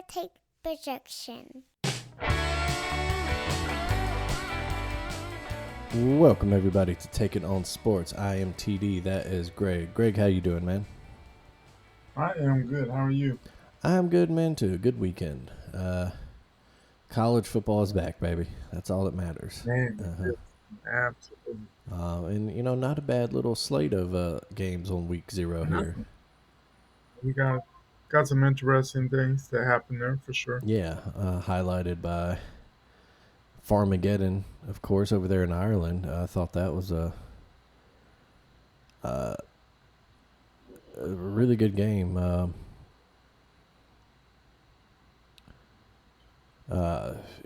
take projection. Welcome everybody to Take It On Sports. I am TD. That is Greg. Greg, how you doing, man? I am good. How are you? I'm good, man, too. Good weekend. College football is back, baby. That's all that matters. Man, absolutely. And not a bad little slate of games on week 0 here. We got some interesting things that happen there for sure. Yeah, highlighted by Farmageddon, of course, over there in Ireland. I thought that was a really good game. It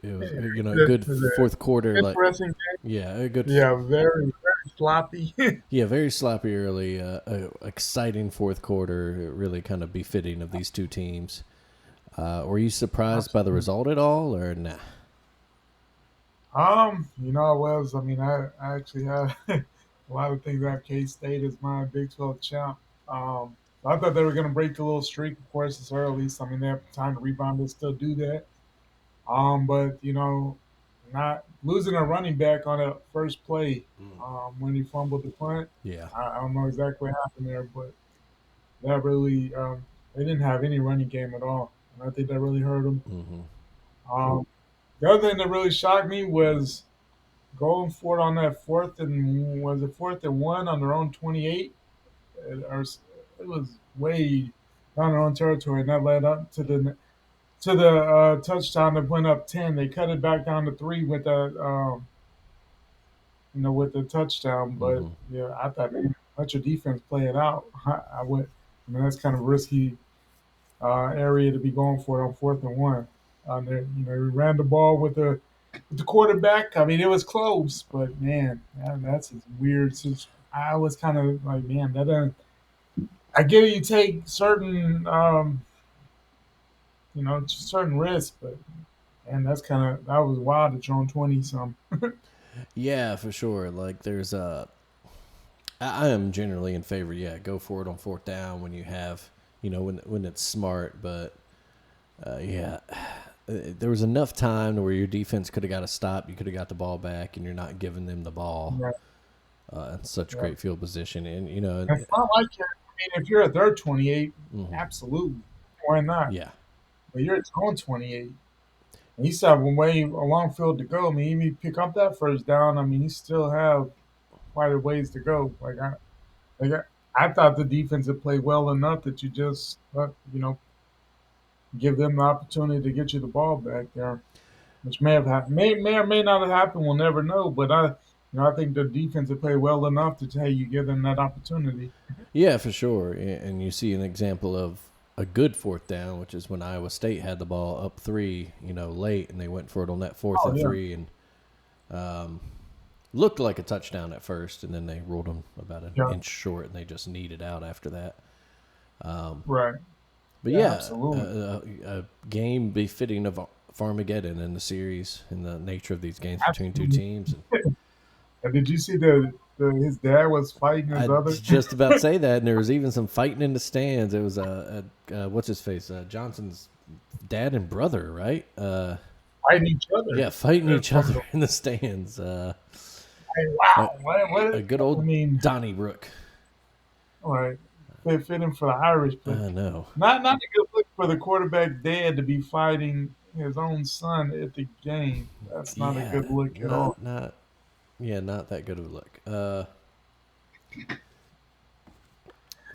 was a good fourth quarter. Interesting game. Yeah, a good. Yeah, very sloppy. Yeah, very sloppy early. Exciting fourth quarter. Really kind of befitting of these two teams. Were you surprised by the result at all, or nah? I was. I mean, I actually had a lot of things at K State as my Big 12 champ. I thought they were going to break the little streak. Of course, it's early, so I mean they have time to rebound and still do that. But not losing a running back on that first play when he fumbled the punt. Yeah. I don't know exactly what happened there, but that really they didn't have any running game at all, and I think that really hurt them. Mm-hmm. The other thing that really shocked me was going for it on that fourth and one on their own 28, or it was way down their own territory, and that led up to the touchdown that went up 10. They cut it back down to 3 with that, with the touchdown. But yeah, I thought, man, let your defense play it out. I would. I mean, that's kind of a risky area to be going for it on fourth and one. We ran the ball with the quarterback. I mean, it was close, but man, that's a weird. I was kind of like, man, that doesn't. I get it. You take certain certain risks, but and that was wild that you're on 20 some. Yeah, for sure. Like there's I am generally in favor. Yeah, go for it on fourth down when you have when it's smart. But there was enough time to where your defense could have got a stop. You could have got the ball back, and you're not giving them the ball. Right. In such great field position, and It's not like if you're at their 28, absolutely, why not? Yeah. But you're at your own 28. And you still have a long field to go. I mean, even if you pick up that first down, I mean, you still have quite a ways to go. I thought the defense had played well enough that you just, give them the opportunity to get you the ball back there, which may have happened, may or may not have happened. We'll never know. But I think the defense had played well enough to tell you give them that opportunity. Yeah, for sure. And you see an example of a good fourth down, which is when Iowa State had the ball up 3, late, and they went for it on that 4th and 3, and looked like a touchdown at first, and then they rolled them about an inch short, and they just kneaded out after that. Right. But yeah, absolutely. A game befitting of Farmageddon in the series, in the nature of these games between two teams. And did you see his dad was fighting his other? I was just about to say that, and there was even some fighting in the stands. It was what's his face, Johnson's dad and brother, right? Fighting each other. Yeah, fighting each other in the stands. Wow, a good old Donnybrook. All right, they fit him for the Irish, but I know. Not a good look for the quarterback dad to be fighting his own son at the game. That's not a good look at all. Not that good of a look.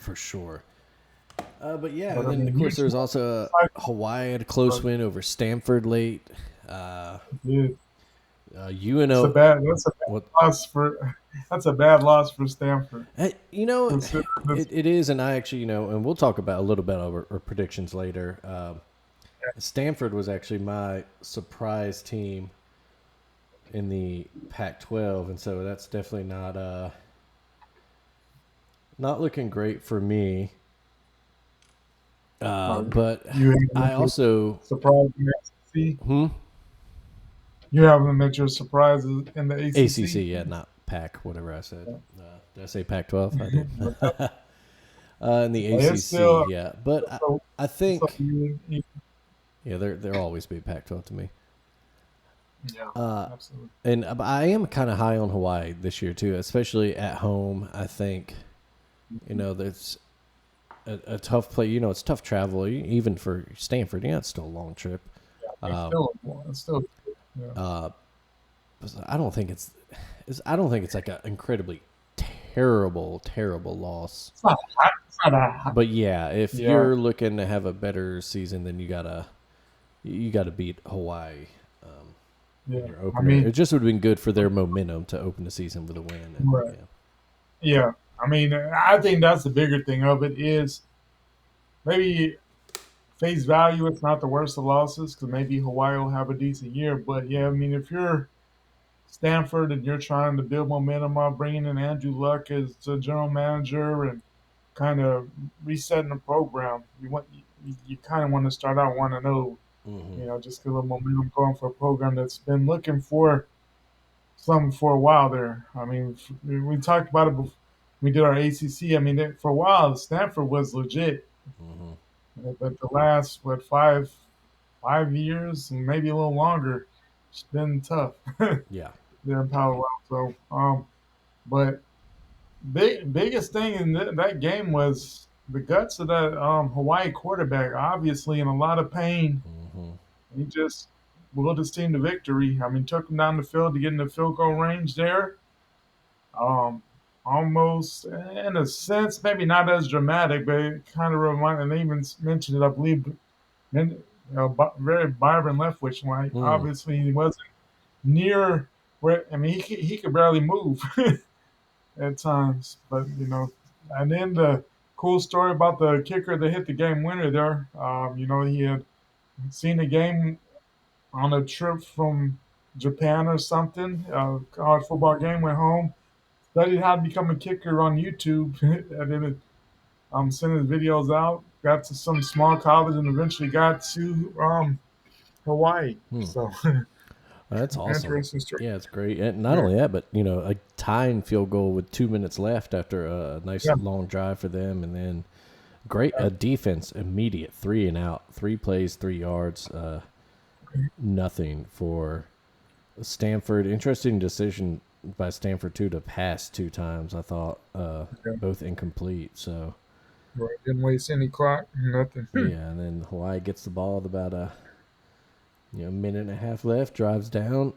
For sure. But yeah, and then of course there's also Hawaii had a close win over Stanford late. UNO. That's a bad loss for Stanford. It is, and I actually, and we'll talk about a little bit of our predictions later. Stanford was actually my surprise team in the Pac-12, and so that's definitely not looking great for me. But I also surprised in the ACC. You have them at your surprises in the ACC. ACC, yeah, not Pac, whatever I said. Did I say Pac-12? I did. In the ACC, yeah, but I think. Yeah, they'll always be Pac-12 to me. Yeah, absolutely. And I am kind of high on Hawaii this year too, especially at home. I think, there's a tough play. It's tough travel, even for Stanford. Yeah, it's still a long trip. It's still, yeah. I don't think I don't think it's like an incredibly terrible loss. It's not a high. But yeah, if Yeah. you're looking to have a better season, then you gotta beat Hawaii. Yeah. Your opener. I mean, It just would have been good for their momentum to open the season with a win. And, right. Yeah. I mean, I think that's the bigger thing of it is maybe face value. It's not the worst of losses because maybe Hawaii will have a decent year. But yeah, I mean, if you're Stanford and you're trying to build momentum up, bringing in Andrew Luck as the general manager and kind of resetting the program, you kind of want to start out 1-0. Just get a little momentum going for a program that's been looking for something for a while there. I mean, we talked about it before we did our ACC. I mean, for a while, Stanford was legit, but the last 5 years, and maybe a little longer, it's been tough. Yeah. There in Palo Alto. But biggest thing in that game was the guts of that Hawaii quarterback. Obviously, in a lot of pain, he just willed his team to victory. I mean, took him down the field to get in the field goal range there. Um, Almost, in a sense, maybe not as dramatic, but it kind of reminded. And they even mentioned it, I believe, very Byron Leftwich. Like, obviously, he wasn't near where. I mean, he could barely move at times, but and then the cool story about the kicker that hit the game winner there. He had seen the game on a trip from Japan or something, college football game, went home, studied how to become a kicker on YouTube, and then sent his videos out, got to some small college, and eventually got to Hawaii. So That's awesome. interesting story. Yeah, it's great. And not only that, but a tying field goal with 2 minutes left after a nice long drive for them, and then great defense, immediate 3 and out, 3 plays, 3 yards, nothing for Stanford. Interesting decision by Stanford too to pass 2 times. I thought both incomplete. So didn't waste any clock, nothing. Yeah, and then Hawaii gets the ball with about a minute and a half left, drives down,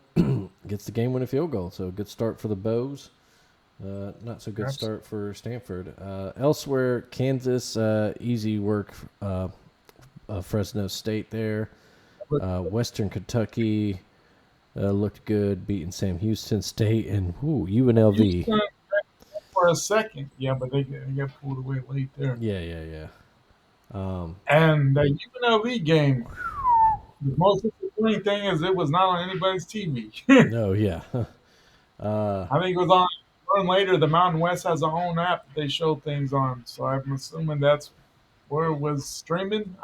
gets the game-winning field goal. So good start for the Bows. Not so good start for Stanford. Elsewhere, Kansas, easy work. Fresno State there. Western Kentucky looked good, beating Sam Houston State and UNLV. For a second, but they got pulled away late there. Yeah. And the UNLV game, the most disappointing thing is it was not on anybody's TV. No, yeah. I think it was on later. The Mountain West has their own app that they show things on, so I'm assuming that's where it was streaming.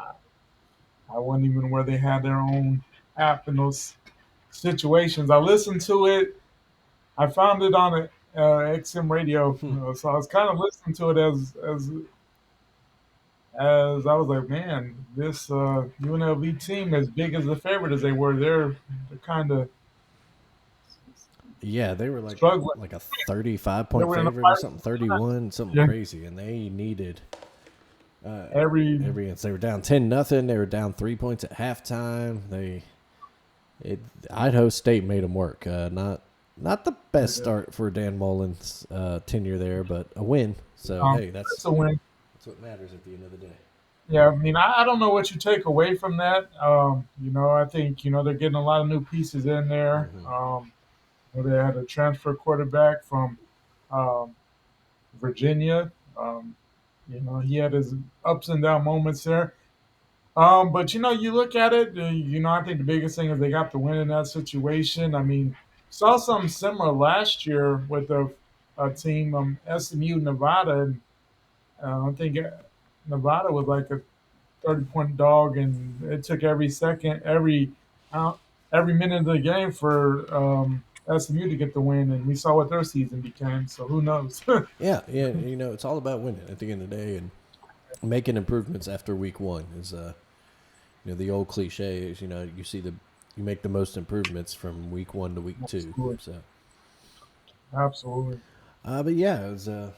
I wasn't even aware they had their own app in those situations. I listened to it. I found it on XM radio, so I was kind of listening to it as I was like, man, this UNLV team, as big as the favorite as they were, they're kind of they were like struggling. Like a 35-point favorite or something, 31, something crazy, and they needed every inch. They were down 10-0. They were down 3 points at halftime. Idaho State made them work. Not the best start for Dan Mullen's tenure there, but a win. So hey, that's a win. That's what matters at the end of the day. Yeah, I mean, I don't know what you take away from that. I think they're getting a lot of new pieces in there. They had a transfer quarterback from Virginia. He had his ups and down moments there. But you look at it. I think the biggest thing is they got the win in that situation. I mean, saw something similar last year with a team, SMU Nevada, and I think Nevada was like a 30-point dog, and it took every second, every minute of the game for SMU to get the win, and we saw what their season became. So who knows? Yeah. It's all about winning at the end of the day, and making improvements after week 1 is the old cliche is, you make the most improvements from week 1 to week 2. Absolutely. So, Absolutely. but yeah, it was a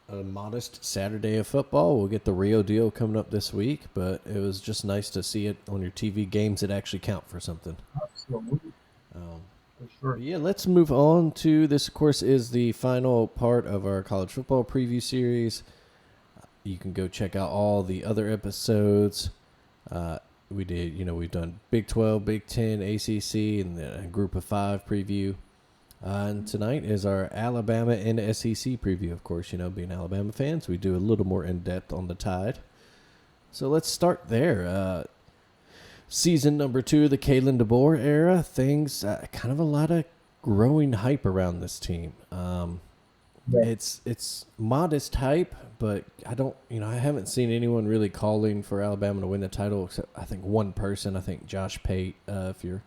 modest Saturday of football. We'll get the real deal coming up this week, but it was just nice to see it on your TV, games that actually count for something. Absolutely. For sure. But yeah, let's move on to this. Of course, is the final part of our college football preview series. You can go check out all the other episodes. We've done Big 12, Big 10, ACC, and the Group of 5 preview. And tonight is our Alabama and SEC preview. Of course, being Alabama fans, we do a little more in-depth on the Tide. So let's start there. Season number 2 of the Kalen DeBoer era. Things, kind of a lot of growing hype around this team. It's modest hype, but I haven't seen anyone really calling for Alabama to win the title except I think one person. I think Josh Pate. If you're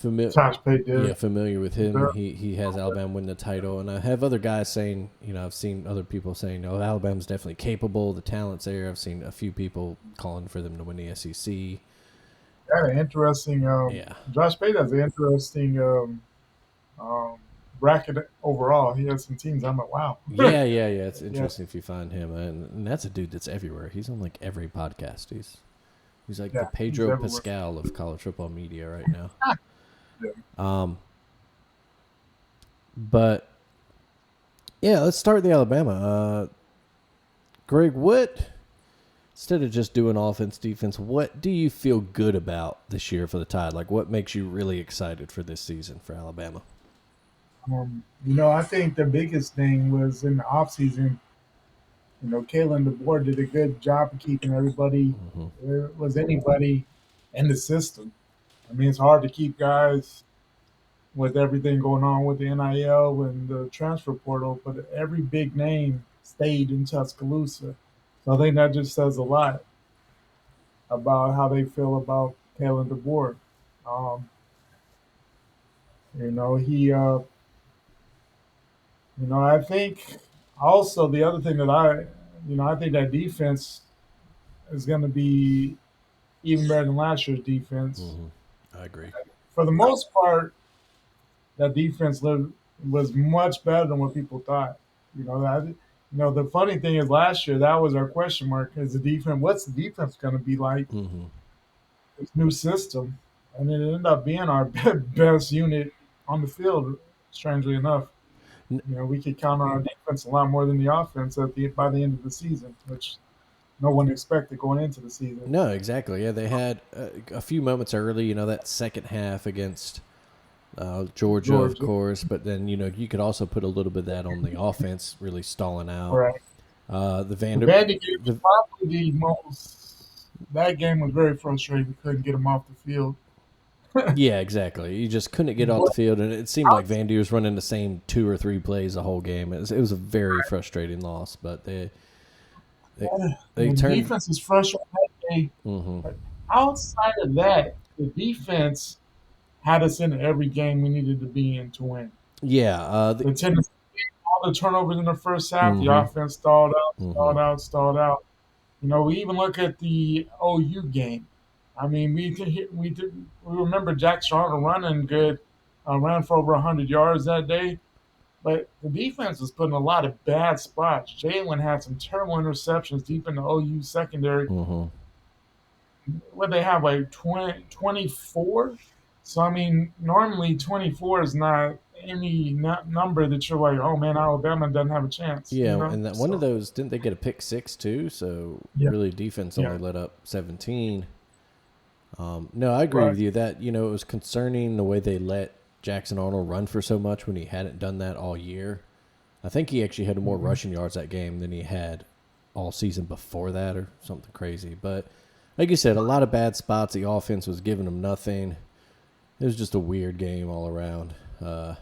Josh Pate, familiar with him, he has Alabama win the title, and I have other guys saying, I've seen other people saying, Alabama's definitely capable, the talent's there. I've seen a few people calling for them to win the SEC. An interesting. Josh Pate has an interesting bracket overall. He has some teams. I'm like, wow. Yeah. It's interesting if you find him, and that's a dude that's everywhere. He's on like every podcast. He's like the Pedro Pascal of college football media right now. But yeah, let's start with the Alabama. Greg, instead of just doing offense, defense, what do you feel good about this year for the Tide? Like, what makes you really excited for this season for Alabama? I think the biggest thing was in the offseason, Kalen DeBoer did a good job of keeping everybody, was anybody in the system. I mean, it's hard to keep guys with everything going on with the NIL and the transfer portal, but every big name stayed in Tuscaloosa. So I think that just says a lot about how they feel about Kalen DeBoer. I think also the other thing that I think that defense is going to be even better than last year's defense. I agree. For the most part, that defense was much better than what people thought. The funny thing is last year that was our question mark: is the defense? What's the defense going to be like? This new system, and it ended up being our best unit on the field. Strangely enough, we could count on our defense a lot more than the offense by the end of the season, which no one expected going into the season. No, exactly. Yeah, they had a few moments early. that second half against Georgia, of course, but then you could also put a little bit of that on the offense, really stalling out. Right. The Vanderbilt game was probably the most. That game was very frustrating. We couldn't get them off the field. Yeah, exactly. You just couldn't get off the field, and it seemed like Vandy was running the same 2 or 3 plays the whole game. It was a very frustrating loss, but they turned. Defense is frustrating. But outside of that, the defense had us in every game we needed to be in to win. Yeah, all the turnovers in the first half, the offense stalled out. We even look at the OU game. I mean, we remember Jackson Arnold running good, ran for over 100 yards that day, but the defense was put in a lot of bad spots. Jalen had some terrible interceptions deep in the OU secondary. What they have, like 24? So, I mean, normally 24 is not any number that you're like, oh, man, Alabama doesn't have a chance. Yeah, and one of those, didn't they get a pick 6 too? So, really, defense only let up 17. No, I agree with you that, it was concerning the way they let Jackson Arnold run for so much when he hadn't done that all year. I think he actually had more rushing yards that game than he had all season before that or something crazy. But like you said, a lot of bad spots. The offense was giving them nothing. It was just a weird game all around. But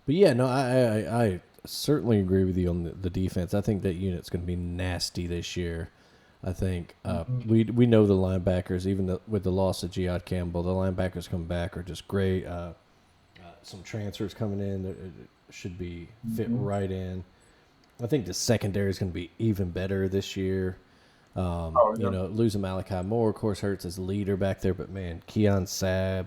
yeah, no, I certainly agree with you on the defense. I think that unit's going to be nasty this year. I think we know the linebackers, even with the loss of Jihad Campbell, the linebackers come back are just great. Some transfers coming in that should be fit right in. I think the secondary is going to be even better this year. Oh You yeah. know, losing Malachi Moore, of course, hurts as a leader back there. But man, Keon Sabb,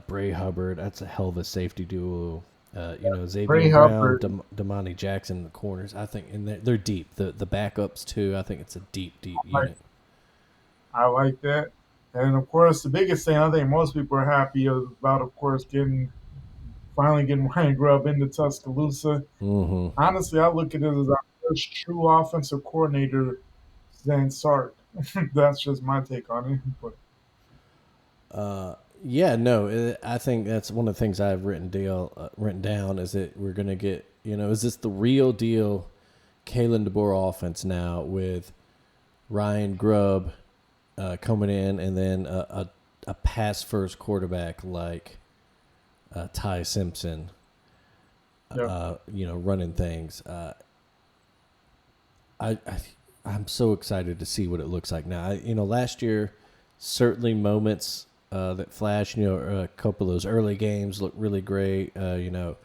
Bray Hubbard, that's a hell of a safety duo. You know, Xavier Ray Brown, Hubbard. Damani Jackson in the corners. I think, and they're deep. The backups too. I think it's a deep Like, unit. I like that. And of course, the biggest thing I think most people are happy about, of course, finally getting Ryan Grubb into Tuscaloosa. Mm-hmm. Honestly, I look at it as our first true offensive coordinator since Sark. That's just my take on it. But Yeah, no, I think that's one of the things I've written down is that we're gonna get. You know, is this the real deal, Kalen DeBoer offense now with Ryan Grubb coming in, and then a pass first quarterback like Ty Simpson, yeah, you know, running things. I I'm so excited to see what it looks like now. You know, last year certainly moments that flash. You know, a couple of those early games looked really great. You know,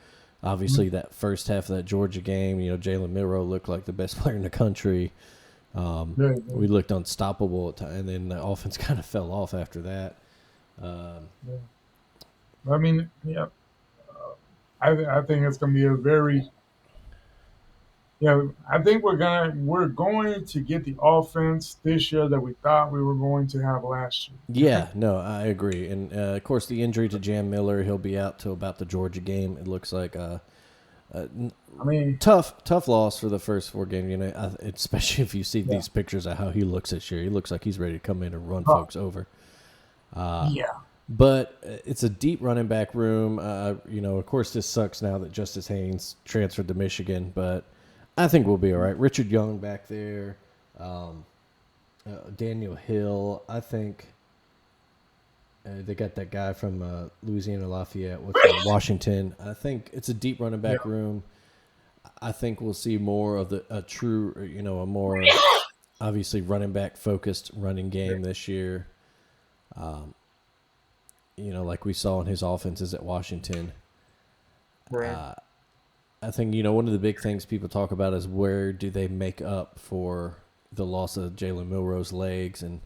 obviously that first half of that Georgia game. You know, Jalen Milroe looked like the best player in the country. yeah, We looked unstoppable at times, and then the offense kind of fell off after that. Um, yeah. I mean, yeah, I think it's going to be a very yeah. I think we're going to get the offense this year that we thought we were going to have last year. yeah, no, I agree. And of course, the injury to Jam Miller, he'll be out till about the Georgia game. It looks like I mean, tough loss for the first four games. You know, especially if you see yeah, these pictures of how he looks this year. He looks like he's ready to come in and run oh, folks over. yeah, But it's a deep running back room. You know, of course, this sucks now that Justice Haynes transferred to Michigan, but I think we'll be all right. Richard Young back there, um, Daniel Hill. I think they got that guy from Louisiana Lafayette with Washington. I think it's a deep running yeah, back room. I think we'll see more of a true, you know, a more obviously running back focused running yeah, game this year. You know, like we saw in his offenses at Washington. right. I think, you know, one of the big things people talk about is where do they make up for the loss of Jalen Milroe's legs. And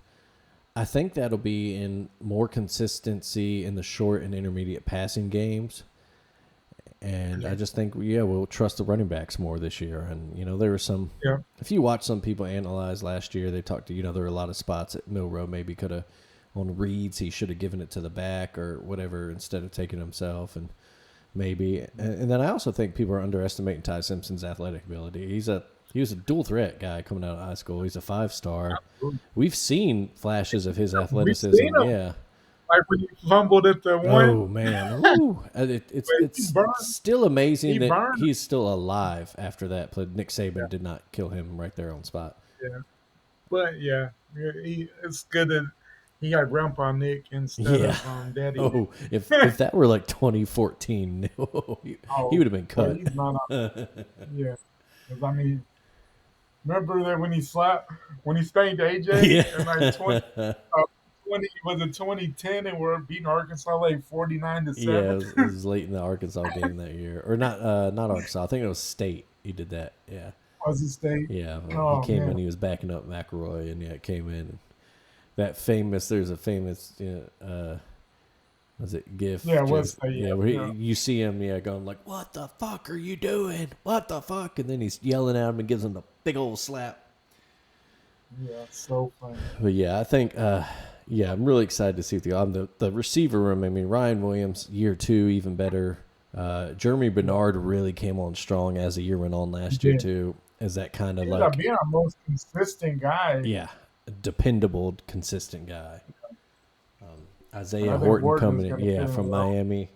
I think that'll be in more consistency in the short and intermediate passing games. And I Yeah, just think, yeah, we'll trust the running backs more this year. And, you know, there were some, yeah, if you watch some people analyze last year, they talked to, you know, there were a lot of spots that Milroe maybe could have, on reads, he should have given it to the back or whatever instead of taking it himself. And maybe, and then I also think people are underestimating Ty Simpson's athletic ability. He was a dual threat guy coming out of high school. He's a 5-star. absolutely. We've seen flashes of his We've seen athleticism. him Yeah. like when he fumbled at the one. Oh man. Ooh. But It's still amazing he that burned. he's still alive after that. But Nick Yeah, Saban did not kill him right there on spot. yeah. But yeah, it's good that he got Grandpa Nick instead Yeah. of Daddy Nick. Oh, if that were like 2014, no, he Oh, would have been well, cut. he's not. Yeah, 'cause I mean, remember that when he spanked AJ in like Yeah. 20 was it 2010 and we're beating Arkansas like 49 to Yeah, 7. it was late in the Arkansas game that year, or not Arkansas. I think it was State. He did that. Yeah, Was it state? yeah. He Oh came in. man, He was backing up McElroy, and yeah, it came in. And that famous. There's a famous. Was it GIF? yeah, it was Just state. yeah, Yeah, where yeah. you see him, yeah, going like, "What the fuck are you doing? What the fuck?" And then he's yelling at him and gives him the big old slap. Yeah, so funny. But yeah, I think yeah, I'm really excited to see the receiver room. I mean, Ryan Williams, year 2, even better. Jeremy Bernard really came on strong as the year went on last year Yeah, too. Is that kind he of ended up like being our most consistent guy. yeah, a dependable, consistent guy. And Isaiah I think Horton Horton is coming in, going to yeah, fit in from well. Miami.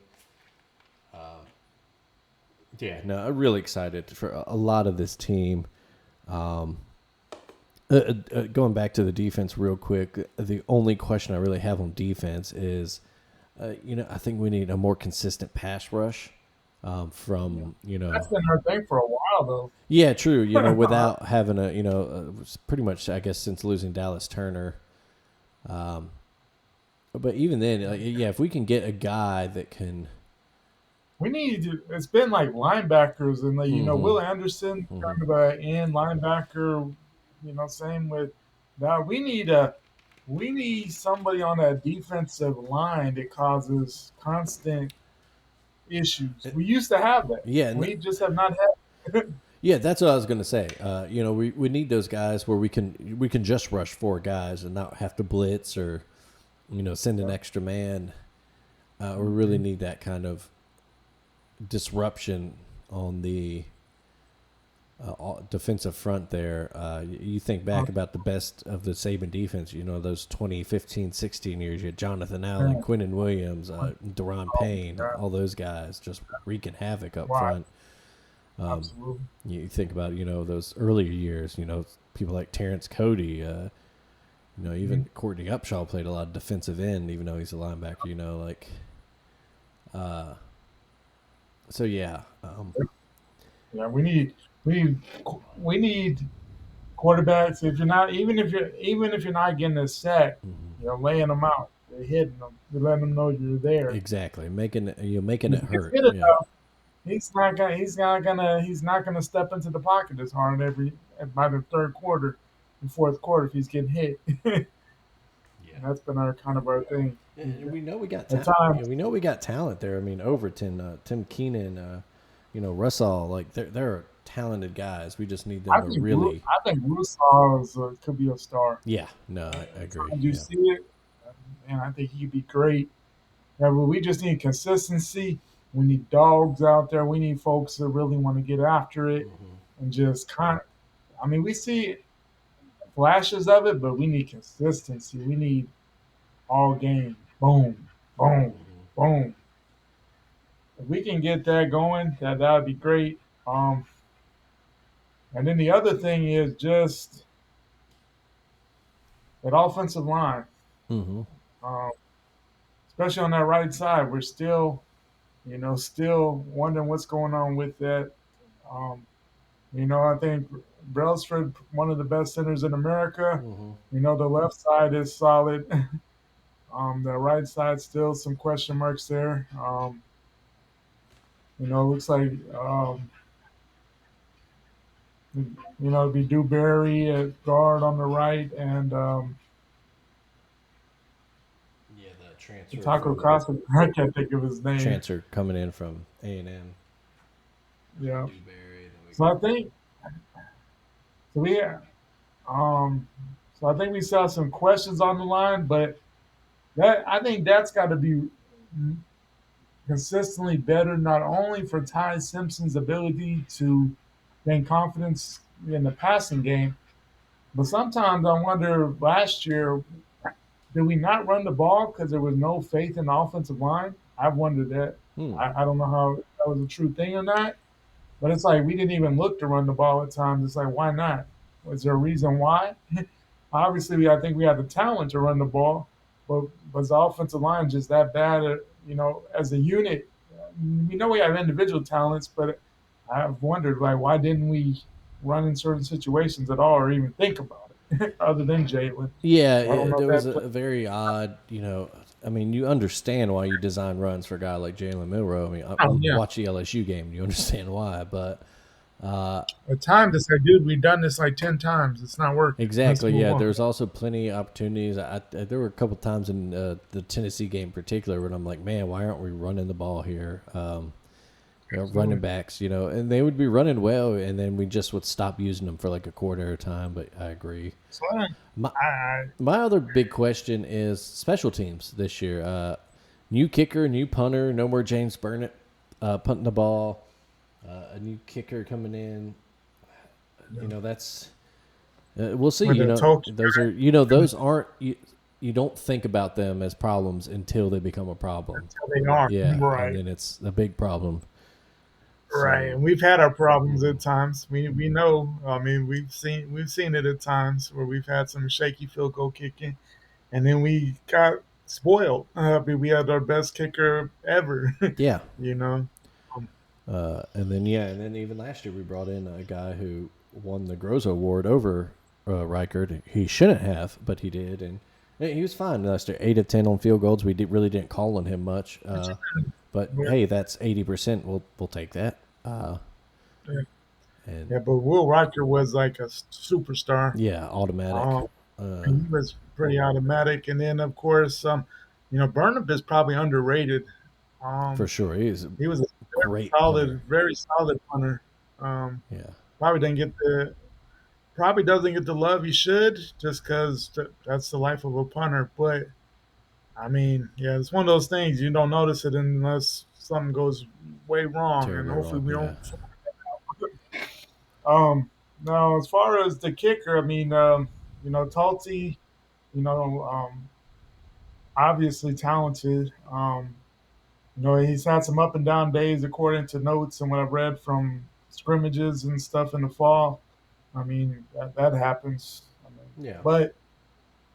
Yeah, no, I'm really excited for a lot of this team. Going back to the defense real quick, the only question I really have on defense is, you know, I think we need a more consistent pass rush from, you That's know, been our thing for a while, yeah, true, you know, though. without having a, you know, pretty much, I guess, since losing Dallas Turner. But even then, yeah, if we can get a guy that can, We need to. It's been like linebackers, and mm-hmm, Will Anderson mm-hmm, kind of a end linebacker. Same with Now we need somebody on that defensive line that causes constant issues. We used to have that. Yeah, We just have not had. yeah, that's what I was gonna say. We need those guys where we can just rush four guys and not have to blitz or send an extra man. We really need that kind of disruption on the defensive front there. You think back about the best of the Saban defense, those 2015, 16 years. You had Jonathan Allen, Quinnen Williams, Deron Payne, all those guys just wreaking havoc up front. Absolutely. You think about, those earlier years, people like Terrence Cody, even Courtney Upshaw played a lot of defensive end, even though he's a linebacker, so yeah. Yeah, we need quarterbacks. Even if you're not getting a sack, laying them out, you're hitting them, you're letting them know you're there. Exactly. Making it hurt. Hit it Yeah. though, he's not gonna step into the pocket as hard by the third quarter and fourth quarter if he's getting hit. And that's been our thing. And we know we got At talent. times, We know we got talent there. I mean, Overton, Tim Keenan, Russell, like they're talented guys. We just need them to really. I think Russo could be a star. Yeah, no, I agree. Did you Yeah. see it? And I think he'd be great. Yeah, but we just need consistency. We need dogs out there. We need folks that really want to get after it and just I mean, we see flashes of it, but we need consistency. We need all game. Boom, boom, boom. If we can get that going, that would be great. And then the other thing is just that offensive line, Mm-hmm. um, especially on that right side. We're still wondering what's going on with that. Um, I think Brailsford, one of the best centers in America. Mm-hmm. The left side is solid. The right side still some question marks there. Looks like it'd be Dewberry at guard on the right, and Yeah, the transfer. Taco Casa. I can't think of his name. Transfer coming in from A&M. Yeah. Dewberry. So I think so. So I think we saw some questions on the line, but I think that's got to be consistently better, not only for Ty Simpson's ability to gain confidence in the passing game, but sometimes I wonder last year, did we not run the ball because there was no faith in the offensive line? I've wondered that. I don't know how that was a true thing or not, but it's like we didn't even look to run the ball at times. It's like, why not? Was there a reason why? Obviously, I think we had the talent to run the ball, but was the offensive line just that bad? As a unit, we know we have individual talents, but I've wondered why didn't we run in certain situations at all, or even think about it, other than Jalen? Yeah, I don't know there if was that a very odd, I mean, you understand why you design runs for a guy like Jalen Milroe. I mean, yeah. watch the LSU game, you understand why. But At times it's like, dude, we've done this like 10 times. It's not working. exactly, Let's move yeah. on. There's also plenty of opportunities. There were a couple times in the Tennessee game in particular when I'm like, man, why aren't we running the ball here? Running backs, and they would be running well, and then we just would stop using them for like a quarter at a time. But I agree. So My other big question is special teams this year. New kicker, new punter, no more James Burnett punting the ball. A new kicker coming in. That's we'll see. With the Those are those aren't you don't think about them as problems until they become a problem. they are. Yeah, Right. and then it's a big problem. Right, and we've had our problems at times. We know. I mean, we've seen it at times where we've had some shaky field goal kicking, and then we got spoiled. We had our best kicker ever. Yeah. And then even last year we brought in a guy who won the Groza Award over Reichard. He shouldn't have, but he did, and he was fine last year. 8 of 10 on field goals. We really didn't call on him much. But hey, that's 80%. We'll take that. And Yeah, but Will Riker was like a superstar. yeah, automatic. He was pretty automatic. And then, of course, Burnham is probably underrated. For Um, sure, he's a he was a great punter. very solid punter. Um, Yeah. probably didn't get the probably doesn't get the love he should, just because that's the life of a punter. But I mean, yeah, it's one of those things you don't notice it unless something goes way wrong, and Terribly hopefully wrong. we Yeah. don't. Now as far as the kicker, I mean, Talty, you know, obviously talented. He's had some up and down days according to notes and what I've read from scrimmages and stuff in the fall. I mean, that happens. I mean, Yeah. but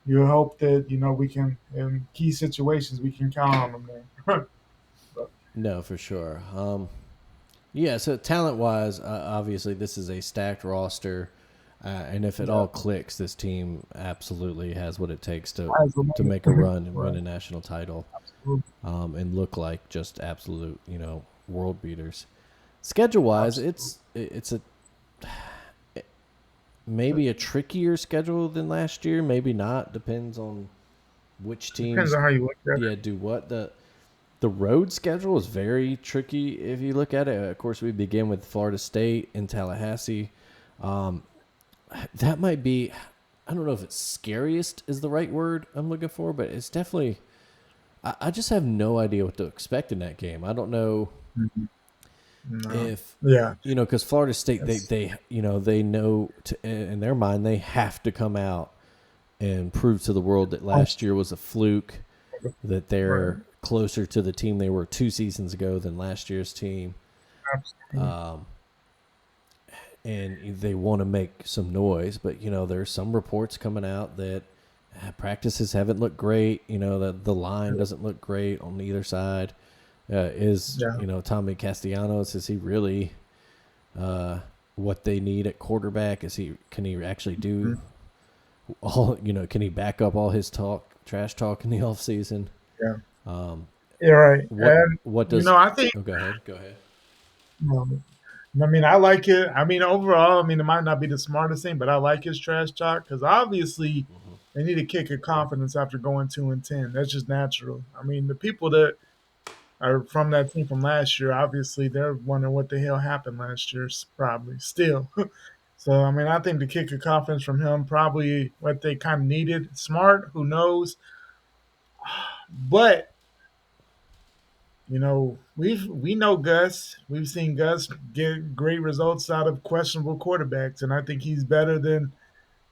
you hope that we can in key situations we can count on them there. But, No, for sure. Yeah. So talent wise, obviously this is a stacked roster, and if it yeah, all clicks, this team absolutely has what it takes as a to moment. make a run and win Right. a national title, Absolutely. and look like just absolute world beaters. Schedule wise, Absolutely. it's a maybe a trickier schedule than last year. Maybe not. Depends on which Depends teams on how you look at it. do what. The road schedule is very tricky if you look at it. Of course, we begin with Florida State in Tallahassee. Um, that might be, I don't know if it's scariest is the right word I'm looking for, but it's definitely, I just have no idea what to expect in that game. I don't know No. if, Yeah. because Florida State, It's, they know in their mind they have to come out and prove to the world that oh, last year was a fluke, that right. they're closer to the team they were 2 seasons ago than last year's team. Absolutely. Um, and they want to make some noise, but there's some reports coming out that practices haven't looked great. That the line doesn't look great on either side. Is Yeah. Tommy Castellanos? Is he really what they need at quarterback? Can he actually do Mhm. all? Can he back up all his trash talk in the off season? Yeah. Um, You're right. what And what does? I think Oh, go ahead. Go ahead. um, I mean, I like it. I mean, overall, I mean, it might not be the smartest thing, but I like his trash talk because obviously they need a kick of confidence after going 2-10. That's just natural. I mean, the people that are from that team from last year, obviously, they're wondering what the hell happened last year, probably still. So, I mean, I think the kick of confidence from him probably what they kind of needed. Smart, who knows? But we know Gus. We've seen Gus get great results out of questionable quarterbacks, and I think he's better than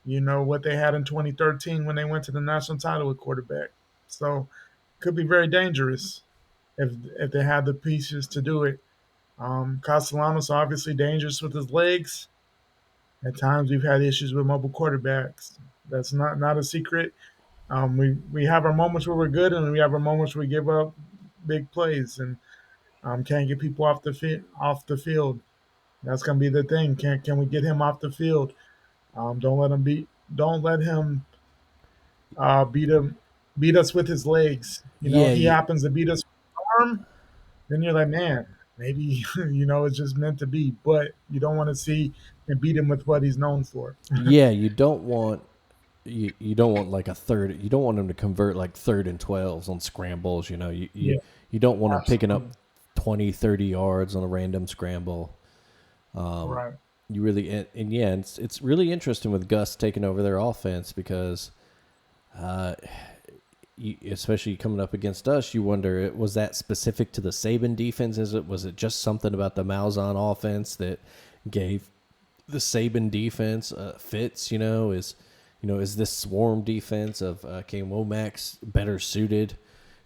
what they had in 2013 when they went to the national title with quarterback. So could be very dangerous if they had the pieces to do it. Castellanos obviously dangerous with his legs. At times we've had issues with mobile quarterbacks. That's not a secret. We have our moments where we're good, and we have our moments where we give up big plays and can't get people off the field. That's gonna be the thing. Can we get him off the field? Don't let him uh, beat him beat us with his legs. Yeah, If he happens to beat us with his arm, then you're like, man, maybe it's just meant to be. But you don't want to see him beat him with what he's known for. yeah. You don't want like a third. You don't want him to convert like 3rd and 12s on scrambles. Yeah, You don't want him picking up absolutely 20, 30 yards on a random scramble. right. You really and yeah, it's really interesting with Gus taking over their offense because, uh, especially coming up against us, you wonder was that specific to the Saban defense? Was it just something about the Malzahn offense that gave the Saban defense fits? Is this swarm defense of Kane Womack's better suited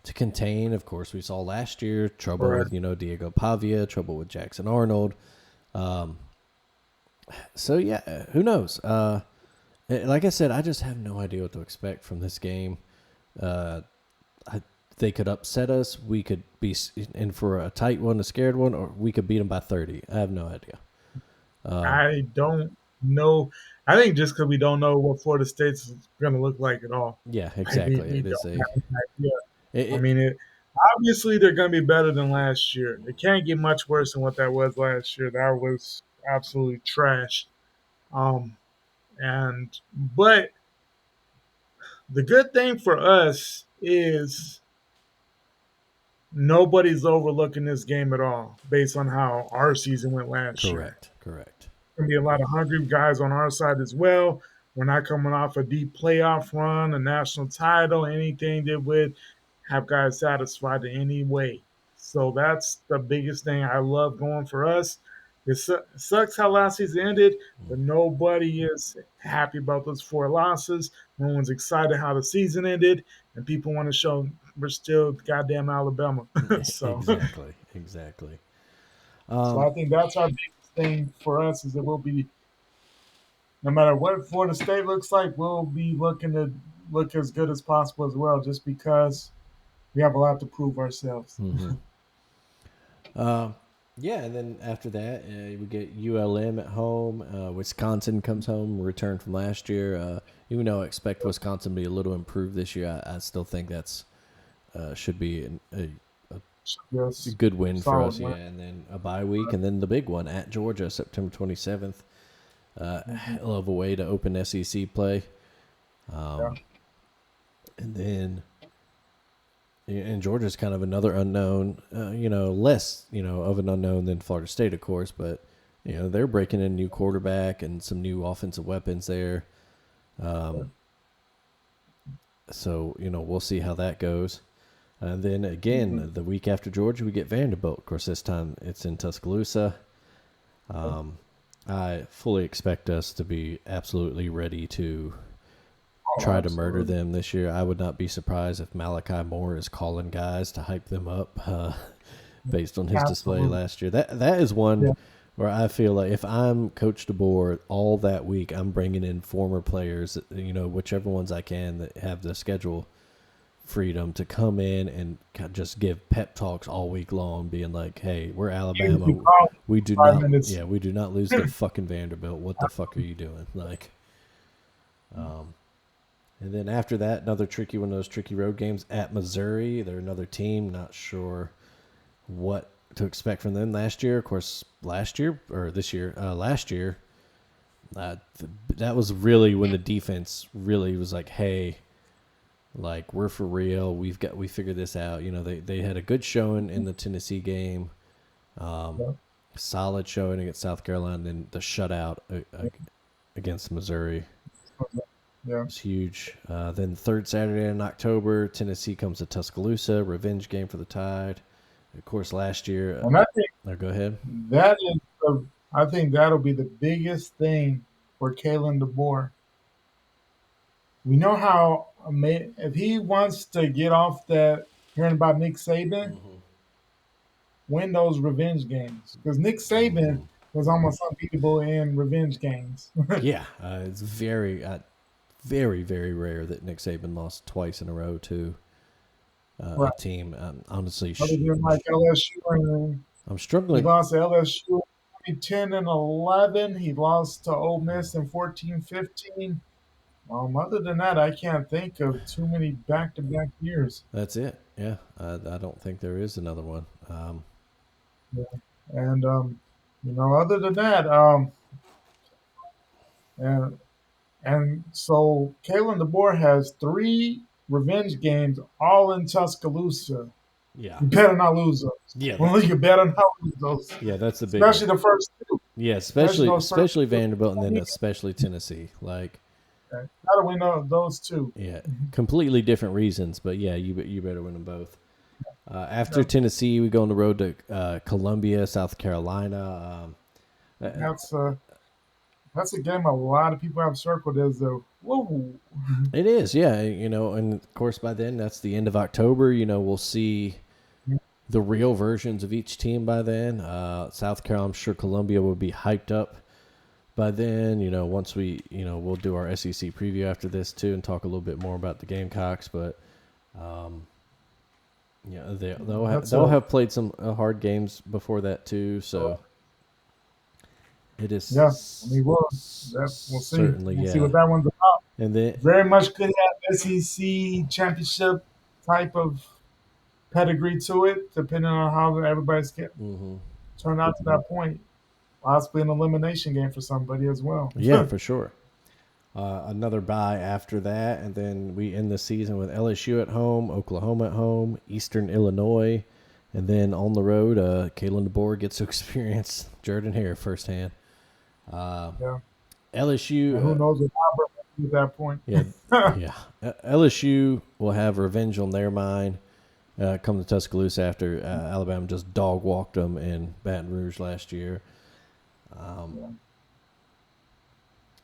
to contain? Of course, we saw last year trouble Right. with Diego Pavia, trouble with Jackson Arnold. So yeah, who knows? Like I said, I just have no idea what to expect from this game. Uh, they could upset us. We could be in for a tight one, a scared one, or we could beat them by 30. I have no idea. I don't know. I think just because we don't know what Florida State's going to look like at all. Yeah, Like exactly. we It is don't a. have an idea. It, I it, mean, obviously they're going to be better than last year. It can't get much worse than what that was last year. That was absolutely trash. Um, and but The good thing for us is nobody's overlooking this game at all based on how our season went last year. Correct. Correct. Going to be a lot of hungry guys on our side as well. We're not coming off a deep playoff run, a national title, anything that would have guys satisfied in any way. So that's the biggest thing I love going for us. Sucks how last season ended, but nobody is happy about those 4 losses. No one's excited how the season ended, and people want to show we're still goddamn Alabama. so, Exactly. Exactly. so I think that's our biggest thing for us is that we'll be no matter what Florida State looks like, we'll be looking to look as good as possible as well, just because we have a lot to prove ourselves. Yeah, and then after that, we get ULM at home. Wisconsin comes home, returned from last year. Even though I expect Wisconsin to be a little improved this year, I still think that's should be a Yes, good win for us. solid Yeah, and then a bye week, and then the big one at Georgia, September 27th. Hell of a way to open SEC play. Yeah. And then, and Georgia's kind of another unknown, less, of an unknown than Florida State, of course, but, they're breaking in a new quarterback and some new offensive weapons there. So, we'll see how that goes. And then again, the week after Georgia, we get Vanderbilt. Of course, this time it's in Tuscaloosa. I fully expect us to be absolutely ready to try to murder them this year. I would not be surprised if Malachi Moore is calling guys to hype them up based on his display last year. That is one where I feel like if I'm Coach DeBoer all that week, I'm bringing in former players, whichever ones I can that have the schedule freedom to come in and just give pep talks all week long, being like, "Hey, we're Alabama. We do not, we do not lose to fucking Vanderbilt. What the fuck are you doing?" Like, and then after that, another tricky one of those tricky road games at Missouri. They're another team. Not sure what to expect from them last year. Of course, last year, that was really when the defense really was like, "Hey, like, we're for real. We figured this out." They had a good showing in the Tennessee game, solid showing against South Carolina, and the shutout against Missouri. Yeah. It's huge. Then third Saturday in October, Tennessee comes to Tuscaloosa, revenge game for the Tide. Of course, last year. And I think go ahead. I think that'll be the biggest thing for Kalen DeBoer. We know how if he wants to get off that hearing about Nick Saban, win those revenge games because Nick Saban was almost unbeatable in revenge games. Yeah, it's very, very, very rare that Nick Saban lost twice in a row to a team. Honestly, other than like LSU, and I'm struggling. He lost to LSU 10 and 11. He lost to Ole Miss in 14-15. Other than that, I can't think of too many back-to-back years. That's it. Yeah, I don't think there is another one. Yeah. And other than that, and so Kalen DeBoer has 3 revenge games, all in Tuscaloosa. Yeah, you better not lose those. Yeah, well, you better not lose those. Yeah, that's the big, especially the first 2. Yeah, especially Vanderbilt, and then especially Tennessee. Like, how do we know those 2? Yeah, completely different reasons, but yeah, you better win them both. After Tennessee, we go on the road to Columbia, South Carolina. That's a game a lot of people have circled as a whoa. It is, yeah, and of course by then that's the end of October. We'll see the real versions of each team by then. South Carolina, I'm sure Columbia will be hyped up by then. Once we, we'll do our SEC preview after this too and talk a little bit more about the Gamecocks, but they'll have played some hard games before that too, so it is. Yeah, we'll see. Certainly, we'll see what that one's about. And then very much could have SEC championship type of pedigree to it, depending on how everybody's turned out to that point. Possibly an elimination game for somebody as well. Yeah, for sure. Another bye after that, and then we end the season with LSU at home, Oklahoma at home, Eastern Illinois, and then on the road, Kalen DeBoer gets to experience Jordan Hare firsthand. Yeah. LSU. And who knows what Auburn will do at that point? Yeah, yeah. LSU will have revenge on their mind. Come to Tuscaloosa after Alabama just dog walked them in Baton Rouge last year.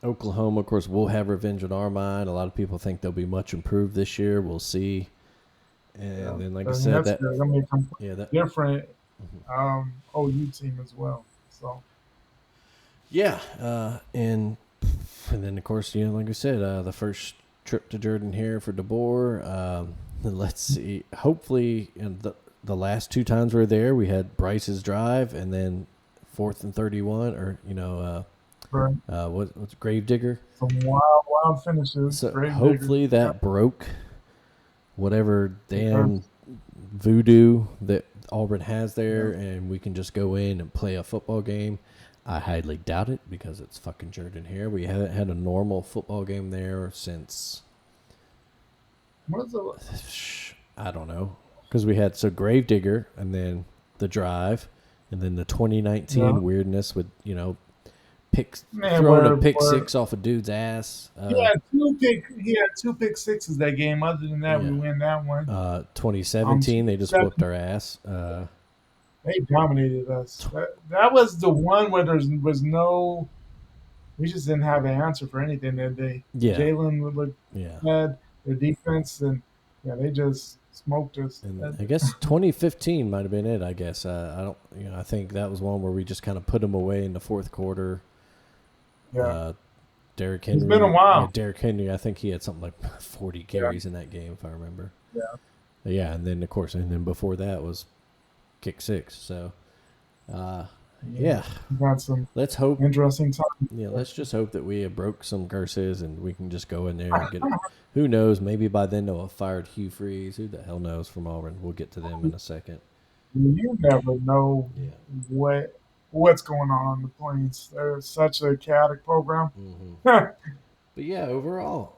Oklahoma, of course, will have revenge on our mind. A lot of people think they'll be much improved this year. We'll see. And then, like I said, that's good. I mean, different OU team as well. So. Yeah, and then of course, like I said, the first trip to Jordan Hare for DeBoer. Let's see. Hopefully, the last 2 times we were there, we had Bryce's drive, and then 4th and 31, or what's Gravedigger? Some wild finishes. So hopefully that broke whatever damn voodoo that Auburn has there, and we can just go in and play a football game. I highly doubt it because it's fucking Jordan Hare. We haven't had a normal football game there since. I don't know, because we had Gravedigger, and then the drive, and then the 2019 weirdness with throwing a pick six off a dude's ass. He had 2 pick sixes that game. Other than that, we win that one. 2017, they just whooped our ass. They dominated us. That was the one where there was no. We just didn't have an answer for anything that day. Yeah. Jalen had their defense, and they just smoked us. And I guess 2015 might have been it. I guess I don't. I think that was one where we just kind of put them away in the 4th quarter. Yeah. Derrick Henry. It's been a while. Yeah, Derrick Henry. I think he had something like 40 carries in that game, if I remember. Yeah. Yeah, and then of course, before that was kick 6. So, got some. Let's hope interesting time. Yeah, let's just hope that we have broke some curses and we can just go in there and get. Who knows? Maybe by then they'll have fired Hugh Freeze. Who the hell knows from Auburn? We'll get to them in a second. You never know what's going on the Plains. They're such a chaotic program. But yeah, overall,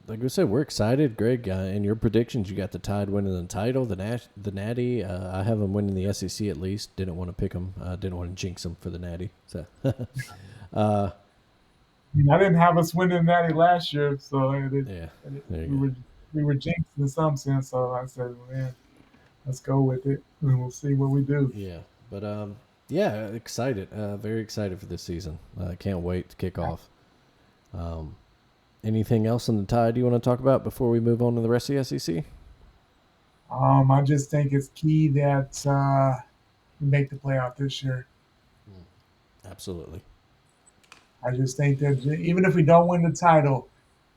like I said, we're excited, Greg. In your predictions, you got the Tide winning the title, the Natty. I have them winning the SEC at least. Didn't want to pick them. Didn't want to jinx them for the Natty. So, I didn't have us winning the Natty last year, so we were jinxed in some sense. So I said, man, let's go with it, and we'll see what we do. Yeah, but excited. Very excited for this season. Can't wait to kick off. Anything else on the Tide you want to talk about before we move on to the rest of the SEC? I just think it's key that we make the playoff this year. Absolutely. I just think that even if we don't win the title,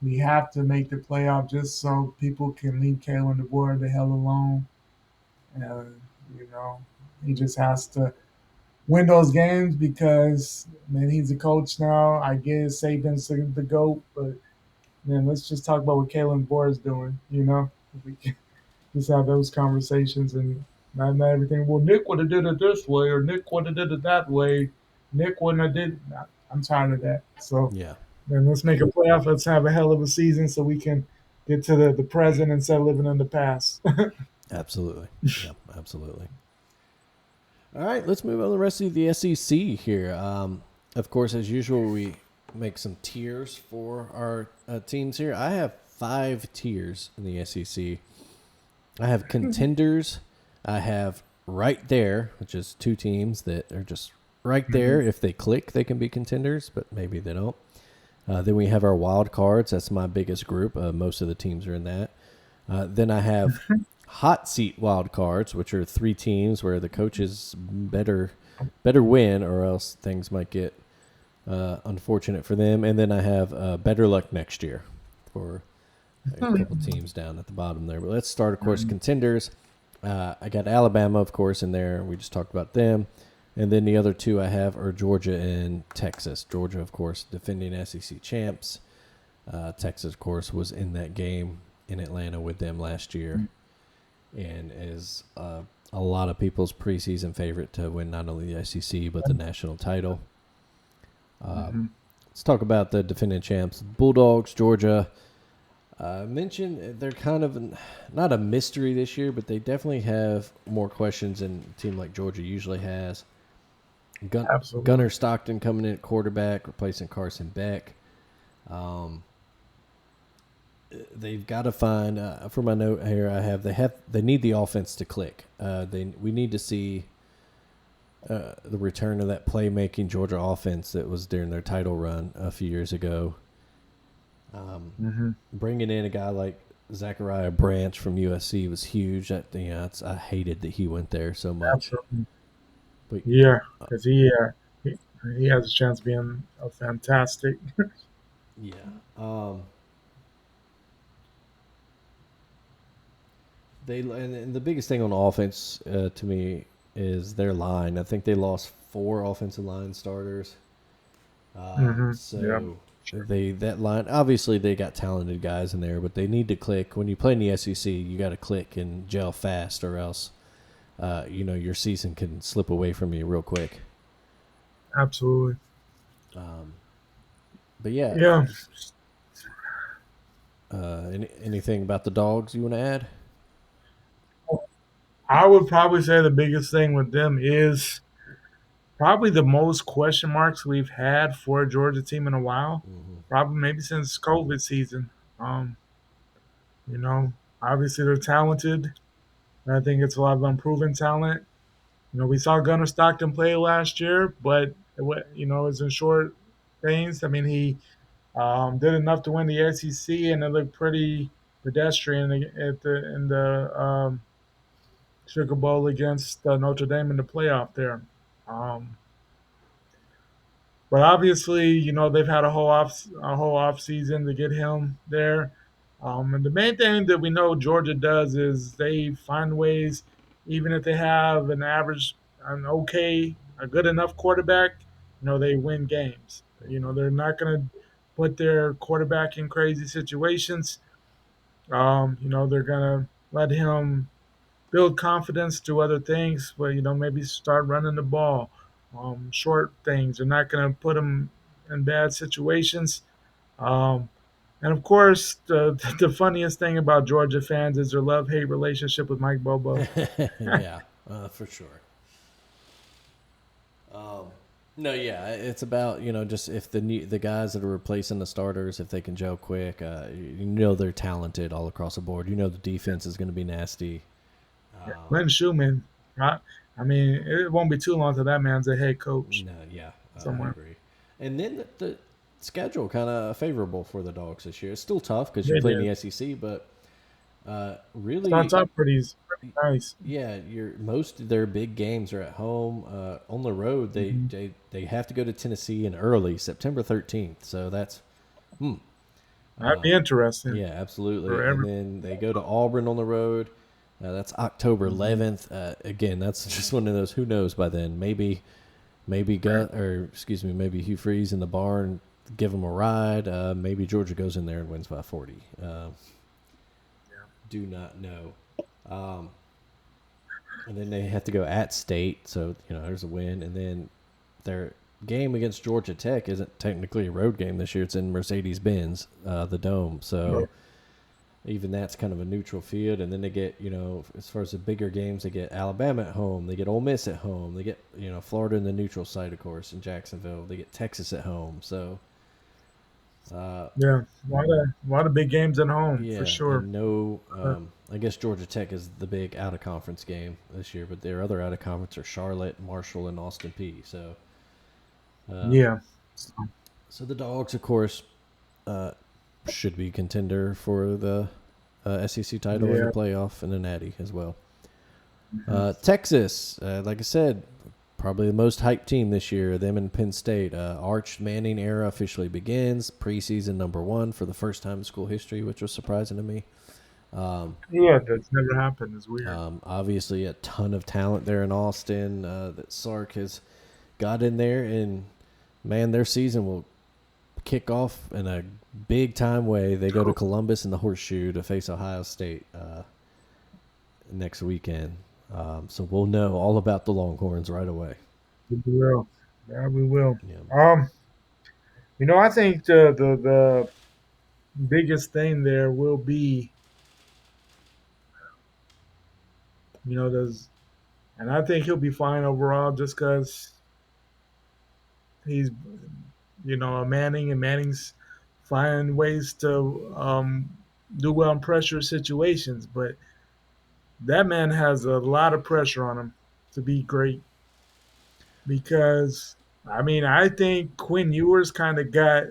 we have to make the playoff just so people can leave Kalen DeBoer the hell alone. He just has to win those games because, man, he's a coach now. I guess Saban's the GOAT, but man, let's just talk about what Kalen DeBoer is doing. If we can just have those conversations and not everything. Well, Nick would have did it this way, or Nick would have did it that way. Nick wouldn't have did. I'm tired of that. So then let's make a playoff. Let's have a hell of a season so we can get to the present instead of living in the past. Absolutely. Yeah, absolutely. All right, let's move on to the rest of the SEC here. Of course, as usual, we make some tiers for our teams here. I have 5 tiers in the SEC. I have contenders. I have right there, which is 2 teams that are just right there. If they click, they can be contenders, but maybe they don't. Then we have our wild cards. That's my biggest group. Most of the teams are in that. Then I have hot seat wild cards, which are 3 teams where the coaches better win, or else things might get unfortunate for them. And then I have better luck next year for a couple teams down at the bottom there. But let's start, of course, contenders. I got Alabama, of course, in there. We just talked about them. And then the other 2 I have are Georgia and Texas. Georgia, of course, defending SEC champs. Texas, of course, was in that game in Atlanta with them last year, and is a lot of people's preseason favorite to win not only the SEC but the national title. let's talk about the defending champs, Bulldogs, Georgia. Mentioned they're kind of not a mystery this year, but they definitely have more questions than a team like Georgia usually has. Absolutely. Gunnar Stockton coming in at quarterback, replacing Carson Beck. They've got to find. For my note here, they need the offense to click. We need to see the return of that playmaking Georgia offense that was during their title run a few years ago. Bringing in a guy like Zachariah Branch from USC was huge. I hated that he went there so much. Absolutely. But, Yeah, because he has a chance of being a fantastic. yeah. And the biggest thing on offense to me is their line. I think they lost 4 offensive line starters. So that line, obviously they got talented guys in there, but they need to click. When you play in the SEC, you got to click and gel fast, or else your season can slip away from you real quick. Absolutely. But yeah. Yeah. Anything about the Dogs you want to add? I would probably say the biggest thing with them is probably the most question marks we've had for a Georgia team in a while. Probably maybe since COVID season. You know, obviously they're talented. And I think it's a lot of unproven talent. You know, we saw Gunnar Stockton play last year, but it was in short things. I mean, he did enough to win the SEC, and it looked pretty pedestrian in the Sugar Bowl against Notre Dame in the playoff there. Um, but obviously, they've had a whole off season to get him there. And the main thing that we know Georgia does is they find ways, even if they have a good enough quarterback, they win games. They're not going to put their quarterback in crazy situations. They're going to let him build confidence, do other things, but maybe start running the ball, short things. They're not going to put him in bad situations. Um, and of course, the funniest thing about Georgia fans is their love-hate relationship with Mike Bobo. Yeah, for sure. No, yeah, it's about just if the guys that are replacing the starters, if they can gel quick, they're talented all across the board. The defense is going to be nasty. Glenn Schumann, right? I mean, it won't be too long till that man's a head coach. No, yeah, somewhere. I agree. And then the schedule kind of favorable for the Dogs this year. It's still tough because you play in the SEC, but really starts out pretty nice. Yeah, most of their big games are at home. On the road, they have to go to Tennessee in early September 13th. So that's that'd be interesting. Yeah, absolutely. And then they go to Auburn on the road. That's October 11th. Again, that's just one of those. Who knows by then? Maybe Hugh Freeze in the barn give them a ride. Maybe Georgia goes in there and wins by 40. Do not know. And then they have to go at State, so there's a win. And then their game against Georgia Tech isn't technically a road game this year. It's in Mercedes-Benz, the Dome. So even that's kind of a neutral field. And then they get, as far as the bigger games, they get Alabama at home. They get Ole Miss at home. They get, Florida in the neutral site, of course, in Jacksonville. They get Texas at home. So, a lot of big games at home, for sure. I guess Georgia Tech is the big out-of-conference game this year, but their other out-of-conference are Charlotte, Marshall, and Austin Peay. So, So the Dogs, of course, should be contender for the SEC title in the playoff and the Natty as well. Texas, like I said, probably the most hyped team this year. Them and Penn State. Arch Manning era officially begins. Preseason #1 for the first time in school history, which was surprising to me. That's never happened. It's weird. Obviously, a ton of talent there in Austin that Sark has got in there, and man, their season will kick off in a big time way. They go to Columbus in the Horseshoe to face Ohio State next weekend. So we'll know all about the Longhorns right away. We will. Yeah, we will. Yeah. I think the biggest thing there will be, does and I think he'll be fine overall just because he's, a Manning, and Manning's find ways to do well in pressure situations. But that man has a lot of pressure on him to be great because, I mean, I think Quinn Ewers kind of got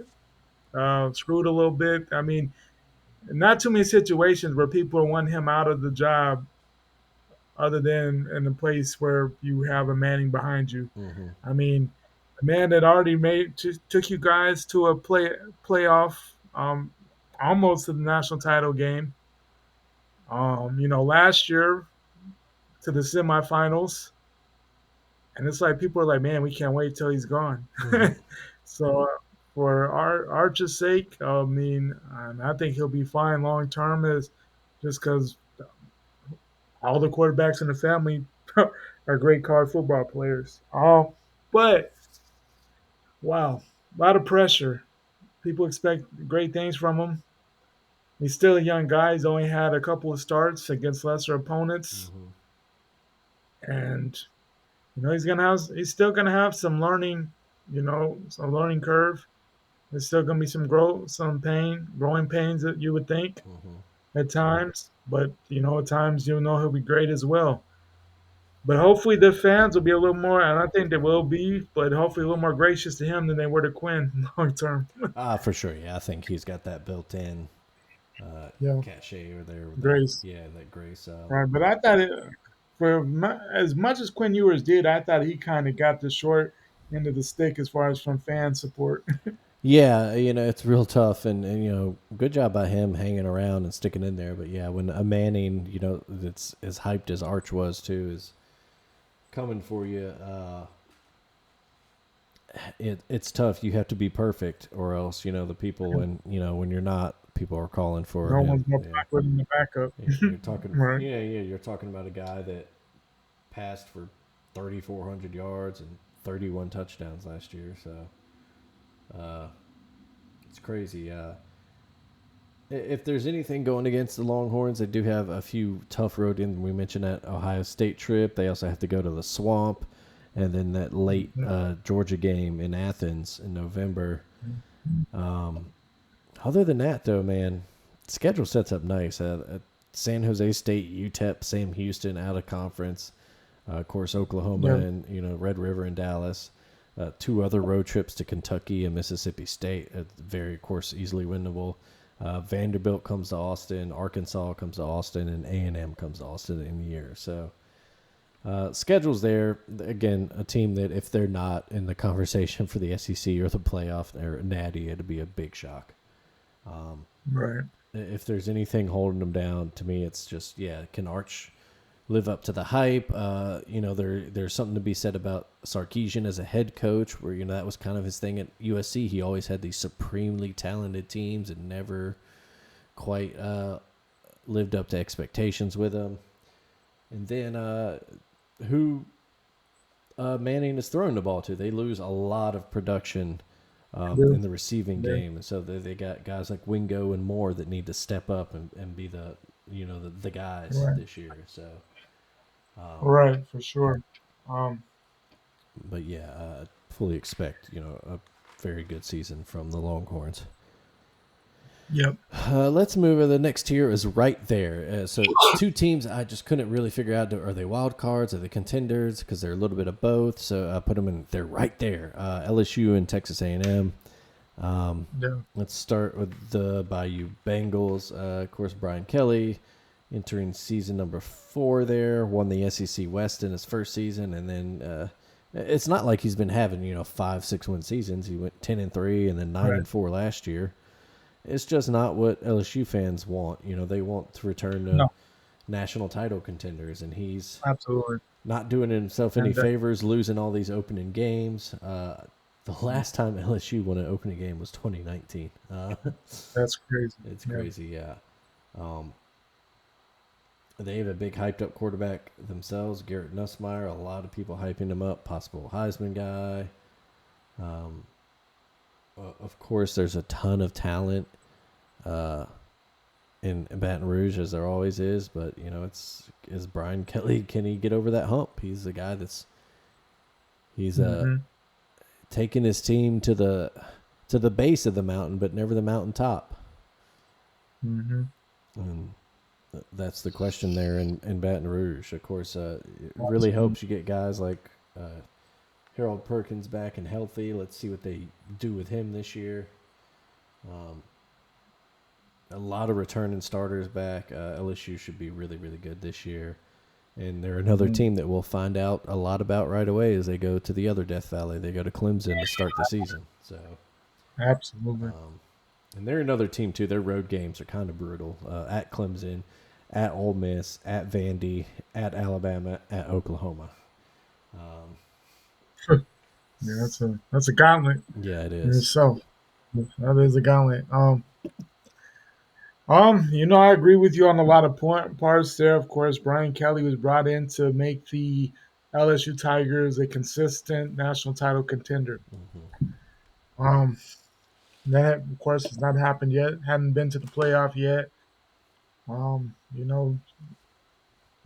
screwed a little bit. I mean, not too many situations where people want him out of the job other than in a place where you have a Manning behind you. Mm-hmm. I mean, a man that already took you guys to a playoff, almost to the national title game. Last year to the semifinals, and it's like people are like, man, we can't wait till he's gone. Mm-hmm. So for Arch's sake, I mean, I think he'll be fine long term, is just because all the quarterbacks in the family are great college football players. But wow, a lot of pressure. People expect great things from him. He's still a young guy. He's only had a couple of starts against lesser opponents, Mm-hmm. and he's still gonna have some learning, some learning curve. There's still gonna be some growing pains that you would think Mm-hmm. at times. But at times he'll be great as well. But hopefully the fans will be a little more, and I think they will be, but hopefully a little more gracious to him than they were to Quinn long term. For sure. Yeah, I think he's got that built-in Yeah, cachet or there with that. grace. Yeah, that grace. Right, but I thought as much as Quinn Ewers did, I thought he kind of got the short end of the stick as far as from fan support. Yeah, it's real tough, and good job by him hanging around and sticking in there. But yeah, when a Manning, that's as hyped as Arch was too, is coming for you, it's tough. You have to be perfect, or else the people, when you're not, people are calling for No him. one's more Yeah, popular than the backup. you're talking. Right. Yeah, you're talking about a guy that passed for 3,400 yards and 31 touchdowns last year. So it's crazy. If there's anything going against the Longhorns, they do have a few tough road games. We mentioned that Ohio State trip. They also have to go to the Swamp, and then that late Georgia game in Athens in November. Other than that, though, man, schedule sets up nice. San Jose State, UTEP, Sam Houston out of conference. Of course, Oklahoma Yeah. and Red River and Dallas. Two other road trips to Kentucky and Mississippi State. Very, of course, easily winnable. Vanderbilt comes to Austin, Arkansas comes to Austin, and A&M comes to Austin in the year. So schedules there. Again, a team that if they're not in the conversation for the SEC or the playoff or Natty, it'd be a big shock. Right. If there's anything holding them down, to me, it's just, can Arch live up to the hype? There's something to be said about Sarkisian as a head coach, where that was kind of his thing at USC. He always had these supremely talented teams and never quite lived up to expectations with them. And then who Manning is throwing the ball to? They lose a lot of production in the receiving game, and so they got guys like Wingo and Moore that need to step up and be the guys Right. this year. So. Right, for sure. Um, But fully expect a very good season from the Longhorns. yep. Let's move. The next tier is right there. So two teams I just couldn't really figure out: are they wild cards? Are they contenders? Because they're a little bit of both. So I put them in. They're right there. LSU and Texas A&M. Yeah. Let's start with the Bayou Bengals. Of course, Brian Kelly entering season number 4 there, won the SEC West in his first season, and then it's not like he's been having 5-6 win seasons. He went 10-3 and then 9-4 last year. It's just not what LSU fans want. They want to return to national title contenders, and he's Absolutely. not doing himself any And, favors, losing all these opening games. The last time LSU won an opening game was 2019. That's crazy. It's crazy, yeah. They have a big hyped up quarterback themselves, Garrett Nussmeier. A lot of people hyping him up, possible Heisman guy. of course, there's a ton of talent in Baton Rouge, as there always is. But is Brian Kelly? Can he get over that hump? He's the guy he's taking his team to the base of the mountain, but never the mountaintop. And that's the question there in Baton Rouge. Of course, it really hopes you get guys like Harold Perkins back and healthy. Let's see what they do with him this year. A lot of returning starters back. LSU should be really, really good this year. And they're another team that we'll find out a lot about right away as they go to the other Death Valley. They go to Clemson to start the season. So, absolutely. And they're another team, too. Their road games are kind of brutal. At Clemson, at Ole Miss, at Vandy, at Alabama, at Oklahoma. Yeah, that's a gauntlet. Yeah, it is. So that is a gauntlet. I agree with you on a lot of parts there. Of course, Brian Kelly was brought in to make the LSU Tigers a consistent national title contender. That, of course, has not happened yet. Hadn't been to the playoff yet.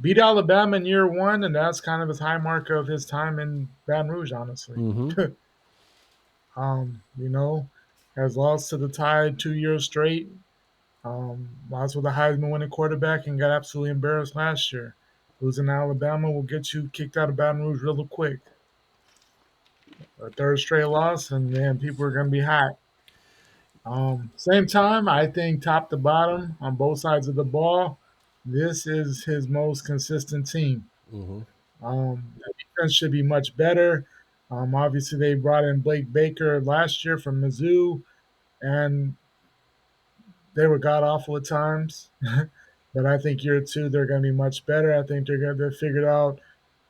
Beat Alabama in year one, and that's kind of his high mark of his time in Baton Rouge, honestly. Has lost to the Tide 2 years straight. Lost with a Heisman winning quarterback and got absolutely embarrassed last year. Losing to Alabama will get you kicked out of Baton Rouge real quick. A third straight loss, and man, people are going to be hot. Same time, I think top to bottom on both sides of the ball, this is his most consistent team. The defense should be much better. Obviously, they brought in Blake Baker last year from Mizzou, and they were god awful at times. But I think year two, they're going to be much better. I think they've figured out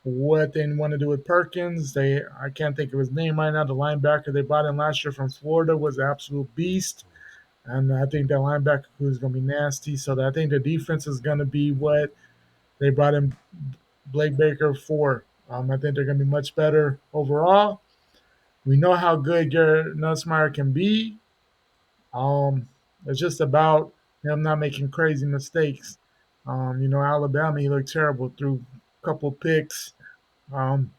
what they want to do with Perkins. I can't think of his name right now. The linebacker they brought in last year from Florida was an absolute beast. And I think that linebacker crew is going to be nasty. So I think the defense is going to be what they brought in Blake Baker for. I think they're going to be much better overall. We know how good Garrett Nussmeier can be. It's just about him not making crazy mistakes. Alabama, he looked terrible, threw a couple picks. And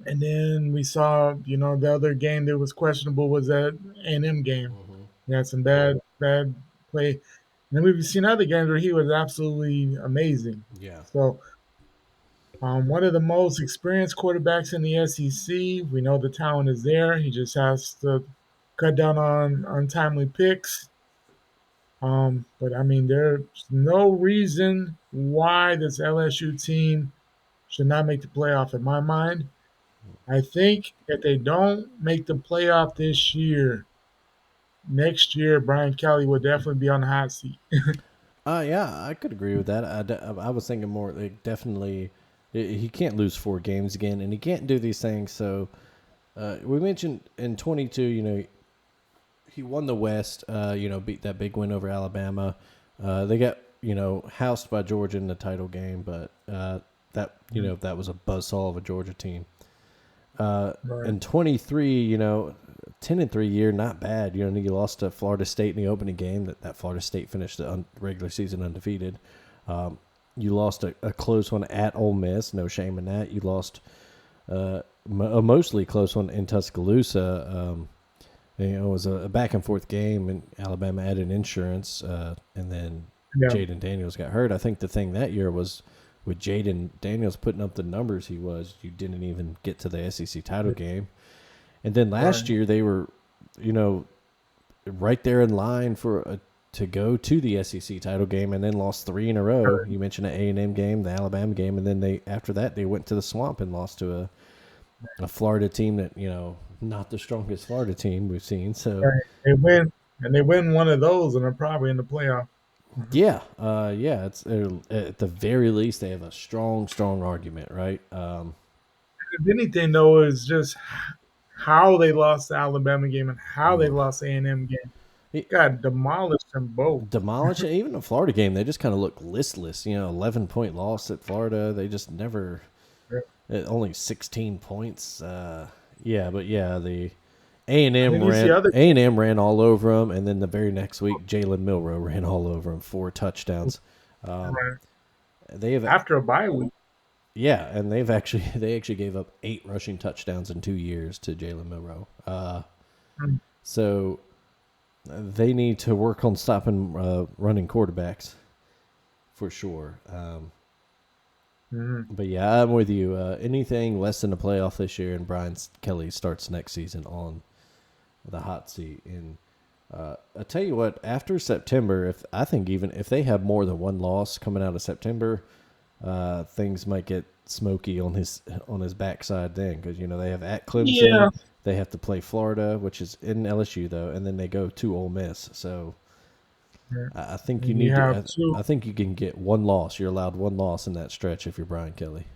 then we saw, the other game that was questionable was that A&M game. He had some bad play. And then we've seen other games where he was absolutely amazing. Yeah. So one of the most experienced quarterbacks in the SEC. We know the talent is there. He just has to cut down on untimely picks. But I mean, there's no reason why this LSU team should not make the playoff in my mind. I think if they don't make the playoff this year, next year Brian Kelly will definitely be on the hot seat. Yeah, I could agree with that. I was thinking more like definitely he can't lose 4 games again, and he can't do these things. So we mentioned in 22, he won the West, beat that big win over Alabama. They got, housed by Georgia in the title game, but that was a buzzsaw of a Georgia team. Right. In 23, 10-3 year, not bad. You lost to Florida State in the opening game. That Florida State finished the regular season undefeated. You lost a close one at Ole Miss. No shame in that. You lost a mostly close one in Tuscaloosa. It was a back and forth game, and Alabama added insurance, and then Jaden Daniels got hurt. I think the thing that year was with Jaden Daniels putting up the numbers you didn't even get to the SEC title game. And then last year they were, right there in line to go to the SEC title game, and then lost 3 in a row. You mentioned the A&M game, the Alabama game, and then after that they went to the Swamp and lost to a Florida team that not the strongest Florida team we've seen. So they win one of those, and they're probably in the playoff. Yeah. It's at the very least they have a strong argument, right? If anything, though, is just how they lost the Alabama game and how they lost the A&M game. Got demolished them both. Demolished, even the Florida game, they just kind of looked listless. 11-point loss at Florida. They just never only 16 points. The A&M then you see ran other A&M ran all over them, and then the very next week, Jalen Milroe ran all over them, 4 touchdowns. Um, uh, they have after a bye week. Yeah, and they actually gave up 8 rushing touchdowns in 2 years to Jalen Milroe. Mm, So they need to work on stopping running quarterbacks for sure. mhm. But yeah, I'm with you. Anything less than a playoff this year, and Brian Kelly starts next season on the hot seat. And I tell you what, after September, if I think even if they have more than one loss coming out of September, things might get smoky on his backside then, because they have at Clemson, Yeah, they have to play Florida, which is in LSU though, and then they go to Ole Miss. So yeah. I think you And you need have to. two. I think you can get one loss. You're allowed one loss in that stretch if you're Brian Kelly.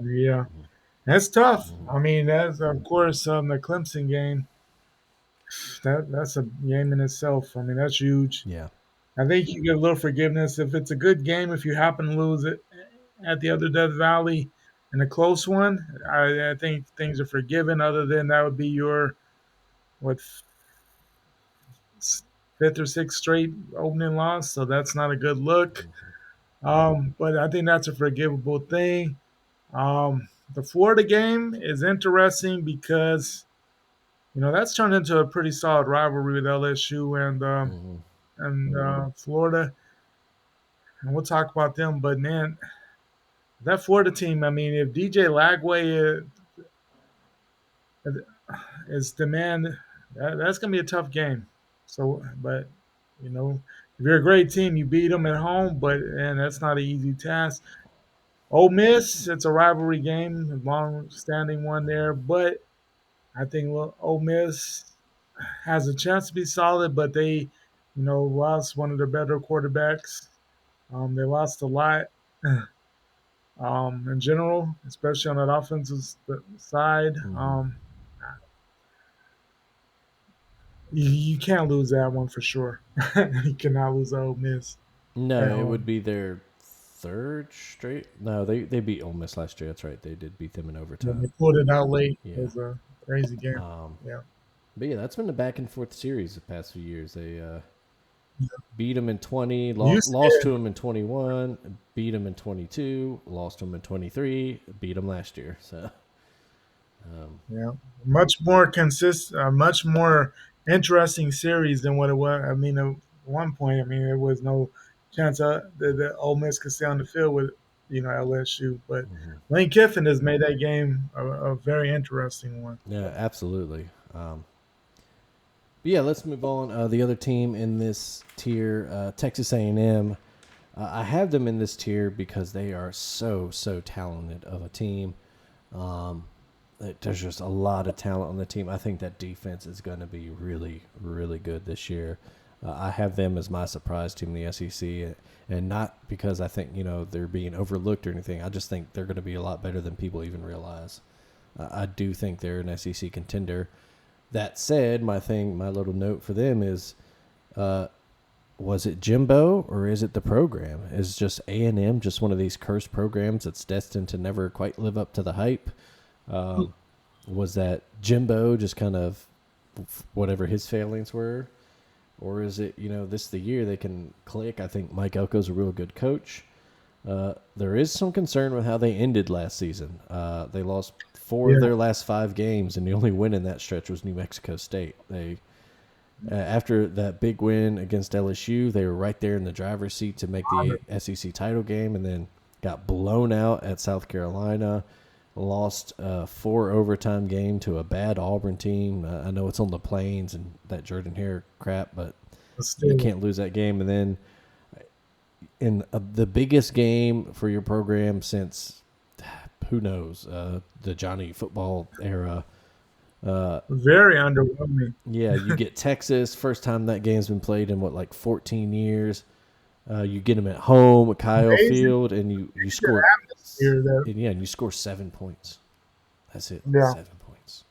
Yeah, that's tough. I mean, that's of course the Clemson game. That's a game in itself. I mean, that's huge. Yeah. I think you get a little forgiveness if it's a good game. If you happen to lose it at the other Death Valley in a close one, I think things are forgiven. Other than that would be your what fifth or sixth straight opening loss, so that's not a good look. But I think that's a forgivable thing. The Florida game is interesting because that's turned into a pretty solid rivalry with LSU and Florida, and we'll talk about them. But man, that Florida team, I mean, if DJ Lagway is the man, that's going to be a tough game. So, but if you're a great team, you beat them at home, but and that's not an easy task. Ole Miss, it's a rivalry game, a long-standing one there, but I think Ole Miss has a chance to be solid, but they, lost one of their better quarterbacks. They lost a lot in general, especially on that offensive side. Mm-hmm. You can't lose that one for sure. You cannot lose Ole Miss No, at it would home. be their third straight. No, they beat Ole Miss last year. That's right. They did beat them in When overtime. they pulled it out late, it Yeah. was a crazy game. Um, Yeah. but yeah, that's been a back and forth series the past few years. They beat them in 20, You lost said to them in 21, beat them in 22, lost them in 23, beat them last year. So Yeah, much more much more interesting series than what it was. I mean, at one point, I mean, there was no chance that Ole Miss could stay on the field with LSU. But Lane Kiffin has made that game a very interesting one. yeah, absolutely. But yeah, let's move on. The other team in this tier, Texas A&M. I have them in this tier because they are so talented of a team. There's just a lot of talent on the team. I think that defense is going to be really good this year. I have them as my surprise team in the SEC, and not because I think they're being overlooked or anything. I just think they're going to be a lot better than people even realize. I do think they're an SEC contender. That said, my little note for them is, was it Jimbo or is it the program? Is just A&M just one of these cursed programs that's destined to never quite live up to the hype? Was that Jimbo just kind of whatever his failings were? Or is it, this is the year they can click? I think Mike Elko's a real good coach. There is some concern with how they ended last season. They lost 4 of Yeah, their last 5 games, and the only win in that stretch was New Mexico State. They after that big win against LSU, they were right there in the driver's seat to make the SEC title game, and then got blown out at South Carolina. Lost a 4 overtime game to a bad Auburn team. I know it's on the Plains and that Jordan Hare crap, but but you still, can't lose that game. And then in the biggest game for your program since who knows the Johnny football era. very underwhelming. Yeah, you get Texas. First time that game's been played in 14 years. You get them at home at Kyle Amazing Field, and you score. here that And you score 7 points. That's it, yeah, 7 points.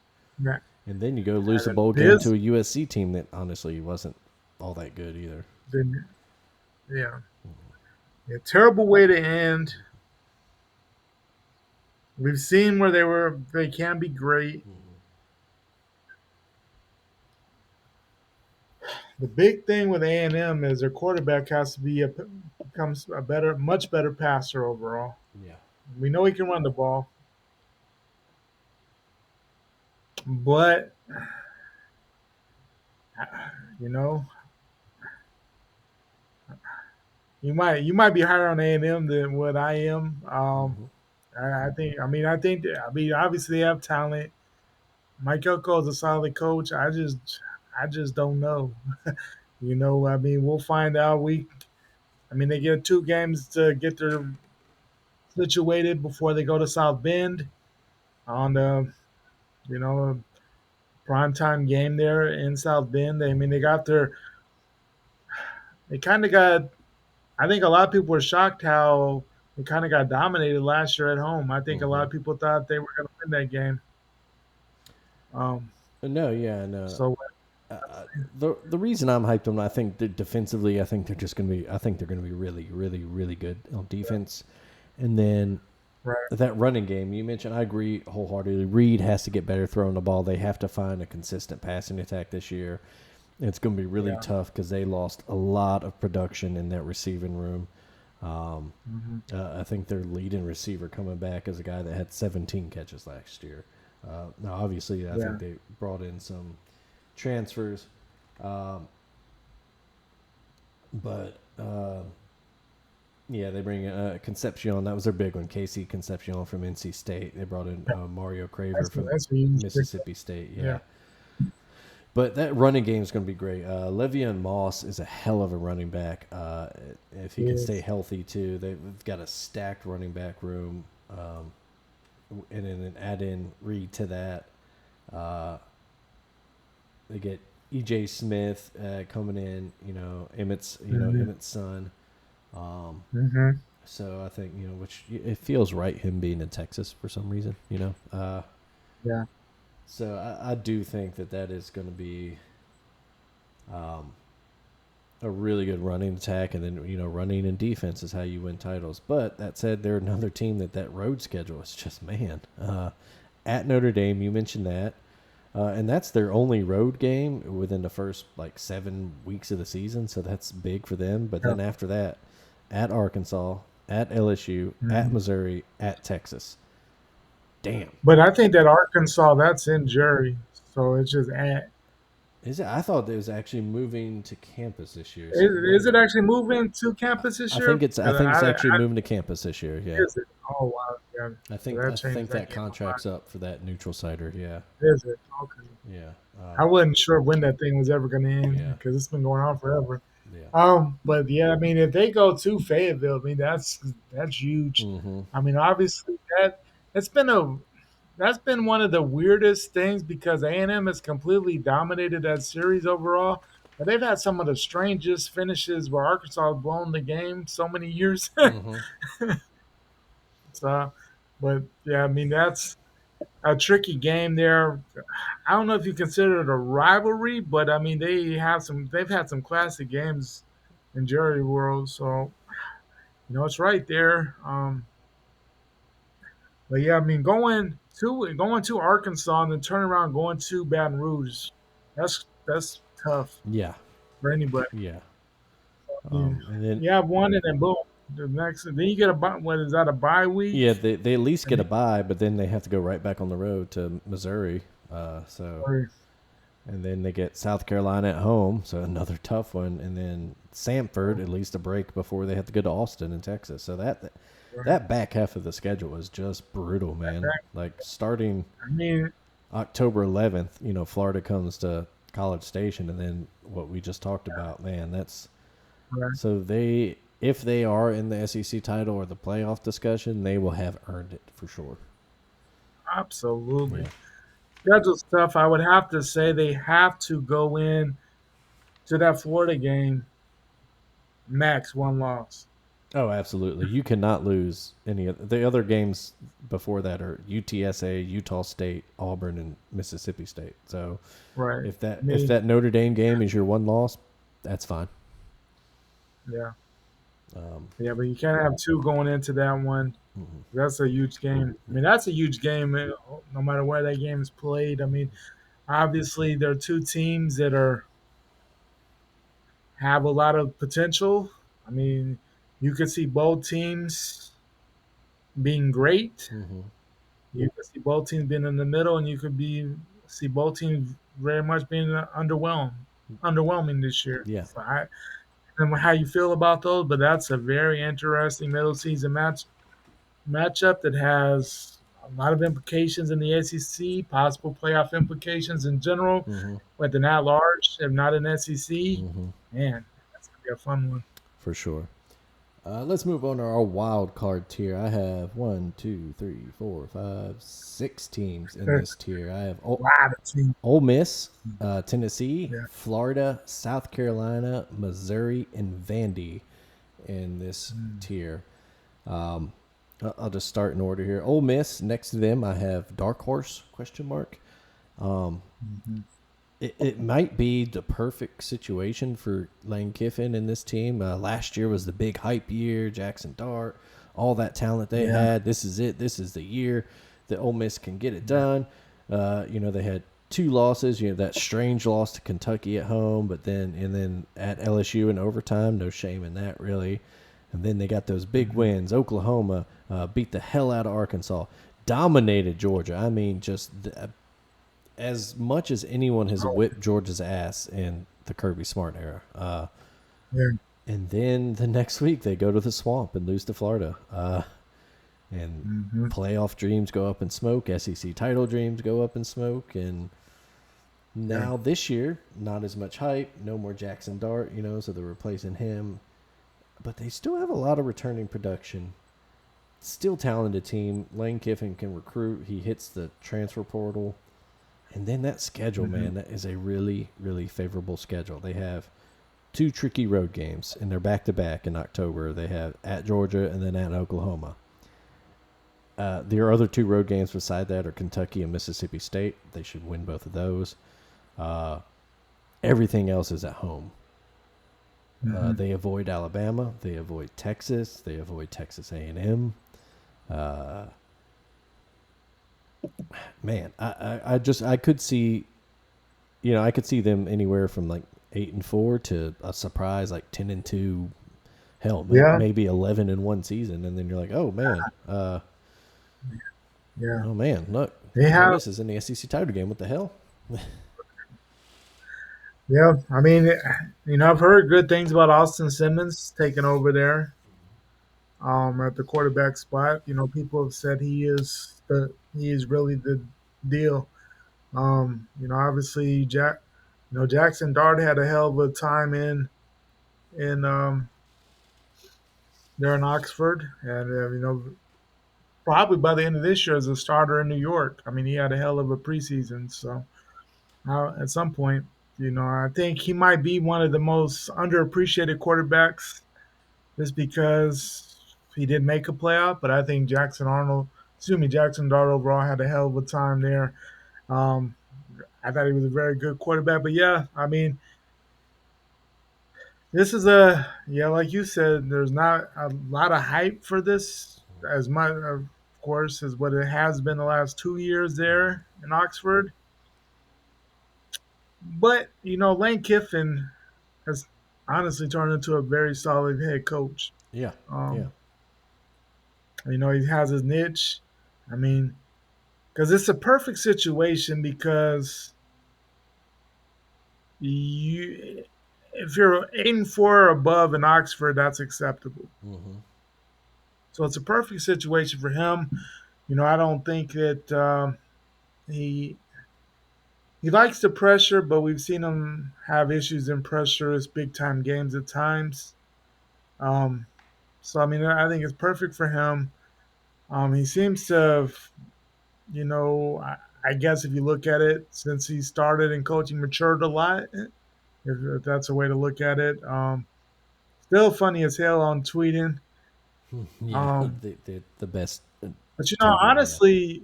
yeah. And then you go lose a bowl game This to a USC team that honestly wasn't all that good either. then yeah, a terrible way to end. We've seen where they can be great. the big thing with A&M is their quarterback has to becomes a much better passer overall. Yeah. We know he can run the ball, but you know, you might be higher on A&M than what I am. Hmm. I think obviously they have talent. Mike Elko is a solid coach. I just don't know. We'll find out. They get 2 games to get their situated before they go to South Bend on the you know primetime game there in South Bend. They got they kind of got. I think a lot of people were shocked how they kind of got dominated last year at home. I think a lot Hmm. of people thought they were going to win that game. Um, No, yeah, no. so The reason I'm hyped on, I think that defensively, I think they're just gonna be. I think they're gonna be really, really, really good on defense. And then right, that running game you mentioned, I agree wholeheartedly. Reed has to get better throwing the ball. They have to find a consistent passing attack this year. It's going to be really yeah, tough because they lost a lot of production in that receiving room. hmm I think their leading receiver coming back is a guy that had 17 catches last year. Now, obviously, I yeah, think they brought in some transfers, um, but yeah, they bring Concepcion. That was their big one. Casey Concepcion from NC State. They brought in Mario Craver from that's a huge pickup. Mississippi State. Yeah, Yeah. But that running game is going to be great. Le'Veon Moss is a hell of a running back. If he can stay yes, healthy too, they've got a stacked running back room, and then add in Reed to that. Uh, they get EJ Smith coming in. hmm Emmett's son. Um, hmm so I think which it feels right him being in Texas for some reason. yeah, So I do think that is going to be um, a really good running attack, and then running and defense is how you win titles. But that said, they're another team that road schedule is just man. At Notre Dame, you mentioned that, and that's their only road game within the first like 7 weeks of the season, so that's big for them. But yeah. then after that, at Arkansas, at LSU, at hmm Missouri, at Texas. Damn. But I think that Arkansas, that's in Jerry, so it's just Is it? I thought it was actually moving to campus this year. So is maybe it actually moving to campus this I year? think it's. I Because think it's actually moving to campus this year. Yeah. is it? Oh wow, yeah. I So think. that I changed think that that game a lot. contract's up for that neutral sider. Yeah. Is it? Okay. Yeah. I wasn't sure when that thing was ever going to end Yeah. because it's been going on forever. Yeah. But yeah, if they go to Fayetteville, that's huge. Mm-hmm. Obviously that's been a that's been one of the weirdest things because A&M has completely dominated that series overall. But they've had some of the strangest finishes where Arkansas has blown the game so many years. Mm-hmm. so, but yeah, that's a tricky game there. I don't know if you consider it a rivalry, but they've had some classic games in Jerry World, so it's right there. But yeah, going to Arkansas and then turn around going to Baton Rouge, that's tough Yeah. for anybody. Yeah. Yeah, And then you have one and then boom, the next. Then you get what is that, a bye week? yeah, they at least And get a then, bye, but then they have to go right back on the road to Missouri. So or- and then they get South Carolina at home, so another tough one, and then Samford at least a break before they have to go to Austin in Texas. So that back half of the schedule is just brutal, man. Like starting I mean, October 11th, Florida comes to College Station, and then what we just talked about, man, that's right, so if they are in the SEC title or the playoff discussion, they will have earned it for sure. absolutely. Yeah. Schedule stuff. I would have to say they have to go in to that Florida game max one loss. Oh, absolutely. You cannot lose any of the other games before that are UTSA, Utah State, Auburn, and Mississippi State. So Right. if that I if mean, that Notre Dame game is your one loss, that's fine. yeah. Um, Yeah, but you can't have two going into that one. mhm. That's a huge game. That's a huge game, no matter where that game is played. Obviously, there are two teams that are have a lot of potential. I mean, you could see both teams being great. Mm-hmm. You could see both teams being in the middle, and you could be see both teams very much being underwhelming this year. Yeah. So I don't know how you feel about those, but that's a very interesting middle season matchup that has a lot of implications in the SEC, possible playoff implications in general, Mm-hmm. but they're not large, if not in SEC. Mm-hmm. Man, that's gonna be a fun one. For sure. Let's move on to our wild card tier. I have 6 teams in this tier. I have Lot of teams. Ole Miss, Tennessee, Yeah. Florida, South Carolina, Missouri, and Vandy in this tier. I'll just start in order here. Ole Miss, next to them, I have Dark Horse, question mark. It might be the perfect situation for Lane Kiffin and this team. Last year was the big hype year, Jackson Dart, all that talent they had. This is it. This is the year that Ole Miss can get it done. They had 2 losses. That strange loss to Kentucky at home, but then at LSU in overtime. No shame in that, really. And then they got those big wins. Oklahoma beat the hell out of Arkansas, dominated Georgia. I mean, as much as anyone has whipped Georgia's ass in the Kirby Smart era. Yeah. And then the next week they go to the Swamp and lose to Florida. And playoff dreams go up in smoke. SEC title dreams go up in smoke. And now this year, not as much hype. No more Jackson Dart, so they're replacing him. But they still have a lot of returning production. Still talented team. Lane Kiffin can recruit. He hits the transfer portal. And then that schedule, man, that is a really, really favorable schedule. They have 2 tricky road games, and they're back-to-back in October. They have at Georgia and then at Oklahoma. Their other 2 road games beside that are Kentucky and Mississippi State. They should win both of those. Everything else is at home. They avoid Alabama. They avoid Texas. They avoid Texas A&M. Man, I could see, I could see them anywhere from like 8-4 to a surprise like 10-2. Hell, maybe 11-1 season, and then you're like, oh man, oh man, look, this is in the SEC title game. What the hell? Yeah, I mean, I've heard good things about Austin Simmons taking over there at the quarterback spot. People have said he is really the deal. Obviously Jackson Dart had a hell of a time in there in Oxford, and probably by the end of this year as a starter in New York. I mean, he had a hell of a preseason. So at some point, I think he might be one of the most underappreciated quarterbacks, just because he did make a playoff. But I think Jackson Dart overall had a hell of a time there. Um, I thought he was a very good quarterback. But yeah, I mean, this is like you said, there's not a lot of hype for this as much, of course, as what it has been the last 2 years there in Oxford. But Lane Kiffin has honestly turned into a very solid head coach. Yeah, yeah. Um, he has his niche. I mean, because it's a perfect situation because if you're 8-4 or above in Oxford, that's acceptable. Mm-hmm. So it's a perfect situation for him. I don't think that he likes the pressure, but we've seen him have issues in pressurous big time games at times. Um, so I mean, I think it's perfect for him. He seems to have, I guess if you look at it, since he started in coaching, matured a lot. If that's a way to look at it. Still funny as hell on tweeting. Yeah, Um, the best. but Tweeting, honestly,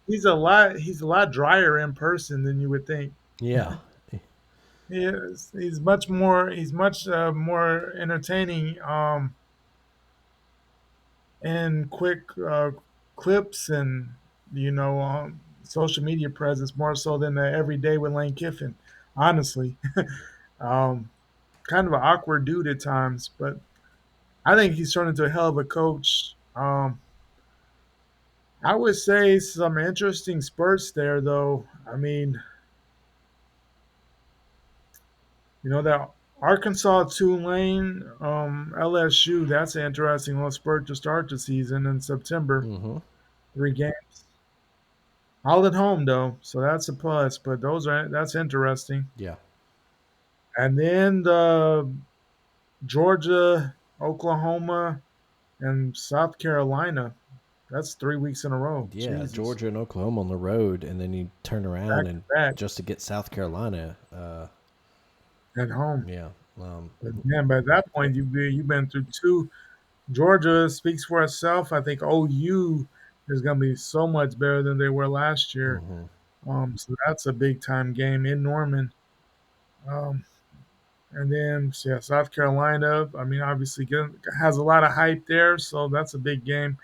he's a lot drier in person than you would think. yeah. He's much more entertaining and quick clips and social media presence more so than the everyday with Lane Kiffin, honestly. Because kind of an awkward dude at times, but I think he's turned into a hell of a coach. I would say some interesting spurts there, though. I mean, that Arkansas, Tulane, LSU. That's an interesting little spurt to start the season in September. Mm-hmm. 3 games, all at home though, so that's a plus. But that's interesting. Yeah. And then the Georgia, Oklahoma, and South Carolina. That's 3 weeks in a row. Yeah, Jesus. Georgia and Oklahoma on the road, and then you turn around Back to and back just to get South Carolina. at home. Yeah. But man, by that point, you've been through two. Georgia speaks for itself. I think OU is going to be so much better than they were last year. Mm-hmm. So that's a big time game in Norman. Um, and then yeah, South Carolina. I mean, obviously has a lot of hype there, so that's a big game.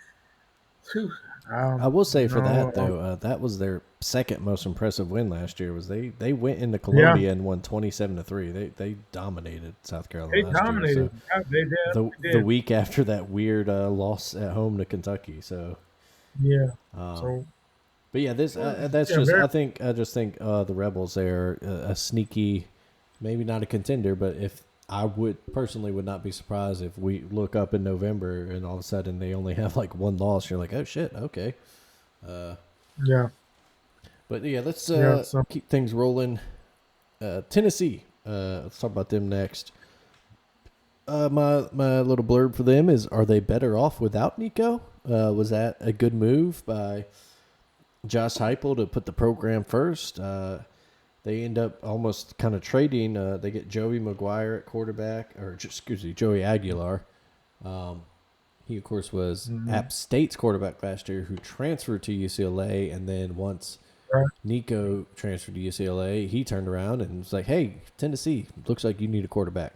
Whew. I will say You for know, that though, that was their second most impressive win last year. Was they went into yeah, Columbia and won 27-3. They dominated South Carolina they last year. dominated. So Yeah, they the did. week after that weird loss at home to Kentucky. So, Yeah. um, So but yeah, this that's yeah, just very. I just think the Rebels they're a sneaky, maybe not a contender, but if I would personally would not be surprised if we look up in November and all of a sudden they only have like one loss. You're like, oh shit, okay. Yeah. But yeah, let's Yeah. So keep things rolling. Tennessee. Let's talk about them next. My little blurb for them is: are they better off without Nico? Was that a good move by Josh Heupel to put the program first? They end up almost kind of trading. They get Joey McGuire at quarterback, Joey Aguilar. He, of course, was App State's quarterback last year who transferred to UCLA. And then once right. Nico transferred to UCLA, he turned around and was like, hey, Tennessee, looks like you need a quarterback.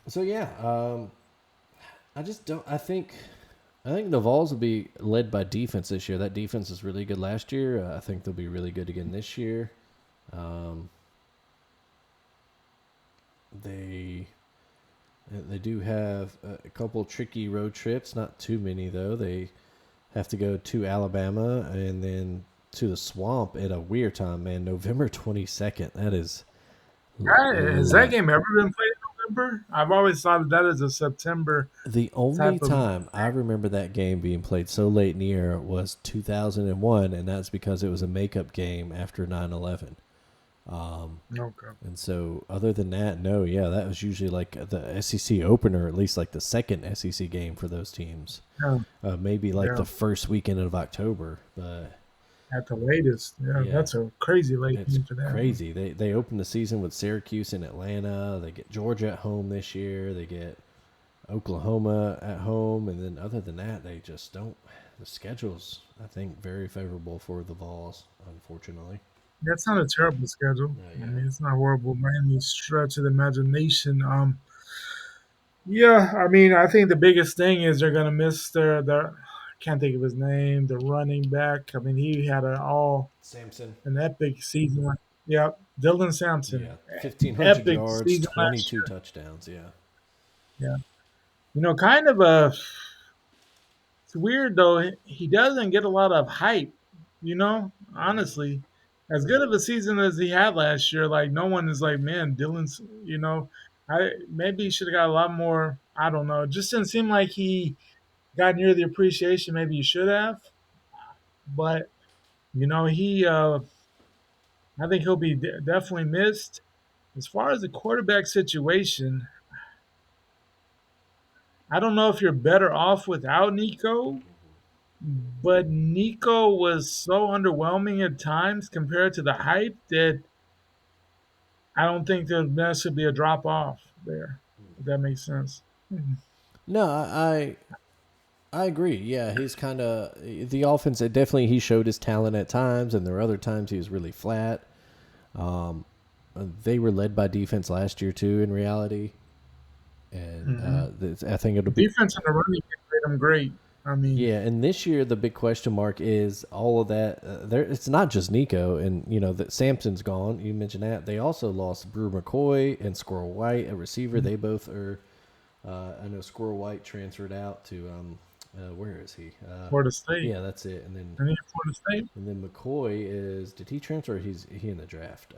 So, yeah, I just don't – I think the Vols will be led by defense this year. That defense is really good last year. I think they'll be really good again this year. They do have a couple tricky road trips, not too many though. They have to go to Alabama and then to the Swamp at a weird time, man. November 22nd. That is. Has that game ever been played in November? I've always thought that is a September The only type of. time I remember that game being played so late in the year was 2001, and that's because it was a makeup game after 9/11. Okay. And so, other than that, no, yeah, that was usually like the SEC opener, at least like the second SEC game for those teams. Yeah. Maybe like Yeah. the first weekend of October, but At the latest. Yeah, yeah, that's a crazy late it's game for that. crazy. They open the season with Syracuse in Atlanta. They get Georgia at home this year. They get Oklahoma at home, and then other than that, they just don't. The schedule's, I think, very favorable for the Vols, unfortunately. That's not a terrible schedule. Yeah. I mean, it's not horrible by any stretch of the imagination. Yeah, I mean, I think the biggest thing is they're gonna miss their I can't think of his name, the running back. I mean, he had Samson. an epic season. Yeah, Dylan Sampson, Yeah, 1,500 epic yards, season last 22 year. touchdowns. Yeah. Yeah, kind of a. It's weird though. He doesn't get a lot of hype. Honestly, as good of a season as he had last year, like no one is like, man, Dylan's. I maybe he should have got a lot more. I don't know. It just didn't seem like he got near the appreciation maybe he should have. But he. I think he'll be definitely missed. As far as the quarterback situation, I don't know if you're better off without Nico. But Nico was so underwhelming at times compared to the hype that I don't think there should be a drop off there. If that makes sense. No, I agree. Yeah, he's kind of the offense. Definitely, he showed his talent at times, and there were other times he was really flat. They were led by defense last year too. In reality, and I think it'll be Defense in the running game made him great. I mean, Yeah, and this year the big question mark is all of that. There, it's not just Nico, and that Sampson's gone. You mentioned that they also lost Brew McCoy and Squirrel White, a receiver. They both are. I know Squirrel White transferred out to where is he? Florida State. Yeah, that's it. And then Florida State. McCoy is. Did he transfer? He in the draft.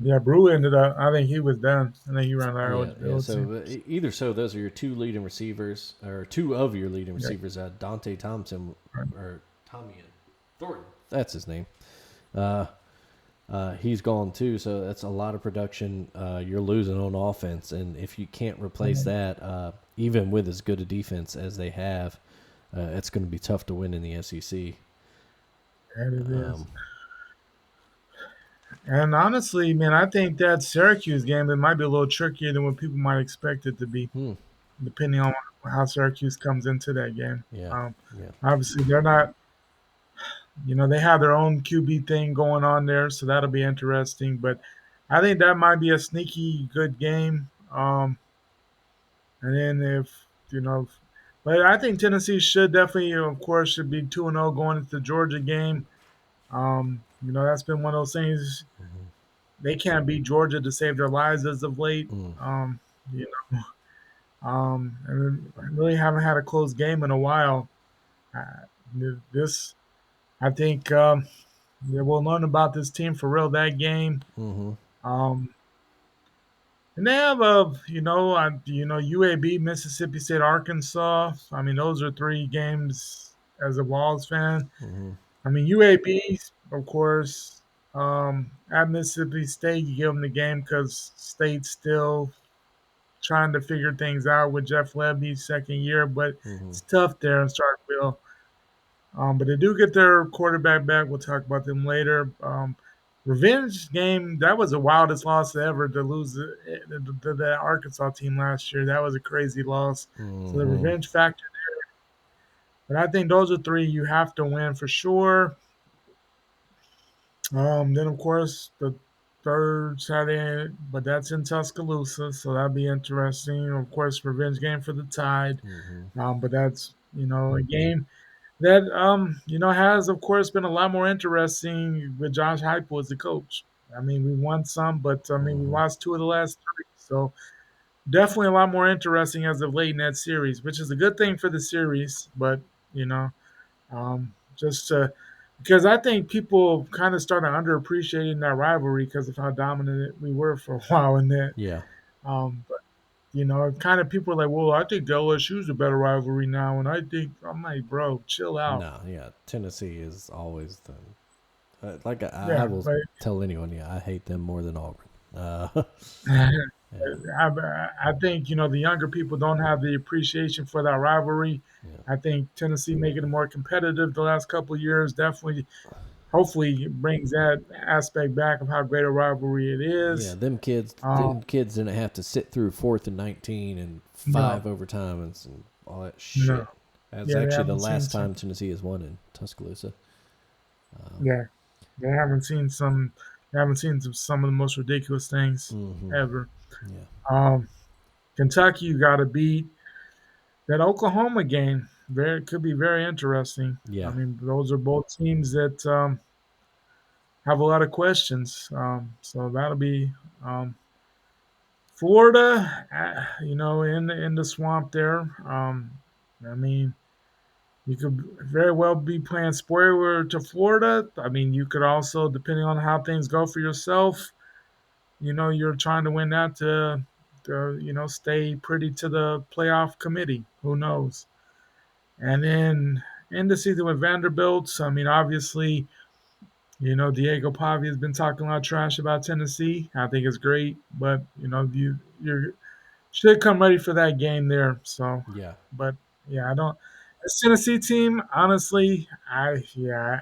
Yeah, Brew ended up. I think he was done. I think he ran our Yeah. old So team. either so, those are your two leading receivers, or two of your leading Yeah. receivers. Dante Thompson Right. or Tommy Thornton. That's his name. He's gone too, so that's a lot of production you're losing on offense. And if you can't replace that, even with as good a defense as they have, it's going to be tough to win in the SEC. And it is. And honestly, man, I think that Syracuse game it might be a little trickier than what people might expect it to be, depending on how Syracuse comes into that game. Yeah. Obviously, they're not. They have their own QB thing going on there, so that'll be interesting. But I think that might be a sneaky good game. And then but I think Tennessee should definitely, of course, should be 2-0 going into the Georgia game. That's been one of those things. They can't beat Georgia to save their lives as of late. You and really haven't had a close game in a while. Uh, this, I think, we'll learn about this team for real that game. And they have UAB, Mississippi State, Arkansas. I mean, those are three games as a Vols fan. I mean, UAB, of course, at Mississippi State, you give them the game because State's still trying to figure things out with Jeff Levy's second year, but it's tough there in Starkville. But they do get their quarterback back. We'll talk about them later. Revenge game, that was the wildest loss ever to lose to the Arkansas team last year. That was a crazy loss. So the revenge factor there. But I think those are three you have to win for sure. Then, of course, the third Saturday, but that's in Tuscaloosa, so that'll be interesting. Of course, revenge game for the Tide. But that's, a game that, has, of course, been a lot more interesting with Josh Heupel as the coach. I mean, we won some, but, we lost two of the last three. So definitely a lot more interesting as of late in that series, which is a good thing for the series. But, just because I think people kind of started underappreciating that rivalry because of how dominant we were for a while in that. Yeah. But kind of people are like, well, I think LSU's a better rivalry now, and I'm like, bro, chill out. No, yeah, Tennessee is always the Yeah, I will but tell anyone, I hate them more than Auburn. I think the younger people don't have the appreciation for that rivalry. I think Tennessee making it more competitive the last couple of years definitely, hopefully, brings that aspect back of how great a rivalry it is. Yeah, them kids didn't have to sit through 4th and 19 and 5 overtimes and all that shit. No. That's actually the last time Tennessee has won in Tuscaloosa. They haven't seen some. They haven't seen some of the most ridiculous things ever. Yeah. Kentucky, you got to beat. That Oklahoma game could be very interesting. Yeah. I mean, those are both teams that have a lot of questions. So that'll be Florida. In the swamp there. I mean, you could very well be playing spoiler to Florida. I mean, you could also, depending on how things go for yourself, you're trying to win that to stay pretty to the playoff committee. Who knows? And then in the season with Vanderbilt, I mean, obviously, Diego Pavi has been talking a lot of trash about Tennessee. I think it's great, but you should come ready for that game there. So Yeah. But I don't. This Tennessee team, honestly, I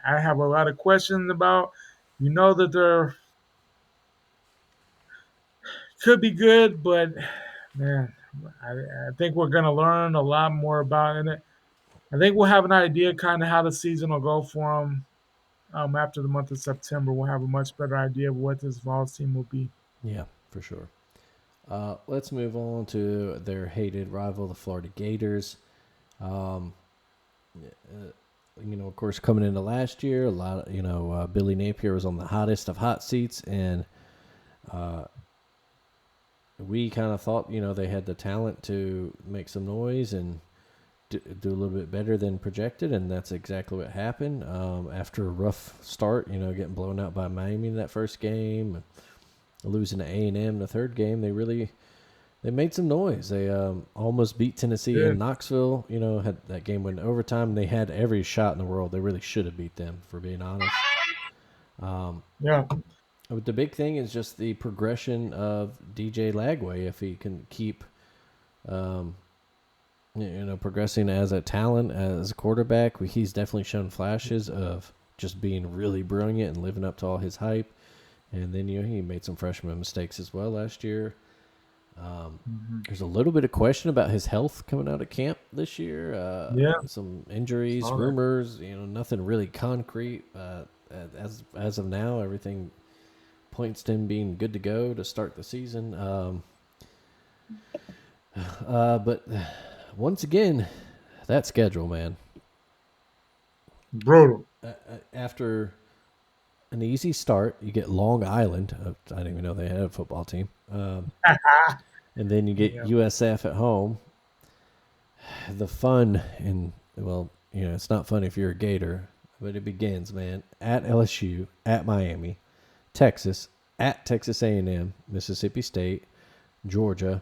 have a lot of questions about. That they're could be good, but man, I think we're gonna learn a lot more about it. I think we'll have an idea kind of how the season will go for them after the month of September. We'll have a much better idea of what this Vols team will be. Yeah, for sure. Let's move on to their hated rival, the Florida Gators. Um, of course, coming into last year, a lot of, Billy Napier was on the hottest of hot seats, and we kind of thought, they had the talent to make some noise and do a little bit better than projected, and that's exactly what happened. After a rough start, getting blown out by Miami in that first game, losing to A&M the third game, they made some noise. They almost beat Tennessee in Knoxville. Had that game went overtime. They had every shot in the world. They really should have beat them, for being honest. Yeah. But the big thing is just the progression of DJ Lagway. If he can keep, progressing as a talent, as a quarterback, he's definitely shown flashes of just being really brilliant and living up to all his hype. And then, he made some freshman mistakes as well last year. There's a little bit of question about his health coming out of camp this year. Some injuries, rumors, nothing really concrete. As of now, everything points to him being good to go to start the season. But once again, that schedule, man. Brutal. After an easy start, you get Long Island. I didn't even know they had a football team. And then you get USF at home. The fun, and it's not fun if you're a Gator, but it begins, man, at LSU, at Miami, Texas, at Texas A&M, Mississippi State, Georgia,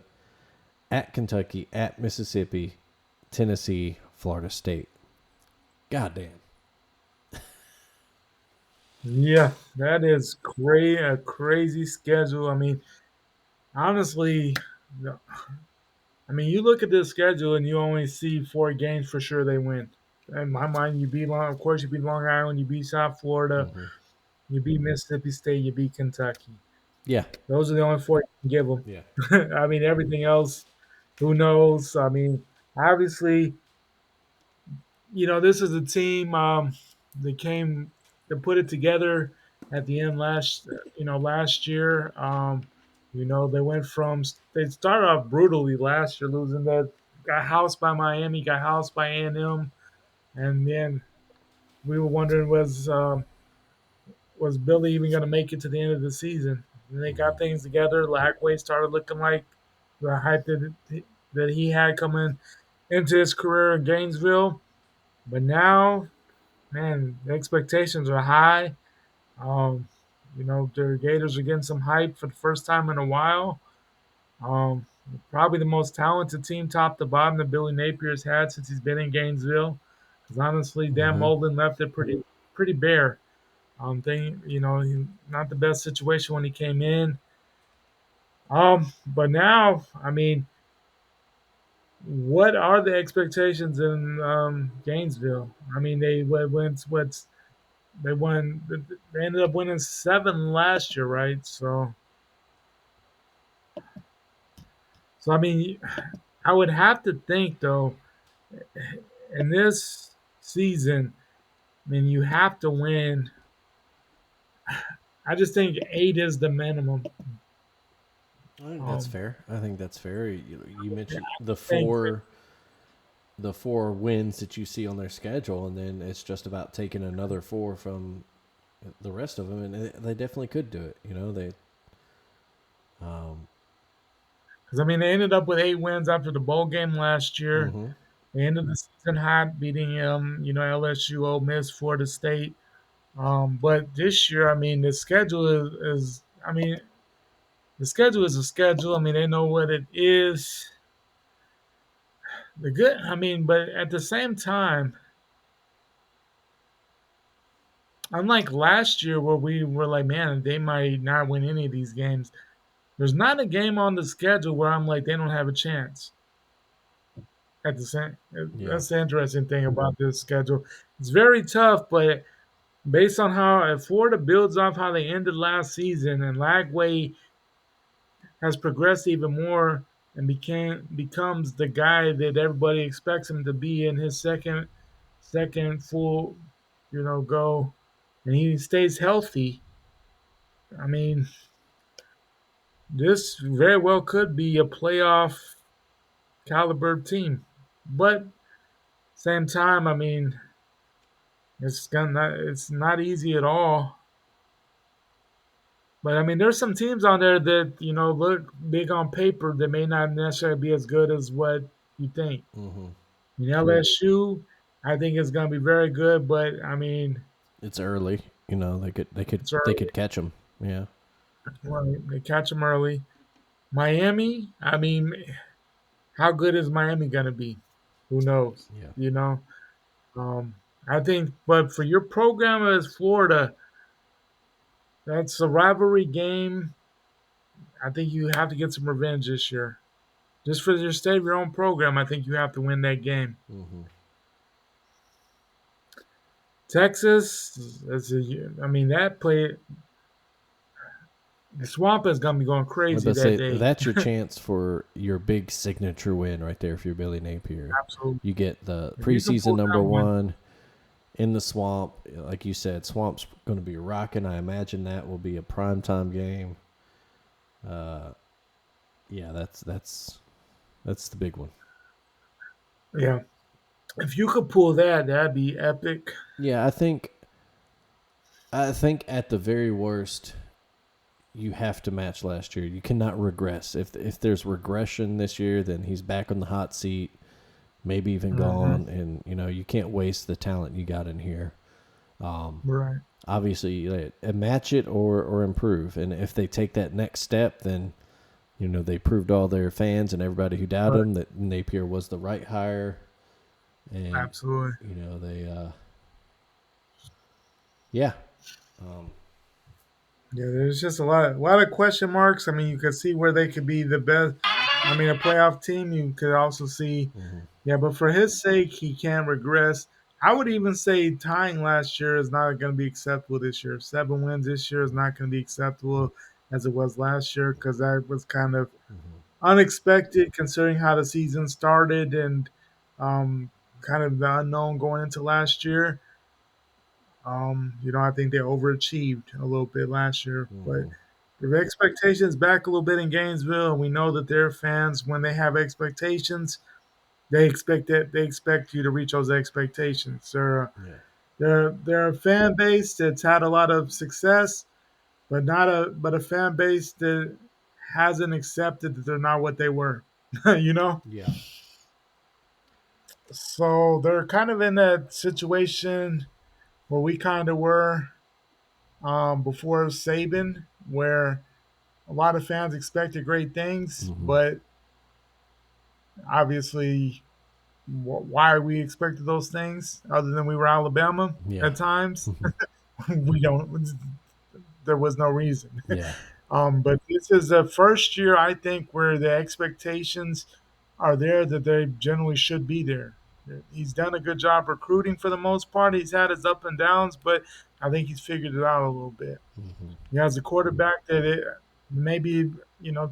at Kentucky, at Mississippi, Tennessee, Florida State. Goddamn. Yeah, that is a crazy schedule. I mean, honestly, you look at this schedule and you only see 4 games for sure they win. In my mind, you beat Long Island, you beat South Florida, you beat Mississippi State, you beat Kentucky. Yeah. Those are the only 4 you can give them. Yeah. I mean, everything else, who knows? I mean, obviously, this is a team that came to put it together at the end last year. They started off brutally last year, losing got housed by Miami, got housed by A&M, and then we were wondering was Billy even going to make it to the end of the season? And they got things together. Lagway started looking like the hype that he had coming into his career in Gainesville. But now, man, the expectations are high. Um, the Gators are getting some hype for the first time in a while. Um, Probably the most talented team, top to bottom, that Billy Napier's had since he's been in Gainesville. Because honestly, Dan Mullen left it pretty bare. Not the best situation when he came in. But now, I mean, what are the expectations in Gainesville? I mean, they ended up winning 7 last year, right? So I mean, I would have to think though, in this season, I mean, you have to win. I just think 8 is the minimum. I think that's fair. You mentioned I think the 4 wins that you see on their schedule, and then it's just about taking another 4 from the rest of them, and they definitely could do it. because they ended up with 8 wins after the bowl game last year. They ended the season hot, beating LSU, Ole Miss, Florida State. But this year, the schedule the schedule is a schedule. I mean, they know what it is. But at the same time, unlike last year where we were like, man, they might not win any of these games. There's not a game on the schedule where I'm like, they don't have a chance. At the same, That's the interesting thing about this schedule. It's very tough, but based on how if Florida builds off how they ended last season, and Lagway has progressed even more and becomes the guy that everybody expects him to be in his second full, go, and he stays healthy. I mean, this very well could be a playoff caliber team, but Same time, I mean, it's not easy at all. But I mean, there's some teams on there that look big on paper that may not necessarily be as good as what you think. Hmm. LSU, I think is going to be very good, but I mean, It's early. it's They early. could catch them. Yeah. Right? They catch them early. Miami, I mean, how good is Miami going to be? Who knows? Yeah. You know, um, I think, but for your program as Florida, that's a rivalry game. I think you have to get some revenge this year. Just for your state of your own program, I think you have to win that game. Hmm. Texas, I mean, the Swamp is going to be going But crazy let's that say day. that's your chance for your big signature win right there. If you're Billy Napier, Absolutely. you get the If you can preseason pull number down one, one in the Swamp. Like you said, Swamp's going to be rocking. I imagine that will be a primetime game. Uh, yeah, that's the big one. yeah. If you could pull that, that'd be epic. Yeah, I think at the very worst, you have to match last year. You cannot regress. If there's regression this year, then he's back on the hot seat, maybe even Hmm. gone, and you can't waste the talent you got in here. Right. Obviously, match it or improve, and if they take that next step, then they proved all their fans and everybody who doubted Right. him that Napier was the right hire, and Absolutely. they yeah. Um, Yeah, there's just a lot of question marks. I mean, you could see where they could be the best. I mean, a playoff team. You could also see, mhm. yeah, but for his sake, he can't regress. I would even say tying last year is not going to be acceptable this year. 7 wins this year is not going to be acceptable as it was last year because that was kind of unexpected considering how the season started and um, kind of the unknown going into last year. I think they overachieved a little bit last year, but Mhm. the expectations back a little bit in Gainesville, and we know that their fans, when they have expectations, they expect you to reach those expectations. Yeah. They're a fan base that's had a lot of success, but not a fan base that hasn't accepted that they're not what they were. you know, Yeah. so they're kind of in that situation where we kind of were before Saban, where a lot of fans expected great things, Hmm. but obviously, why we expected those things, other than we were Alabama Yeah. at times, we don't. There was no reason. Yeah. But this is the first year I think where the expectations are there that they generally should be there. He's done a good job recruiting for the most part. He's had his up and downs, but I think he's figured it out a little bit. Hmm. He has a quarterback that maybe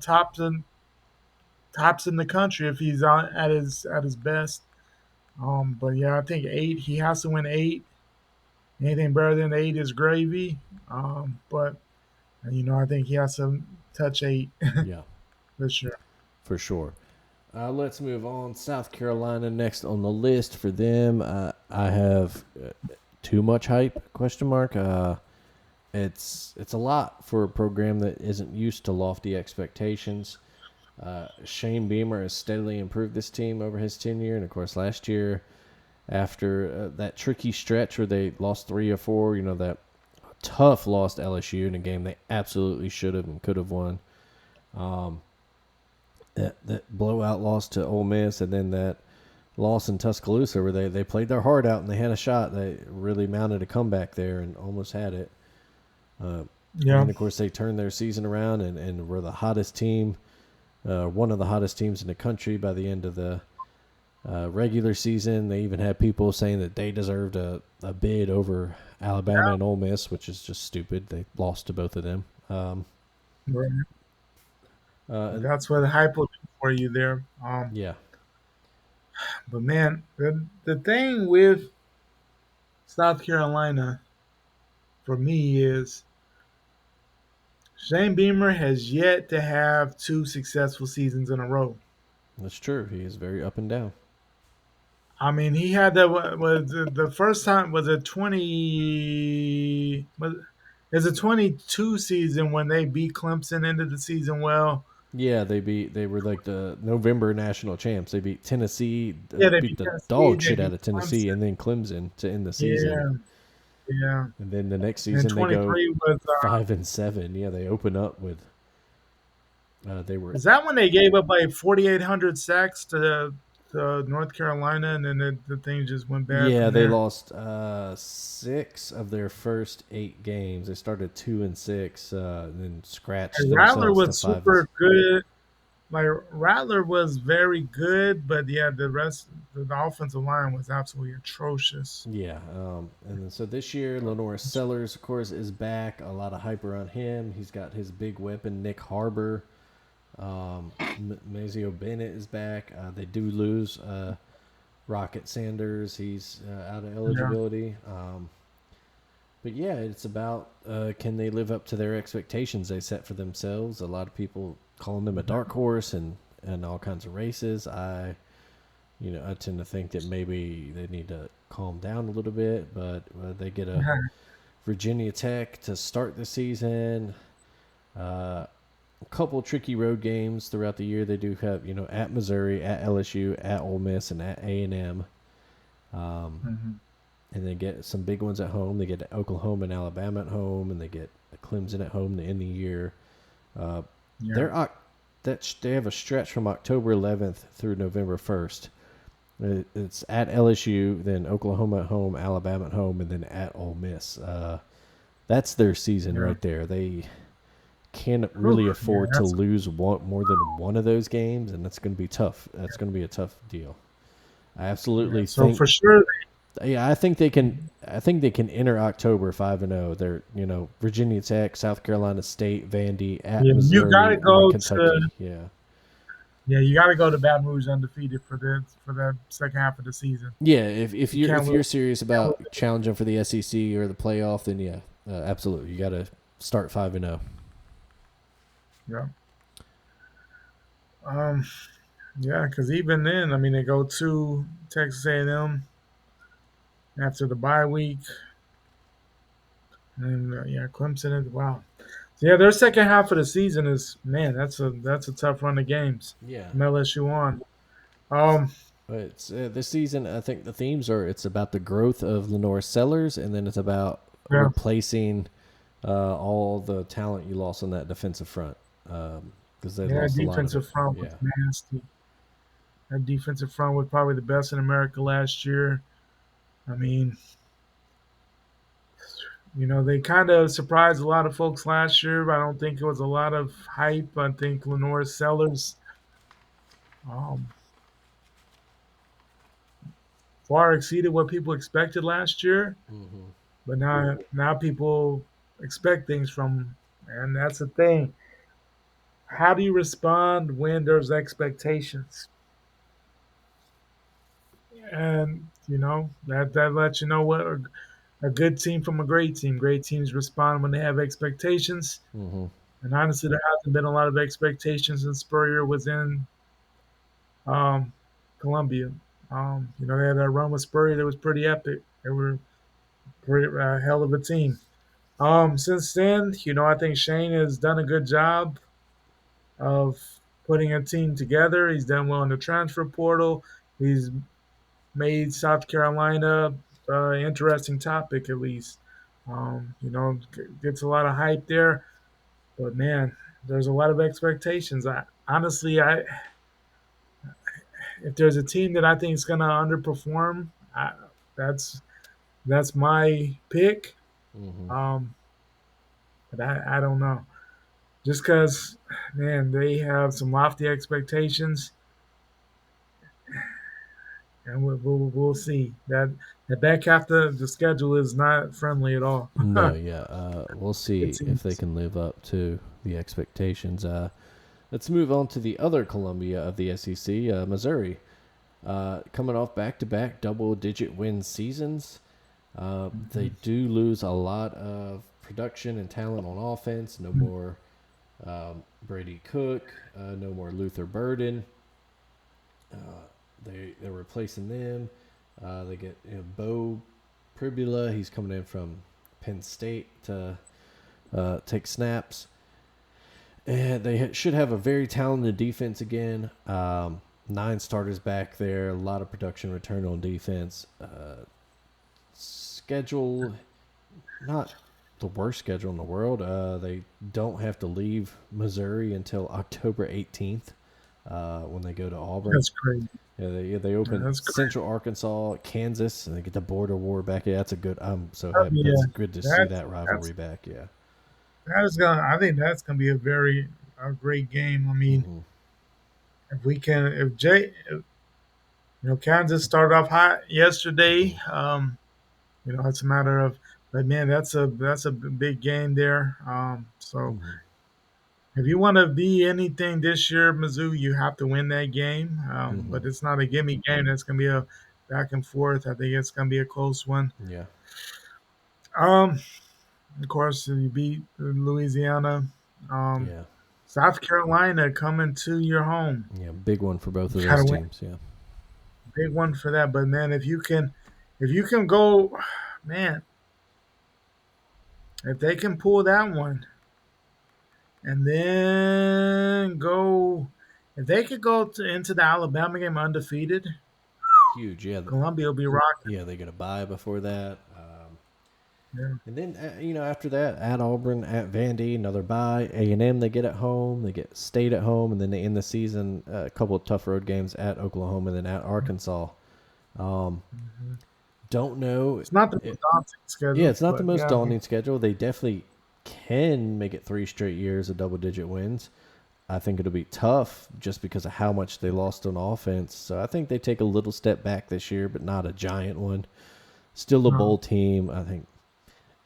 tops in the country if he's on at his best. But yeah, I think 8. He has to win 8. Anything better than 8 is gravy. But I think he has to touch 8 Yeah. this year. For sure. Let's move on. South Carolina next on the list for them. I have too much hype? Question mark. It's a lot for a program that isn't used to lofty expectations. Shane Beamer has steadily improved this team over his tenure, and of course, last year after that tricky stretch where they lost 3 or 4, that tough loss to LSU in a game they absolutely should have and could have won. That blowout loss to Ole Miss, and then that loss in Tuscaloosa where they played their heart out and they had a shot. They really mounted a comeback there and almost had it. And Yeah, then, of course, they turned their season around and were the hottest team, one of the hottest teams in the country by the end of the regular season. They even had people saying that they deserved a bid over Alabama and Ole Miss, which is just stupid. They lost to both of them. right. And That's what the hype will do for you there. yeah, But man, the thing with South Carolina for me is Shane Beamer has yet to have 2 successful seasons in a row. that's true. He is very up and down. I mean, he had that. Was the first time? Was it 20? Is it 22 season when they beat Clemson into the season? Well, Yeah, they were like the November national champs. They beat Tennessee, yeah, they beat beat the Tennessee. dog They shit out beat of Tennessee, Clemson. and then Clemson to end the season. Yeah, yeah. And then the next And season they go 23 was 5-7. Yeah, they open up with they were is that when they gave up like 4,800 sacks to North Carolina, and then the thing just went bad yeah from they there. lost 6 of their first 8 games. They started 2-6, and then scratched And Rattler themselves to was 5 and. super good. Like Rattler was very good, but yeah, the offensive line was absolutely atrocious. Yeah, and then so this year, Lenore Sellers, of course, is back. A lot of hype around him. He's got his big weapon, Nick Harbor. Mazio Bennett is back. They do lose Rocket Sanders. He's out of Yeah, eligibility. But yeah, it's about can they live up to their expectations they set for themselves. A lot of people calling them a dark horse and all kinds of races. I tend to think that maybe they need to calm down a little bit, but they get a Virginia Tech to start the season. A couple tricky road games throughout the year. They do have, at Missouri, at LSU, at Ole Miss, and at A&M. hmm And they get some big ones at home. They get Oklahoma and Alabama at home, and they get Clemson at home to end the year. Uh, yeah, they're they have a stretch from October 11th through November 1st. It's at LSU, then Oklahoma at home, Alabama at home, and then at Ole Miss. That's their season yeah. right there. They can't Whew, really yeah, afford to that's lose more than one of those games, and that's going to be tough. That's going to be a tough deal. I yeah. absolutely So think. for sure, Yeah, I think they can. I think they can enter October 5-0. They're Virginia Tech, South Carolina State, Vandy, at yeah, you got to Missouri, and then go to Kentucky. Yeah, yeah, you got to go to Baton Rouge undefeated for the second half of the season. yeah. If You you're can't if lose. you're serious Can't about challenging for the SEC or the playoff, then yeah, absolutely. You got to start 5-0. yeah, um, yeah, because even then, I mean, they go to Texas A&M after the bye week, and yeah, Clemson. Wow, so yeah, their second half of the season is man, that's a tough run of games Yeah, from LSU on. Um, but it's, this season, I think the themes are it's about the growth of Lenore Sellers, and then it's about yeah, replacing all the talent you lost on that defensive front because they yeah, lost a lot of it. defensive front was Yeah. nasty. That defensive front was probably the best in America last year. I mean, they kind of surprised a lot of folks last year, but I don't think it was a lot of hype. I think Lenore Sellers um, far exceeded what people expected last year. Hmm. But now people expect things from, and that's the thing. How do you respond when there's expectations? And that lets you know what a good team from a great team. Great teams respond when they have expectations. Hmm. And honestly, there hasn't been a lot of expectations since Spurrier was in um, Columbia. They had that run with Spurrier that was pretty epic. They were pretty hell of a team. Since then, I think Shane has done a good job of putting a team together. He's done well in the transfer portal. He's made South Carolina interesting topic at least. Gets a lot of hype there, but man, there's a lot of expectations. I if there's a team that I think is going to underperform, that's that's my pick. Hmm. Um, but I don't know. Just because, man, they have some lofty expectations, and we'll see. The back half of the schedule is not friendly at all. No, yeah. We'll It see if they seems. can live up to the expectations. Let's move on to the other Columbia of the SEC, Missouri. Coming off back-to-back double-digit win seasons. They do lose a lot of production and talent on offense. No more Brady Cook. No more Luther Burden. They're replacing them. They get Bo Pribula. He's coming in from Penn State to take snaps. And they should have a very talented defense again. 9 starters back there. A lot of production return on defense. Schedule, not the worst schedule in the world. They don't have to leave Missouri until October 18th when they go to Auburn. That's crazy. Yeah, they open that's great. Central Arkansas, Kansas, and they get the border war back. Yeah, that's a good. I'm so happy. Yeah, That's good to see that rivalry back. Yeah, I think that's gonna be a great game. I mean, if we can, Kansas started off hot yesterday. It's a matter of, but man, that's a big game there. So if you want to be anything this year, Mizzou, you have to win that game. But it's not a gimme game. That's going to be a back and forth. I think it's going to be a close one. yeah, Um, of course, you beat Louisiana. yeah, South Carolina coming to your home. yeah. Big one for both of Gotta those win. teams. Yeah, Big one for that. But man, if you can go, man, if they can pull that one, and then go, if they could go into the Alabama game undefeated, huge. Yeah, Columbia will be rocking. yeah. They get a bye before that. Yeah. And then after that, at Auburn, at Vandy, another bye. A&M they get at home. They get State at home, and then they end the season a couple of tough road games at Oklahoma and then at Arkansas. Don't know. It's not the most daunting schedule. Yeah, it's not the but most yeah, daunting schedule. They definitely can make it 3 straight years of double-digit wins. I think it'll be tough just because of how much they lost on offense. So I think they take a little step back this year, but not a giant one. Still a bowl team. I think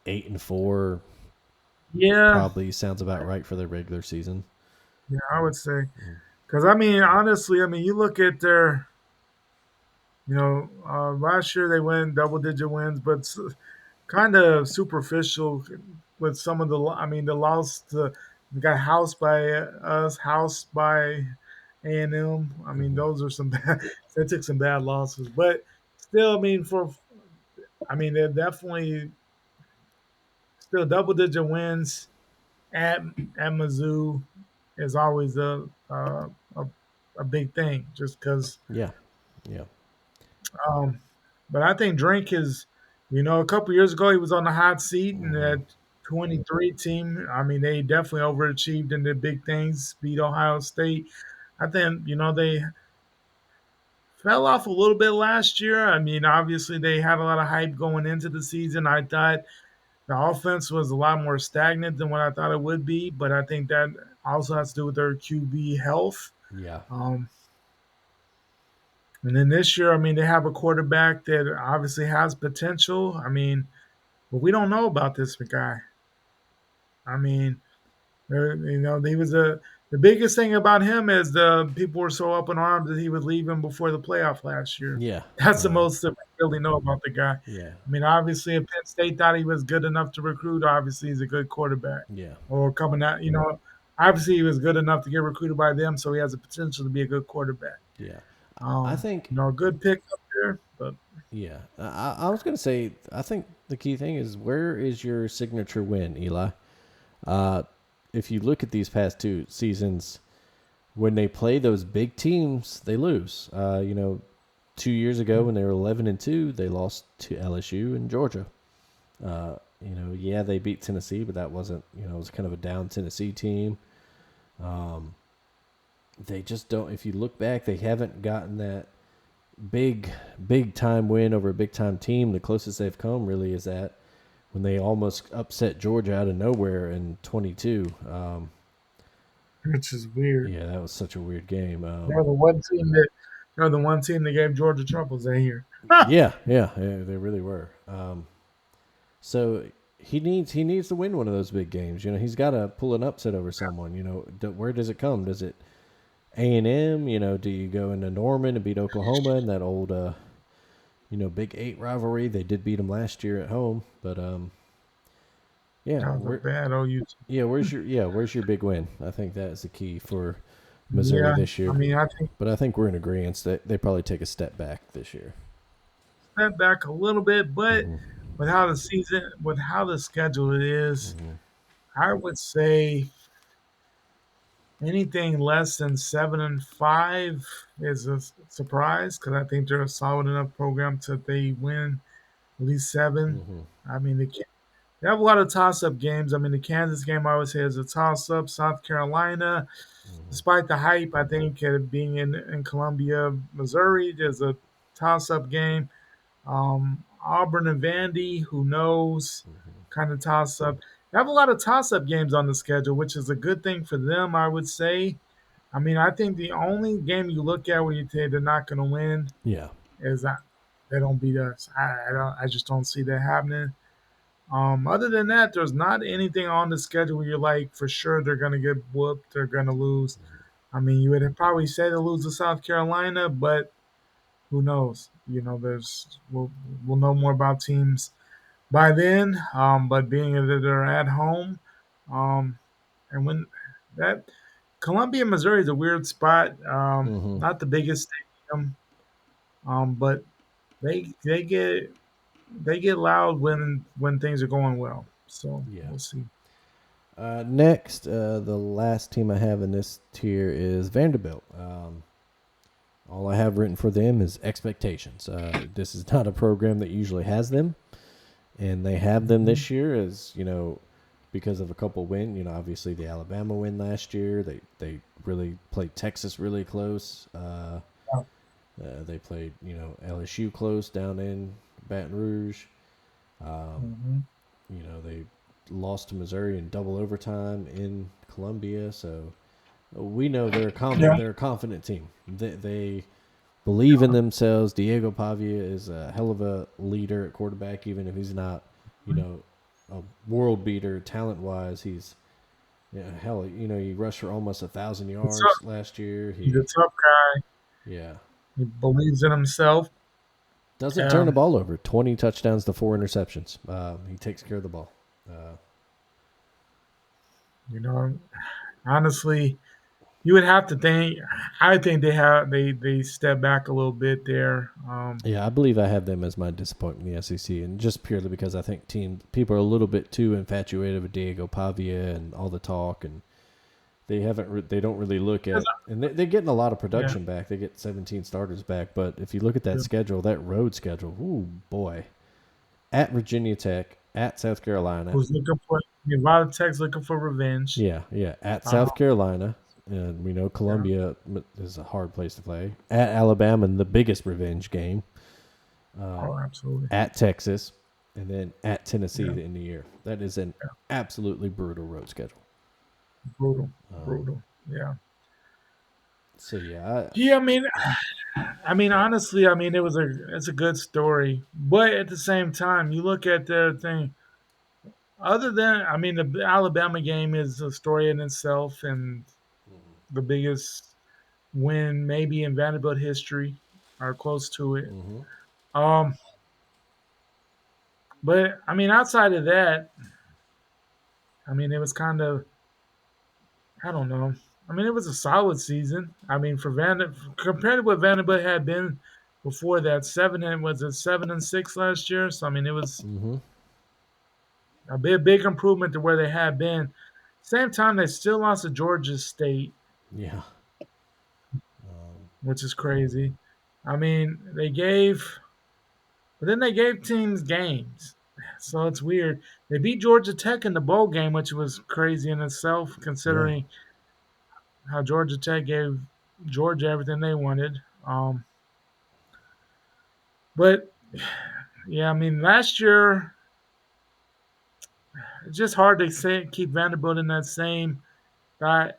8-4 Yeah, probably sounds about right for their regular season. yeah, I would say. Because, I mean, honestly, you look at their, last year they went double-digit wins, but kind of superficial with some of the loss to, we got housed by us, housed by A&M. I mean, those are some bad, they took some bad losses. But still, they're definitely still double-digit wins at Mizzou is always a big thing, just because. Yeah, yeah, But I think Drink is, a couple years ago he was on the hot seat and that 23 team. I mean, they definitely overachieved in the big things, beat Ohio State. I think they fell off a little bit last year. I mean, obviously they had a lot of hype going into the season. I thought the offense was a lot more stagnant than what I thought it would be, but I think that also has to do with their QB health. yeah. And then this year, they have a quarterback that obviously has potential. But we don't know about this guy. I mean, he was the biggest thing about him is the people were so up in arms that he was leaving before the playoff last year. Yeah. That's the most that we really know about the guy. Yeah. Obviously, if Penn State thought he was good enough to recruit, obviously he's a good quarterback. Yeah. Or coming out, obviously he was good enough to get recruited by them, so he has the potential to be a good quarterback. Yeah. I think a good pick up there, but yeah. I was going to say, I think the key thing is, where is your signature win, Eli? If you look at these past 2 seasons, when they play those big teams, they lose. 2 years ago when they were 11-2, they lost to LSU and Georgia. They beat Tennessee, but that wasn't, it was kind of a down Tennessee team. They just don't. If you look back, they haven't gotten that big time win over a big time team. The closest they've come really is that when they almost upset Georgia out of nowhere in 22. Which is weird. Yeah, that was such a weird game. They're the one team that gave Georgia troubles that year. yeah, they really were. So he needs to win one of those big games. He's got to pull an upset over someone. Where does it come? Does it A&M? Do you go into Norman and beat Oklahoma in that old, Big 8 rivalry? They did beat them last year at home, but bad OU. Yeah, where's your big win? I think that is the key for Missouri this year. I think but I think we're in agreement that they probably take a step back this year. set back a little bit, but Mm-hmm. with how the schedule is, Mm-hmm. I would say anything less than 7-5 is a surprise because I think they're a solid enough program to they win at least 7. Mm-hmm. I mean, they have a lot of toss-up games. I mean, the Kansas game I would say is a toss-up. South Carolina, despite the hype, I think being in Columbia, Missouri, there's a toss-up game. Auburn and Vandy, who knows, kind of toss-up. They have a lot of toss-up games on the schedule, which is a good thing for them, I would say. I mean, I think the only game you look at where you say they're not going to win Yeah. is that they don't beat us. I just don't see that happening. Other than that, there's not anything on the schedule where you're like for sure they're gonna get whooped, they're gonna lose. I mean, you would probably say to lose to South Carolina, but who knows? You know, we'll know more about teams by then. But being that they're at home, um, and when that Columbia, Missouri is a weird spot. Mm-hmm. Not the biggest stadium, but they get loud when things are going well. So Yeah. we'll see. Next, the last team I have in this tier is Vanderbilt. All I have written for them is expectations. This is not a program that usually has them, and they have them this year as, because of a couple win. Obviously the Alabama win last year. They really played Texas really close. They played, LSU close down in Baton Rouge. Mm-hmm. They lost to Missouri in double overtime in Columbia. So we know they're a Yeah. they're a confident team. They believe in themselves. Diego Pavia is a hell of a leader at quarterback, even if he's not, a world beater talent wise. He's hell. He rushed for almost 1,000 yards last year. He's a tough guy. Yeah. He believes in himself. Doesn't turn the ball over. 20 touchdowns to 4 interceptions. He takes care of the ball. Honestly, you would have to think. I think they step back a little bit there. Yeah, I believe I have them as my disappointment in the SEC, and just purely because I think people are a little bit too infatuated with Diego Pavia and all the talk, and they don't really look at, and they're getting a lot of production back. They get 17 starters back, but if you look at that schedule, that road schedule, ooh boy, at Virginia Tech, at South Carolina, Who's looking for a lot of Tech's looking for revenge. yeah, at South Carolina. And we know Columbia is a hard place to play. At Alabama, the biggest revenge game. Absolutely. At Texas, and then at Tennessee to end the year. That is an absolutely brutal road schedule. Brutal. Yeah. So yeah. I mean, honestly, it's a good story, but at the same time, you look at their thing. Other than, the Alabama game is a story in itself, and the biggest win maybe in Vanderbilt history, or close to it. Mm-hmm. But outside of that, it was kind of, I don't know. It was a solid season. For compared to what Vanderbilt had been before that, 7-6 last year. So it was Mm-hmm. a big improvement to where they had been. Same time, they still lost to Georgia State, Yeah. which is crazy. They gave, but then they gave teams games. So it's weird. They beat Georgia Tech in the bowl game, which was crazy in itself, considering how Georgia Tech gave Georgia everything they wanted. But yeah, last year it's just hard to keep Vanderbilt in that same guy.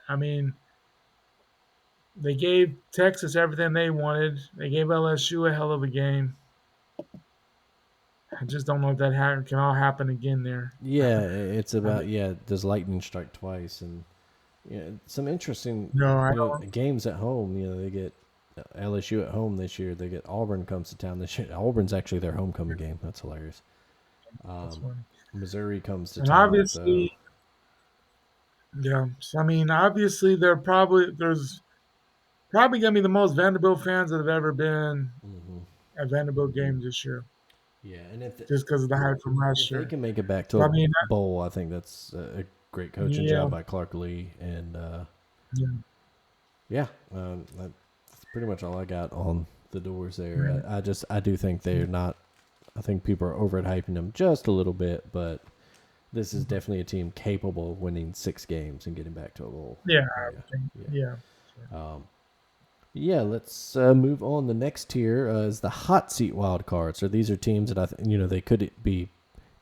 They gave Texas everything they wanted. They gave LSU a hell of a game. I just don't know if that can all happen again there. Yeah, it's about does lightning strike twice, and some interesting games at home. They get LSU at home this year. They get Auburn comes to town this year. Auburn's actually their homecoming game. That's hilarious. That's funny. Missouri comes to And town. obviously, obviously there's probably gonna be the most Vanderbilt fans that have ever been at Vanderbilt games this year, Yeah, and just because of the hype from last if they year. can make it back to So, a I mean, bowl, I think that's a great coaching yeah, job by Clark Lee. And yeah, yeah, that's pretty much all I got on the Doors there. yeah. I do think they're not. I think people are overhyping them just a little bit, but this is definitely a team capable of winning 6 games and getting back to a bowl. Yeah, Yeah, I think, yeah. yeah. Yeah, let's move on. The next tier is the hot seat wild card. So these are teams that they could be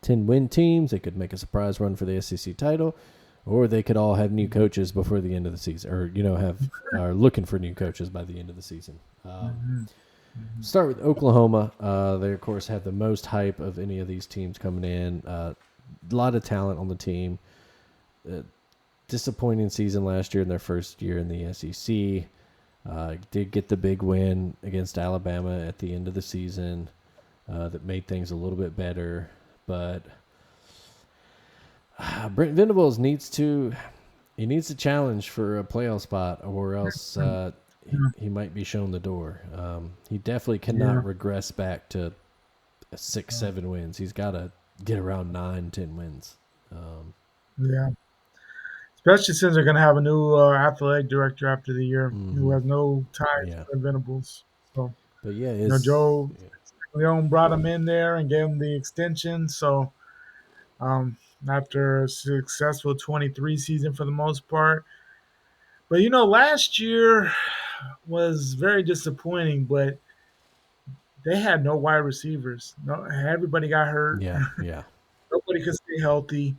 10-win teams. They could make a surprise run for the SEC title, or they could all have new coaches before the end of the season, or are looking for new coaches by the end of the season. Start with Oklahoma. They of course have the most hype of any of these teams coming in. A lot of talent on the team. Disappointing season last year in their first year in the SEC. Did get the big win against Alabama at the end of the season that made things a little bit better. But Brent Venables needs to challenge for a playoff spot, or else he might be shown the door. He definitely cannot regress back to 6-7 wins. He's got to get around 9-10 wins. Yeah. Especially since they're going to have a new athletic director after the year who has no ties to Venables. So, but yeah, Joe Leon brought him in there and gave him the extension. So, after a successful 23 season for the most part. But, last year was very disappointing, but they had no wide receivers. No, everybody got hurt. Yeah. Nobody could stay healthy.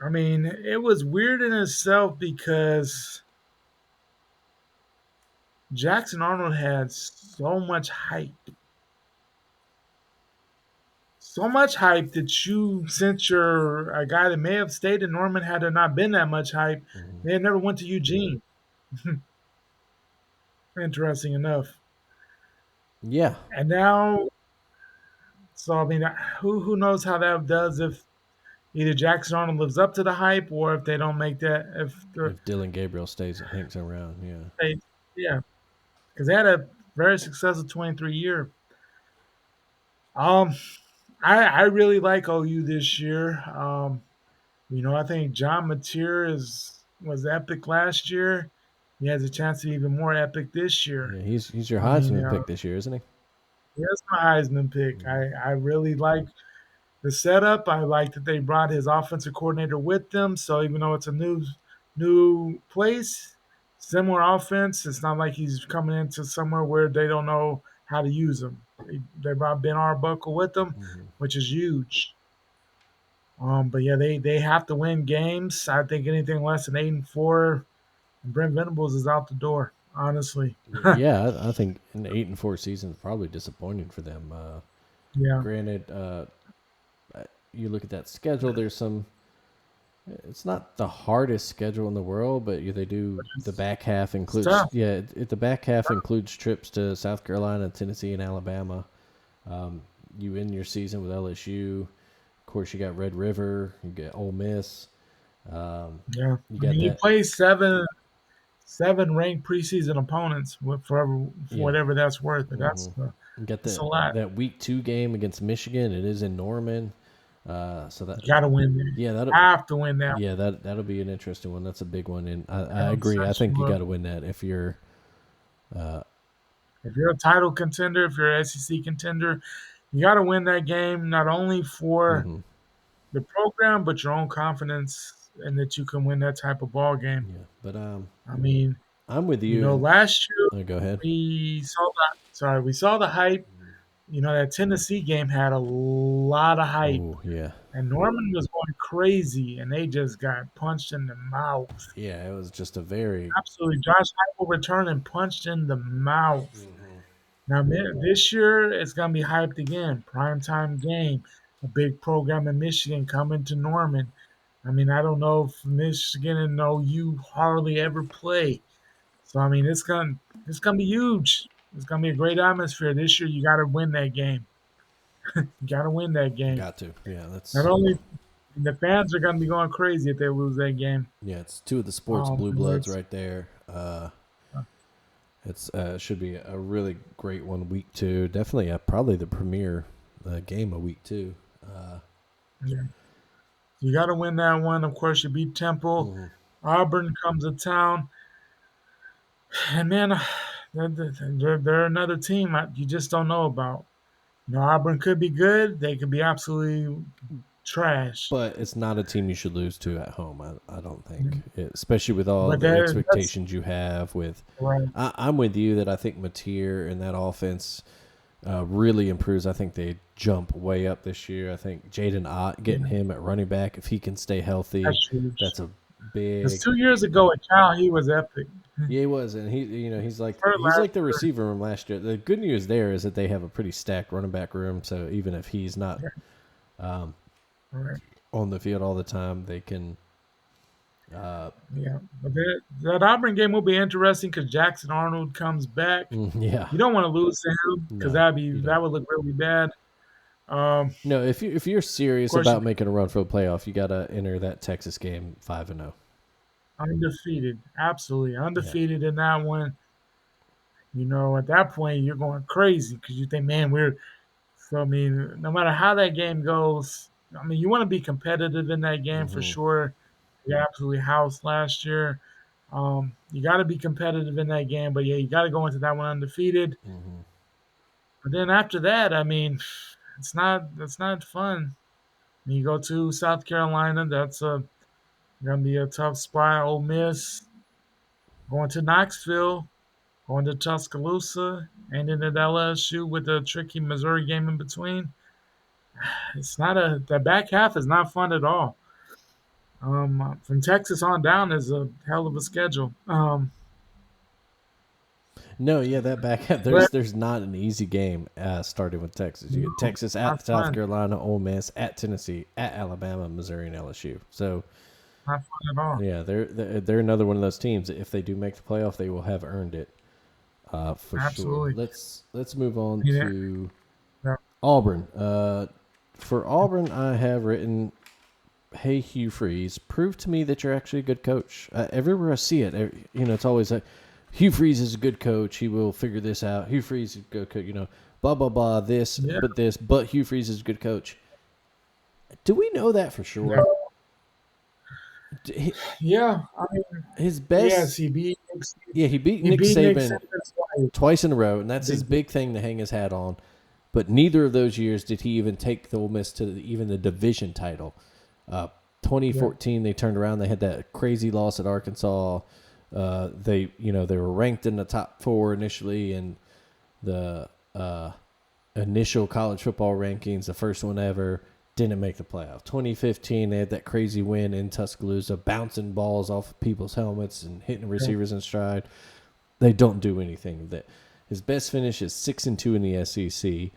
I mean, it was weird in itself because Jackson Arnold had so much hype. So much hype that since you're a guy that may have stayed in Norman, had there not been that much hype, they had never went to Eugene. Interesting enough. Yeah. And now, so I mean, who knows how that does if either Jackson Arnold lives up to the hype or if they don't make that. If Dylan Gabriel hangs around, yeah. Yeah. Because they had a very successful 23 year. I really like OU this year. I think John Mateer was epic last year. He has a chance to be even more epic this year. Yeah, he's your Heisman pick this year, isn't he? That's my Heisman pick. I really like the setup. I like that they brought his offensive coordinator with them. So even though it's a new place, similar offense, it's not like he's coming into somewhere where they don't know how to use him. They brought Ben Arbuckle with them, which is huge. But yeah, they have to win games. I think anything less than 8-4, and Brent Venables is out the door. Honestly. Yeah, I think an 8-4 season is probably disappointing for them. Granted, you look at that schedule. There's some. It's not the hardest schedule in the world, but they do. The back half includes. The back half includes trips to South Carolina, Tennessee, and Alabama. You end your season with LSU. Of course, you got Red River. You get Ole Miss. You play seven ranked preseason opponents for whatever that's worth. But that's a lot. That week 2 game against Michigan. It is in Norman. So that you gotta win there. Yeah, have to win that. Yeah, that'll be an interesting one. That's a big one, and I agree. I think you got to win that if you're a title contender, if you're an SEC contender, you got to win that game not only for the program but your own confidence and that you can win that type of ball game. Yeah, but I mean, I'm with you. Last year go ahead. We saw the hype. That Tennessee game had a lot of hype. Ooh, yeah. And Norman was going crazy, and they just got punched in the mouth. Yeah, it was just a very... Absolutely. Josh Heupel returned and punched in the mouth. Now, this year, it's going to be hyped again. Primetime game. A big program in Michigan coming to Norman. I mean, I don't know if Michigan and OU hardly ever play. So, I mean, it's going to be huge. It's going to be a great atmosphere. This year, you got to win that game. You got to win that game. Got to. Yeah, that's... Not only the fans are going to be going crazy if they lose that game. Yeah, it's 2 of the sports blue bloods right there. It's should be a really great one. Week 2, definitely probably the premier game of week 2. Yeah. You got to win that one. Of course, you beat Temple. Mhm. Auburn comes to town. And man, they're another team you just don't know about. Auburn could be good. They could be absolutely trash. But it's not a team you should lose to at home. I don't think, especially with all But the that's expectations you have. right. I'm with you that I think Mateer and that offense really improves. I think they jump way up this year. I think Jaden Ott, getting him at running back, if he can stay healthy, That's huge. that's a big. Because 2 years ago at Cal, he was epic. Yeah, he was, and he's like First he's like last the year. receiver from last year. The good news there is that they have a pretty stacked running back room. So even if he's not Right. on the field all the time, they can. Yeah. But that Auburn game will be interesting because Jackson Arnold comes back. Yeah. You don't want to lose to him because No, that would look really bad. No, if you're serious course, about making a run for a playoff, you got to enter that Texas game 5-0. undefeated, absolutely undefeated in that one. At that point, you're going crazy because you think, man, we're. So I mean, no matter how that game goes, I mean, you want to be competitive in that game for sure. You absolutely housed last year. You got to be competitive in that game, but yeah, you got to go into that one undefeated. But then after that, I mean, it's not fun. You go to South Carolina, that's gonna be a tough spot. Ole Miss, going to Knoxville, going to Tuscaloosa, and then at LSU with the tricky Missouri game in between. It's not the back half is not fun at all. From Texas on down is a hell of a schedule. No, yeah, that back half, But there's not an easy game starting with Texas. You get Texas at not South fun. Carolina, Ole Miss at Tennessee, at Alabama, Missouri, and LSU. So Not fun at all. yeah, they're another one of those teams that if they do make the playoff, they will have earned it for Absolutely. sure. Let's move on Yeah. to Yeah. Auburn. For Auburn, I have written, "Hey Hugh Freeze, prove to me that you're actually a good coach." Everywhere I see it, it's always like, Hugh Freeze is a good coach. He will figure this out. Hugh Freeze is a good coach. Blah blah blah. Yeah. But Hugh Freeze is a good coach. Do we know that for sure? Yeah, I mean, His best. yes, he beat He beat Nick Nick Saban Saban's wife. twice in a row, and that's his big thing to hang his hat on. But neither of those years did he even take the Ole Miss to even the division title. 2014, they turned around. They had that crazy loss at Arkansas. They were ranked in the top 4 initially in the initial college football rankings, the first one ever. Didn't make the playoff. 2015, they had that crazy win in Tuscaloosa, bouncing balls off of people's helmets and hitting receivers in stride. They don't do anything with it. His best finish is 6-2 in the SEC.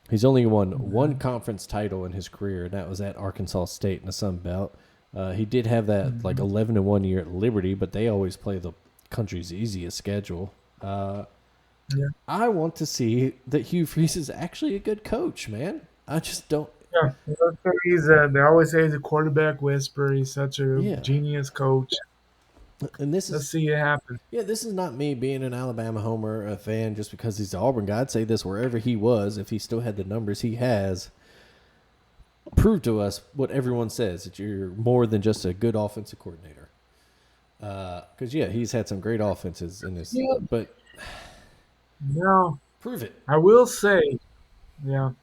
He's only won one conference title in his career, and that was at Arkansas State in the Sun Belt. He did have that 11-1 year at Liberty, but they always play the country's easiest schedule. I want to see that Hugh Freeze is actually a good coach, man. I just don't. Yeah, they always say he's a quarterback whisperer. He's such a genius coach. And Let's see it happen. Yeah, this is not me being an Alabama homer, a fan, just because he's an Auburn guy. I'd say this wherever he was, if he still had the numbers he has. Prove to us what everyone says, that you're more than just a good offensive coordinator. Because, he's had some great offenses in this. Yeah. But No, prove it. I will say the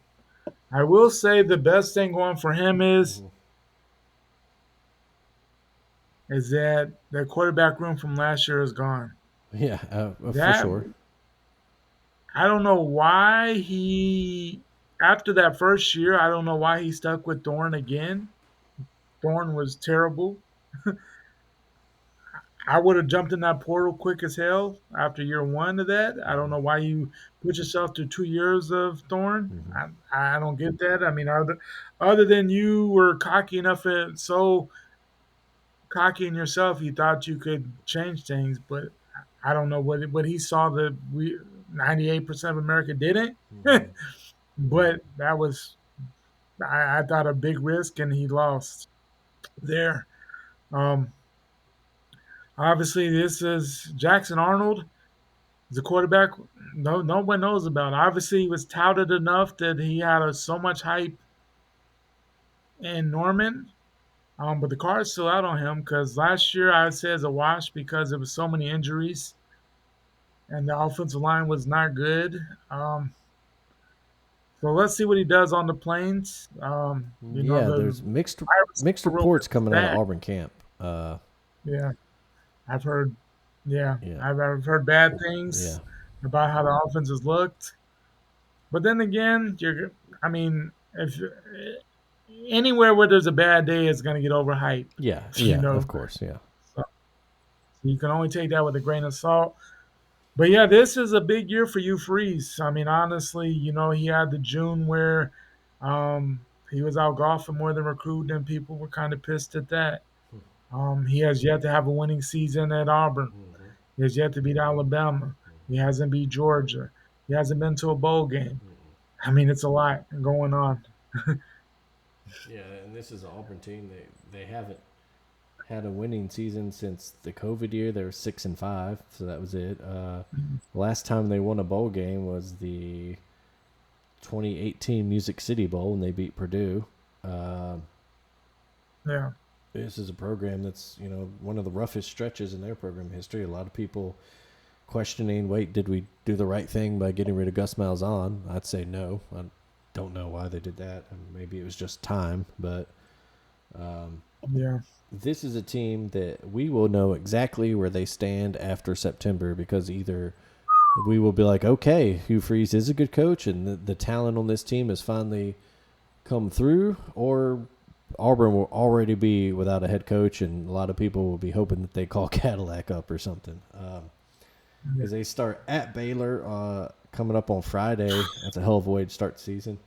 best thing going for him is that the quarterback room from last year is gone. Yeah, for sure. I don't know why after that first year, I don't know why he stuck with Thorne again. Thorne was terrible. I would have jumped in that portal quick as hell after year 1 of that. I don't know why you put yourself through 2 years of Thorne. I don't get that. I mean, other than you were cocky enough and so cocky in yourself, you thought you could change things, but I don't know what he saw that 98% of America didn't. But that was, I thought, a big risk, and he lost there. Obviously, this is Jackson Arnold. The quarterback, no one knows about. Obviously, he was touted enough that he had so much hype in Norman. But the card's still out on him because last year I would say it's a wash because there was so many injuries and the offensive line was not good. So let's see what he does on the plains. Yeah, The there's mixed wide mixed receiver room reports is coming out of bad. Auburn camp. Yeah, I've heard. Yeah, Yeah, I've heard bad yeah, things about how the offense has looked. But then again, I mean, if anywhere where there's a bad day, it's going to get overhyped. yeah, You yeah. Of know, course, yeah. so you can only take that with a grain of salt. But yeah, this is a big year for Hugh Freeze. I mean, honestly, he had the June where he was out golfing more than recruiting, and people were kind of pissed at that. He has yet to have a winning season at Auburn. He has yet to beat Alabama. He hasn't beat Georgia. He hasn't been to a bowl game. I mean, it's a lot going on. Yeah, and this is an Auburn team. They haven't had a winning season since the COVID year. They were 6-5, so that was it. Last time they won a bowl game was the 2018 Music City Bowl, and they beat Purdue. Yeah, This is a program that's one of the roughest stretches in their program history. A lot of people questioning, wait, did we do the right thing by getting rid of Gus Malzahn? I'd say no. I don't know why they did that. Maybe it was just time, but yeah, this is a team that we will know exactly where they stand after September, because either we will be like, okay, Hugh Freeze is a good coach and the talent on this team has finally come through, or Auburn will already be without a head coach and a lot of people will be hoping that they call Cadillac up or something. Because they start at Baylor coming up on Friday. That's a hell of a way to start the season.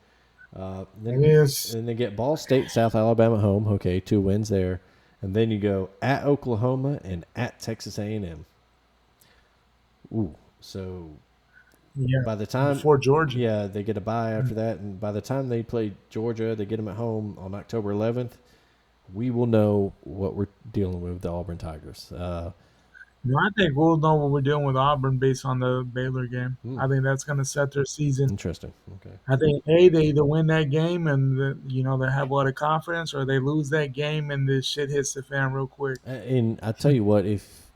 it is. Then they get Ball State, South Alabama home. Okay, 2 wins there. And then you go at Oklahoma and at Texas A&M. Ooh, so Yeah, by the time, before Georgia. yeah, they get a bye after that, and by the time they play Georgia, they get them at home on October 11th. We will know what we're dealing with the Auburn Tigers. I think we'll know what we're doing with Auburn based on the Baylor game. Hmm, I think that's going to set their season. interesting. Okay. I think they either win that game and they have a lot of confidence, or they lose that game and the shit hits the fan real quick. And I tell you what, if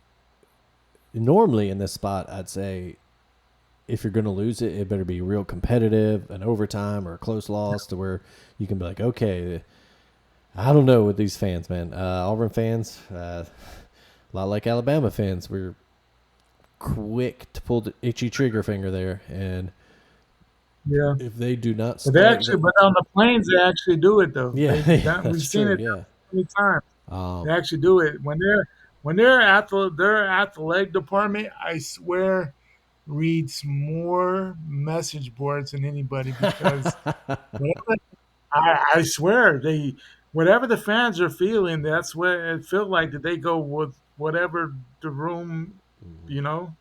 normally in this spot, I'd say if you're going to lose it, it better be real competitive, an overtime or a close loss to where you can be like, okay, I don't know with these fans, man. Auburn fans, a lot like Alabama fans, we're quick to pull the itchy trigger finger there, and Yeah, if they do not but they start, actually, but on the planes they actually do it though. yeah, yeah, We've that's seen true. it Yeah, many times. They um, actually do it when they're at the leg department. I swear, reads more message boards than anybody because whatever, I swear whatever the fans are feeling, that's what it feels like that they go with whatever the room, you know,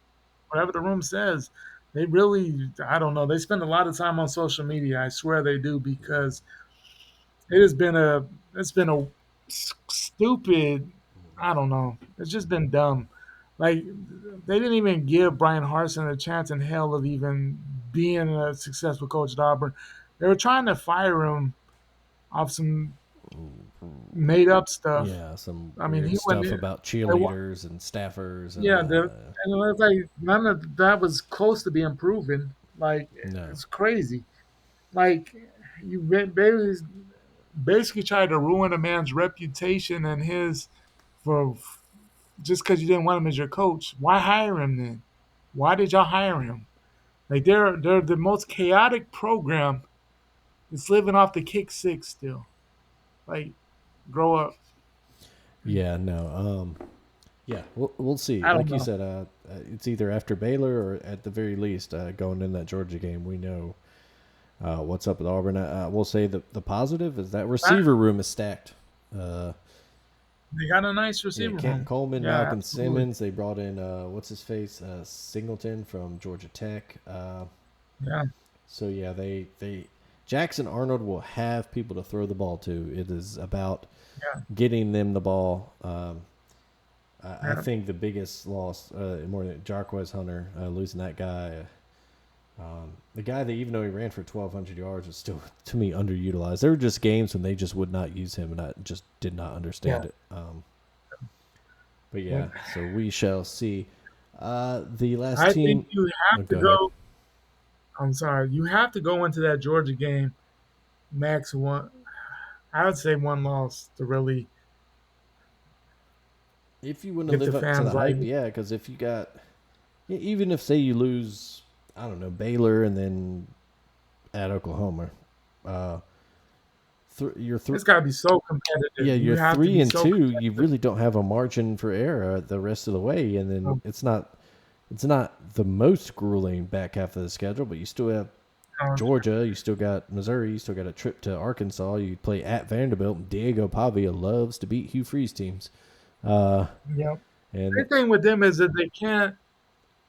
whatever the room says. They really, I don't know. They spend a lot of time on social media. I swear they do because it has been a stupid. I don't know. It's just been dumb. Like they didn't even give Brian Harsin a chance in hell of even being a successful coach at Auburn. They were trying to fire him off some made up stuff. yeah, some I mean, weird he went stuff in. about They, wa- cheerleaders and staffers, and yeah, and it was like none of that was close to being proven. Like no, it's crazy. Like you basically tried to ruin a man's reputation and his for just because you didn't want him as your coach. Why hire him then? Why did y'all hire him? Like they're the most chaotic program that's living off the kick six still. Like grow up. yeah, no, yeah, we'll see. I don't Like you know. said, it's either after Baylor or at the very least going in that Georgia game. We know what's up with Auburn. We'll say that the positive is that receiver room is stacked. They got a nice Yeah, receiver Kenton room. Coleman, Yeah, Malcolm absolutely. Simmons. They brought in what's his face, Singleton from Georgia Tech. Yeah, So yeah, they Jackson Arnold will have people to throw the ball to. It is about yeah, getting them the ball. I think the biggest loss, more than Jarquez Hunter, losing that guy. The guy that, even though he ran for 1,200 yards, was still, to me, underutilized. There were just games when they just would not use him, and I just did not understand it. But yeah, so we shall see. The last I team. think you have to go ahead. go. I'm sorry. You have to go into that Georgia game max one. I would say one loss to really If you want to get the live up to the fans like. hype, yeah, because if you got, even if, say, you lose, I don't know, Baylor and then at Oklahoma, you're It's got to be so competitive. yeah, You you're have to 3 be and so 2. competitive. You really don't have a margin for error the rest of the way, and then it's not the most grueling back half of the schedule, but you still have Georgia, you still got Missouri, you still got a trip to Arkansas. You play at Vanderbilt. And Diego Pavia loves to beat Hugh Freeze teams. Yep. And The thing with them is that they can't.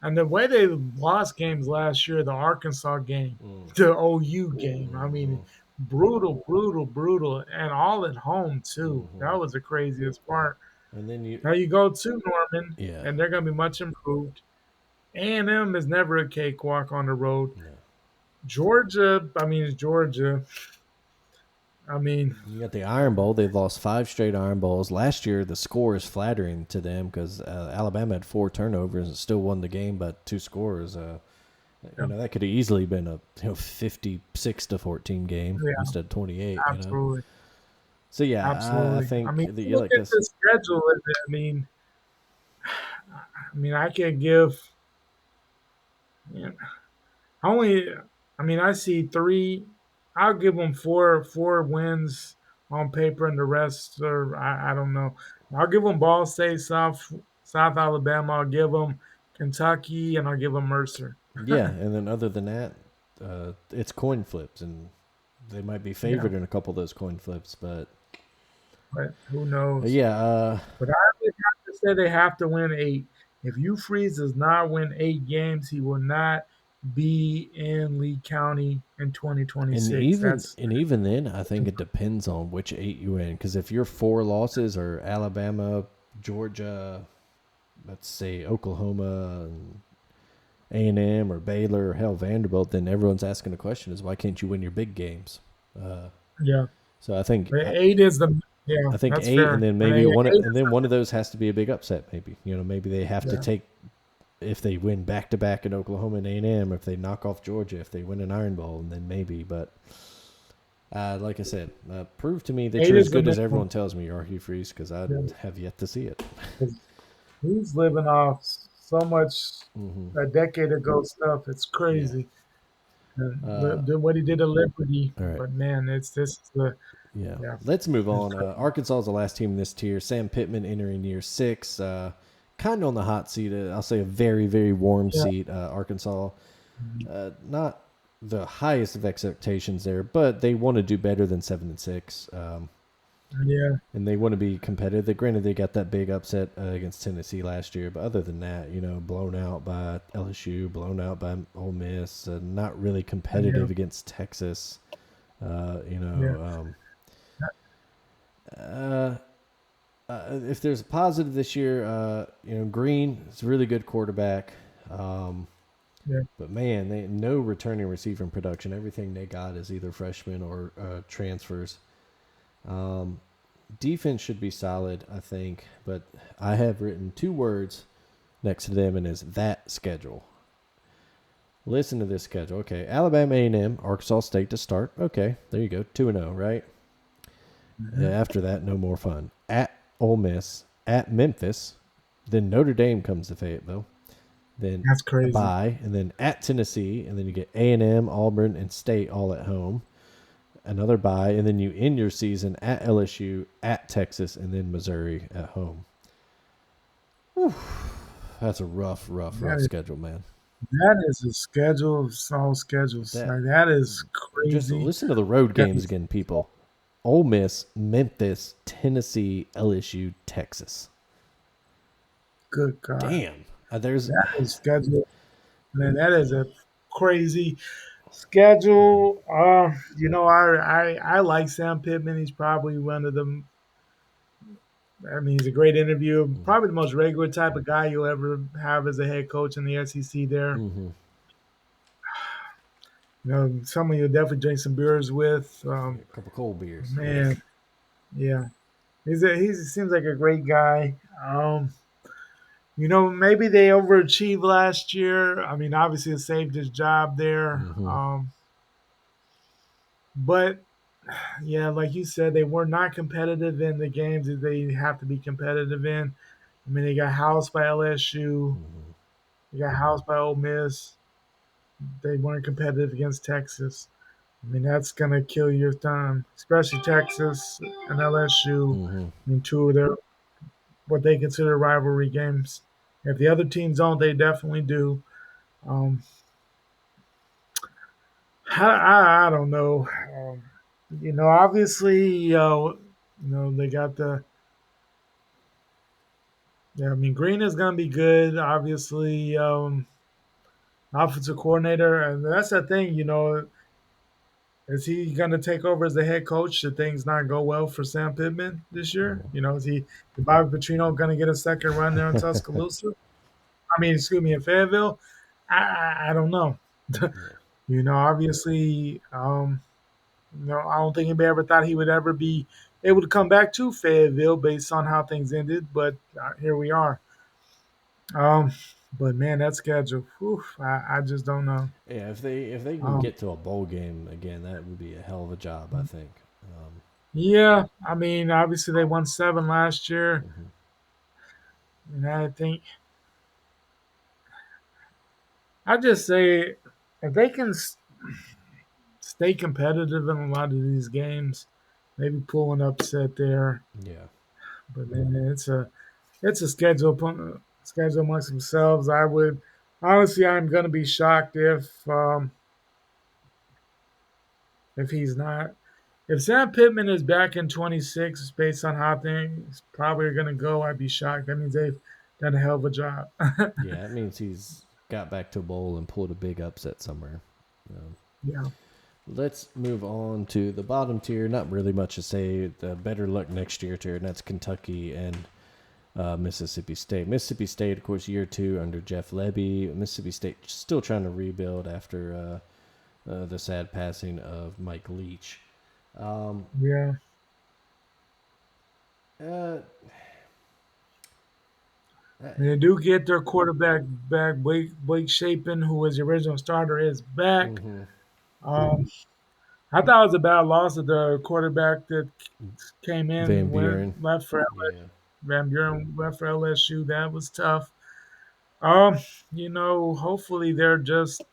And the way they lost games last year, the Arkansas game, the OU game, I mean, brutal, brutal, brutal, and all at home too. That was the craziest part. and then you, Now you go to Norman, yeah, and they're going to be much improved. A&M is never a cakewalk on the road. Georgia, I mean, it's Georgia. I mean, you got the Iron Bowl. They've lost 5 straight Iron Bowls. Last year, the score is flattering to them because Alabama had 4 turnovers and still won the game by 2 scores. That could have easily been a 56-14 game instead of 28. absolutely. So yeah, Absolutely. I think that you look like at this. the schedule. I could give. Yeah, only. I see 3. I'll give them four wins on paper, and the rest are I don't know. I'll give them Ball State, South Alabama. I'll give them Kentucky, and I'll give them Mercer. Yeah, and then other than that, it's coin flips, and they might be favored in a couple of those coin flips, but who knows? yeah. But I would have to say they have to win 8. If Hugh Freeze does not win 8 games, he will not be in Lee County in 2026. And even then, I think it depends on which 8 you win. Because if your 4 losses are Alabama, Georgia, let's say Oklahoma, A&M, or Baylor, or hell, Vanderbilt, then everyone's asking the question is, why can't you win your big games? Yeah. So I think 8 is the I think that's 8, fair. and then maybe one, 8 and then one of those has to be a big upset. Maybe maybe they have to take, if they win back to back in Oklahoma and A&M, if they knock off Georgia, if they win an Iron Bowl, and then maybe. But like I said, prove to me that 8 you're is as the good as minimum. everyone tells me you are, Hugh Freeze, because I have yet to see it. He's living off so much a decade ago stuff. It's crazy. What he did to Liberty, right. but man, this is the Let's move on. Arkansas is the last team in this tier. Sam Pittman entering year 6. Kind of on the hot seat. I'll say a very, very warm seat. Arkansas, not the highest of expectations there, but they want to do better than 7-6. And they want to be competitive. Granted, they got that big upset against Tennessee last year, but other than that, blown out by LSU, blown out by Ole Miss, not really competitive against Texas. If there's a positive this year, Green is a really good quarterback. But man, no returning receiver production. Everything they got is either freshmen or transfers. Defense should be solid, I think, but I have written 2 words next to them, and is that schedule. Listen to this schedule. Okay, Alabama A&M, Arkansas State to start. Okay, there you go, 2-0, right? After that, no more fun. At Ole Miss, at Memphis, then Notre Dame comes to Fayetteville. Then that's crazy. Bye, and then at Tennessee, and then you get A&M, Auburn, and State all at home. Another bye, and then you end your season at LSU, at Texas, and then Missouri at home. Whew. That's a rough schedule, man. That is a schedule of all schedules. That is crazy. Just listen to the road games again, people. Ole Miss, Memphis, Tennessee, LSU, Texas. Good God. Damn. That is schedule. Man, that is a crazy schedule. I like Sam Pittman. He's probably one of the I mean, he's a great interview. Probably the most regular type of guy you'll ever have as a head coach in the SEC there. Mm-hmm. You know, someone you'll definitely drink some beers with. A couple cold beers. Man, yeah. He seems like a great guy. You know, maybe they overachieved last year. I mean, obviously it saved his job there. Mm-hmm. But yeah, like you said, they were not competitive in the games that they have to be competitive in. I mean, they got housed by LSU. Mm-hmm. They got housed by Ole Miss. They weren't competitive against Texas. I mean, that's gonna kill your time, especially Texas and LSU. Mm-hmm. I mean, two of their what they consider rivalry games. If the other teams don't, they definitely do. Um, I don't know. You know, obviously, they got the. Yeah, I mean, Green is gonna be good. Obviously, offensive coordinator, and that's the thing. You know, is he gonna take over as the head coach? Should things not go well for Sam Pittman this year? You know, is Bobby Petrino gonna get a second run there in Tuscaloosa? I mean, excuse me, in Fayetteville. I don't know. You know, obviously, I don't think anybody ever thought he would ever be able to come back to Fayetteville based on how things ended, but here we are. Um, but man, that schedule, whew, I just don't know. Yeah, if they can get to a bowl game again, that would be a hell of a job, I think. Yeah, I mean, obviously they won 7 last year, Mm-hmm. and I just say if they can stay competitive in a lot of these games, maybe pull an upset there. Yeah. But then it's a schedule amongst themselves. I would honestly, I'm going to be shocked if he's not. If Sam Pittman is back in 26, based on how things probably are going to go, I'd be shocked. That means they've done a hell of a job. Yeah, it means he's got back to a bowl and pulled a big upset somewhere. Yeah. Let's move on to the bottom tier. Not really much to say. The better luck next year tier, and that's Kentucky and Mississippi State. Mississippi State, of course, year 2 under Jeff Lebby. Mississippi State still trying to rebuild after the sad passing of Mike Leach. Yeah. They do get their quarterback back. Blake Shapen, who was the original starter, is back. Mm-hmm. I thought it was a bad loss of the quarterback that came in Van Buren. left for Yeah. Van Buren left for LSU. That was tough. You know, hopefully they're just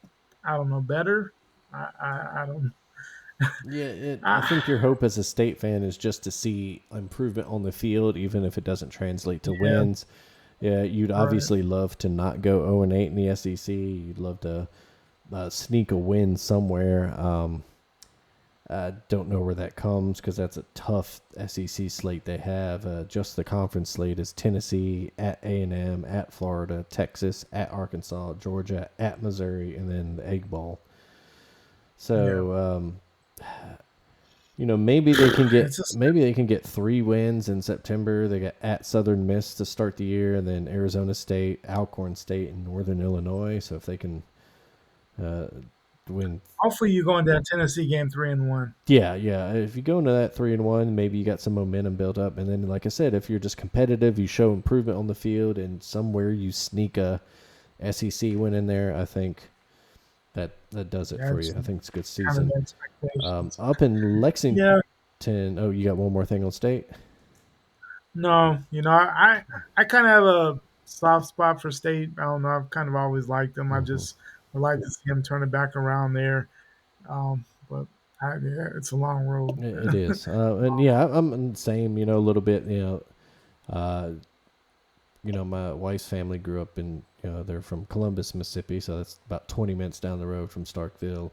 I don't know better. I don't. Yeah, I I, think your hope as a State fan is just to see improvement on the field, even if it doesn't translate to wins. Yeah, you'd obviously love to not go 0-8 in the SEC. You'd love to sneak a win somewhere. I don't know where that comes because that's a tough SEC slate they have. Just the conference slate is Tennessee, at A&M, at Florida, Texas, at Arkansas, Georgia, at Missouri, and then the Egg Bowl. So, you know, maybe they can get 3 wins in September. They got at Southern Miss to start the year, and then Arizona State, Alcorn State, and Northern Illinois. So if they can win, hopefully you go into that Tennessee game 3-1. yeah. If you go into that 3-1, maybe you got some momentum built up, and then, like I said, if you're just competitive, you show improvement on the field, and somewhere you sneak a SEC win in there, I think. That does it for you. I think it's a good season. Up in Lexington. Oh, you got one more thing on State? No, you know, I kind of have a soft spot for State. I don't know. I've kind of always liked them. I just would like to see them turn it back around there. But it's a long road. It is. And yeah, I'm the same, you know, a little bit, you know, my wife's family grew up in, they're from Columbus, Mississippi, so that's about 20 minutes down the road from Starkville.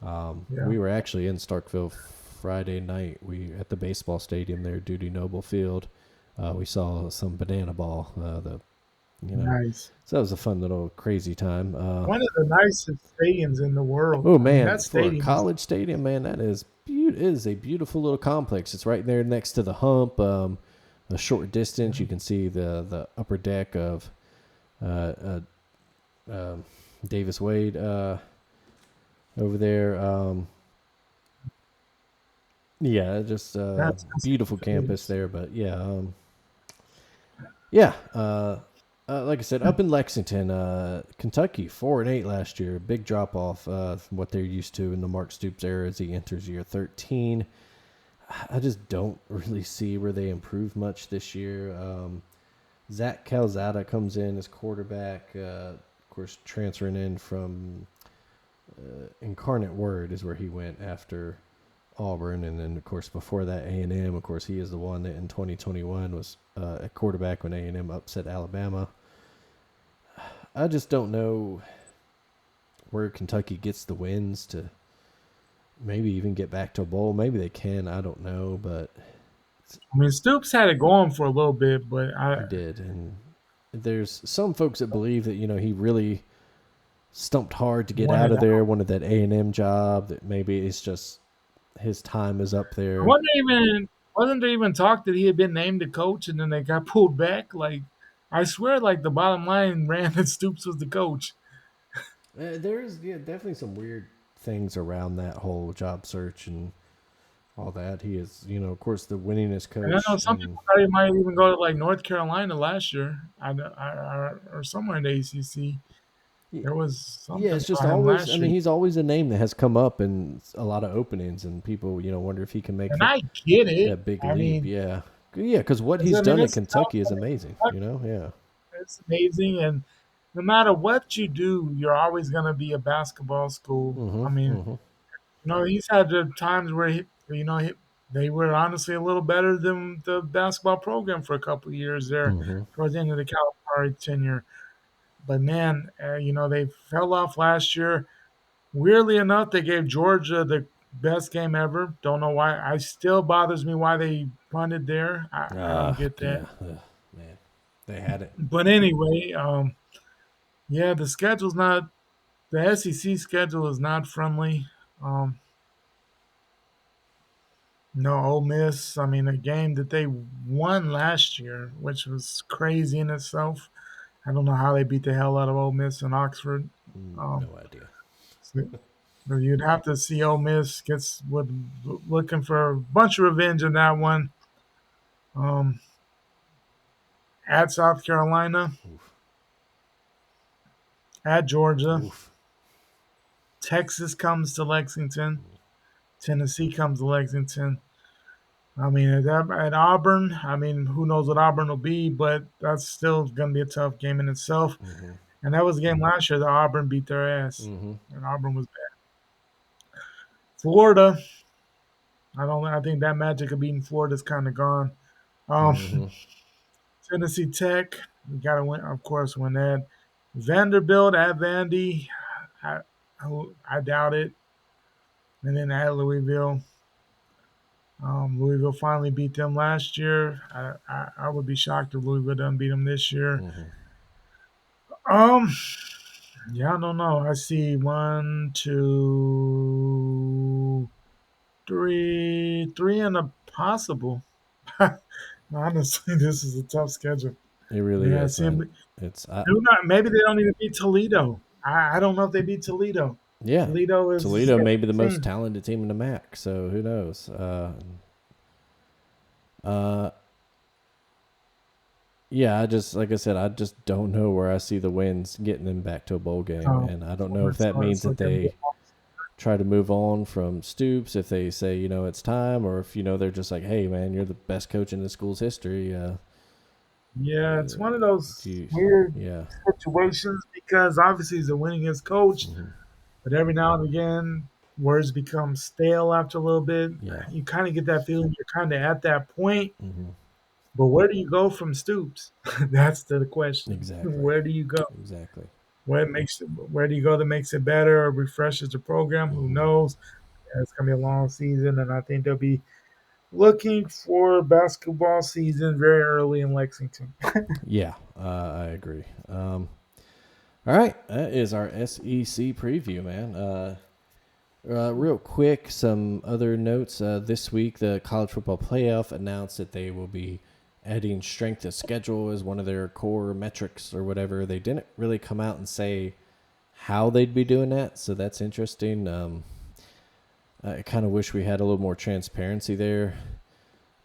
We were actually in Starkville Friday night. We at the baseball stadium there, Duty Noble Field. We saw some banana ball. Nice. So that was a fun little crazy time. One of the nicest stadiums in the world. Oh man, that for a college stadium, man, that is a beautiful little complex. It's right there next to the Hump. the short distance. You can see the upper deck of Davis Wade over there. Yeah, just That's beautiful it campus is. there. But yeah, yeah. Like I said, up in Lexington, Kentucky, 4-8 last year. Big drop off from what they're used to in the Mark Stoops era as he enters year 13. I just don't really see where they improve much this year. Zach Calzada comes in as quarterback. Of course, transferring in from Incarnate Word is where he went after Auburn, and then of course before that A&M. Of course, he is the one that in 2021 was a quarterback when A&M upset Alabama. I just don't know where Kentucky gets the wins to maybe even get back to a bowl. Maybe they can. I don't know, but I mean, Stoops had it going for a little bit, but he did. And there's some folks that believe that he really stumped hard to get out wanted of out. there, wanted that A&M job. That maybe it's just his time is up I there. wasn't there even talk that he had been named the coach and then they got pulled back? Like, I swear, like the bottom line ran that Stoops was the coach. There's definitely some weird things around that whole job search and all that. He is, of course, the winningest And I know coach. some people thought he might even go to like North Carolina last year, or somewhere in the ACC. There was Yeah, something it's just about him always. I last year, mean, he's always a name that has come up in a lot of openings, and people, wonder if he can make and I get it. that big I leap. mean, Yeah, yeah, because what he's I mean, done at it's tough. Kentucky is amazing. Yeah. It's amazing, and no matter what you do, you're always going to be a basketball school. I Mm-hmm. mean, Mm-hmm. he's had the times where they were honestly a little better than the basketball program for a couple of years there Mm-hmm. towards the end of the Calipari tenure. But man, they fell off last year. Weirdly enough, they gave Georgia the best game ever. Don't know why. I still bothers me why they punted there. I don't get that. Yeah. Man, they had it. But anyway, yeah, the SEC schedule is not friendly. Um, no, Ole Miss. I mean, a game that they won last year, which was crazy in itself. I don't know how they beat the hell out of Ole Miss in Oxford. Um, No idea. so you'd have to see Ole Miss looking for a bunch of revenge in that one. Um, at South Carolina, Oof. at Georgia, Oof. Texas comes to Lexington, Tennessee comes to Lexington. I mean, at Auburn, I mean, who knows what Auburn will be, but that's still going to be a tough game in itself. Mm-hmm. And that was a game last year that Auburn beat their ass, Mm-hmm. and Auburn was bad. Florida, I think that magic of beating Florida is kind of gone. Um, Mm-hmm. Tennessee Tech, we got to win, of course, win that. Vanderbilt at Vandy, I, I doubt it. And then at Louisville. Louisville finally beat them last year. I would be shocked if Louisville doesn't beat them this year. Mm-hmm. Um, yeah, I don't know. I see 1, 2, 3 and a possible. Honestly, this is a tough schedule. It really Yeah, I is, see man. them. It's Maybe they don't even beat Toledo. I don't know if they beat Toledo. yeah. Toledo is Toledo may be the most team. talented team in the MAC, so who knows? Yeah, like I said, I just don't know where I see the wins getting them back to a bowl game, and I don't know if that means that they try to move on from Stoops, if they say it's time, or if they're just like, hey man, you're the best coach in the school's history. Yeah, it's one of those You, weird yeah. situations because obviously he's a winningest coach, Mm-hmm. but every now and again, words become stale after a little bit. Yeah. You kind of get that feeling you're kind of at that point, Mm-hmm. but where do you go from Stoops? That's the question. Exactly. Where do you go? Exactly. Where do you go that makes it better or refreshes the program? Who Mm-hmm. knows? It's gonna be a long season, and I think they'll be looking for basketball season very early in Lexington. Yeah, I agree. All right, that is our SEC preview, man. Real quick, some other notes. This week, the College Football Playoff announced that they will be adding strength of schedule as one of their core metrics or whatever. They didn't really come out and say how they'd be doing that, so that's interesting. I kind of wish we had a little more transparency there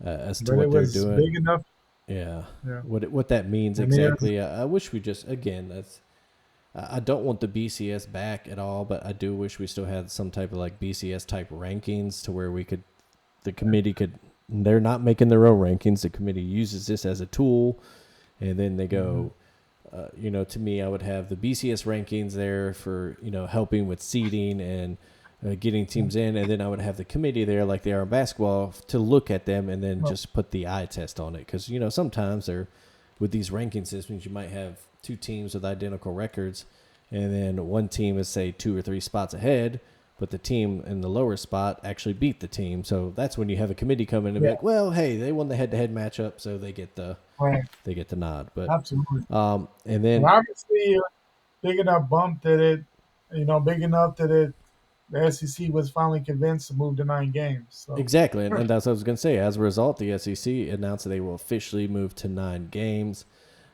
as to But what it they're was doing. big enough. Yeah. Yeah. What that means I mean, exactly. I wish we just, again, that's, I don't want the BCS back at all, but I do wish we still had some type of like BCS type rankings to where the committee could, they're not making their own rankings. The committee uses this as a tool, and then they go, to me, I would have the BCS rankings there for, helping with seeding and getting teams in, and then I would have the committee there like they are in basketball to look at them and then just put the eye test on it. Because, sometimes with these ranking systems, you might have two teams with identical records, and then one team is, say, 2 or 3 spots ahead, but the team in the lower spot actually beat the team. So that's when you have a committee come in and be like, well, hey, they won the head-to-head matchup, so they get the nod. But Absolutely. and then And obviously, big enough bump that big enough that the SEC was finally convinced to move to 9 games. So. Exactly, and that's what I was going to say. As a result, the SEC announced that they will officially move to 9 games.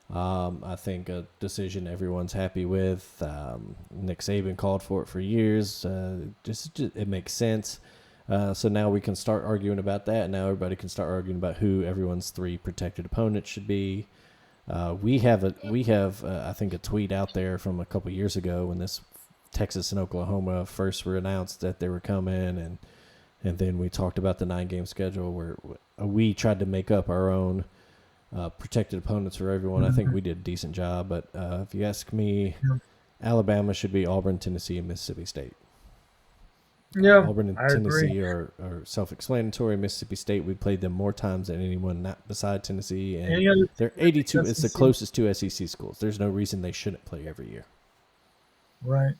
I think a decision everyone's happy with. Nick Saban called for it for years. Just it makes sense. So now we can start arguing about that. Now everybody can start arguing about who everyone's 3 protected opponents should be. We have I think a tweet out there from a couple years ago when this Texas and Oklahoma first were announced that they were coming, and then we talked about the 9-game schedule where we tried to make up our own protected opponents for everyone. I think we did a decent job, but if you ask me, Alabama should be Auburn, Tennessee, and Mississippi State. Yeah, Auburn and I Tennessee agree. are self-explanatory. Mississippi State, we played them more times than anyone not beside Tennessee, and Any other they're 82. It's the SEC? closest to SEC schools. There's no reason they shouldn't play every year. Right.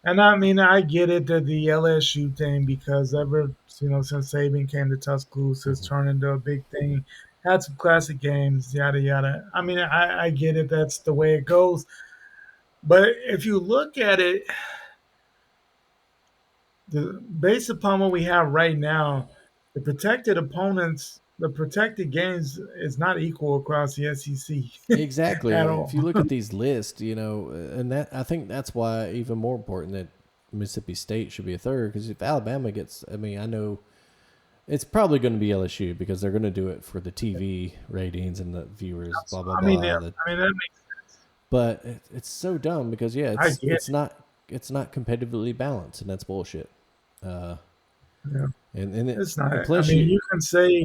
And I mean, I get it that the LSU thing, because since Saban came to Tuscaloosa, it's turned into a big thing. Had some classic games, yada yada. I mean, I get it. That's the way it goes. But if you look at it, based upon what we have right now, the protected games is not equal across the SEC Exactly. at all. If you look at these lists, and that I think that's why even more important that Mississippi State should be a third, because if Alabama gets, I know it's probably going to be LSU because they're going to do it for the TV ratings and the viewers, blah blah blah. I mean, that makes But it's so dumb because it's not competitively balanced, and that's bullshit. Yeah. And It's not. and plus you can say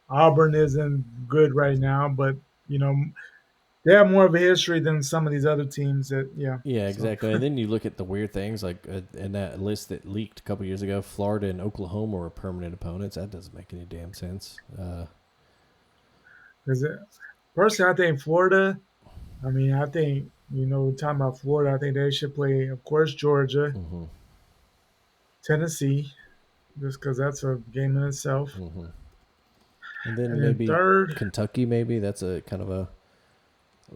Auburn isn't good right now, but they have more of a history than some of these other teams. Yeah, exactly. And then you look at the weird things like in that list that leaked a couple years ago, Florida and Oklahoma were permanent opponents. That doesn't make any damn sense. Personally, I think Florida. I mean, I think talking about Florida, I think they should play, of course, Georgia, Tennessee, just because that's a game in itself. And then And maybe third, Kentucky. Maybe that's a kind of a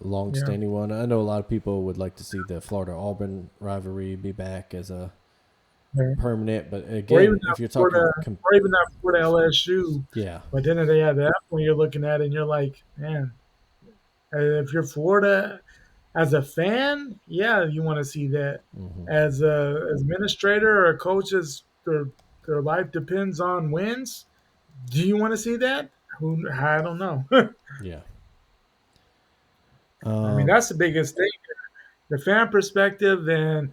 long-standing one. I know a lot of people would like to see the Florida-Auburn rivalry be back as a permanent, but again, if you're talking, or even not Florida LSU, yeah. But then they have that when you're looking at it, and you're like, man, if you're Florida as a fan, yeah, you want to see that. As a administrator or a coach, their life depends on wins. Do you want to see that? I don't know. Yeah. I mean, that's the biggest thing. The fan perspective and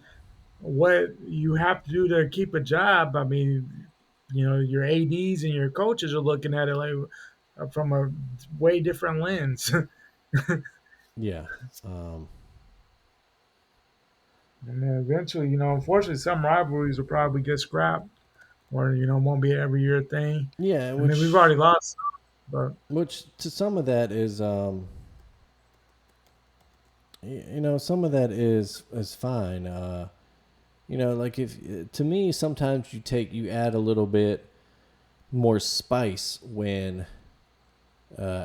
what you have to do to keep a job. I mean, your ADs and your coaches are looking at it like from a way different lens. Yeah. And then eventually, unfortunately, some rivalries will probably get scrapped, or won't be an every year thing. Yeah, I mean, we've already lost, but which to some of that is, some of that is fine. Like if to me, sometimes you add a little bit more spice when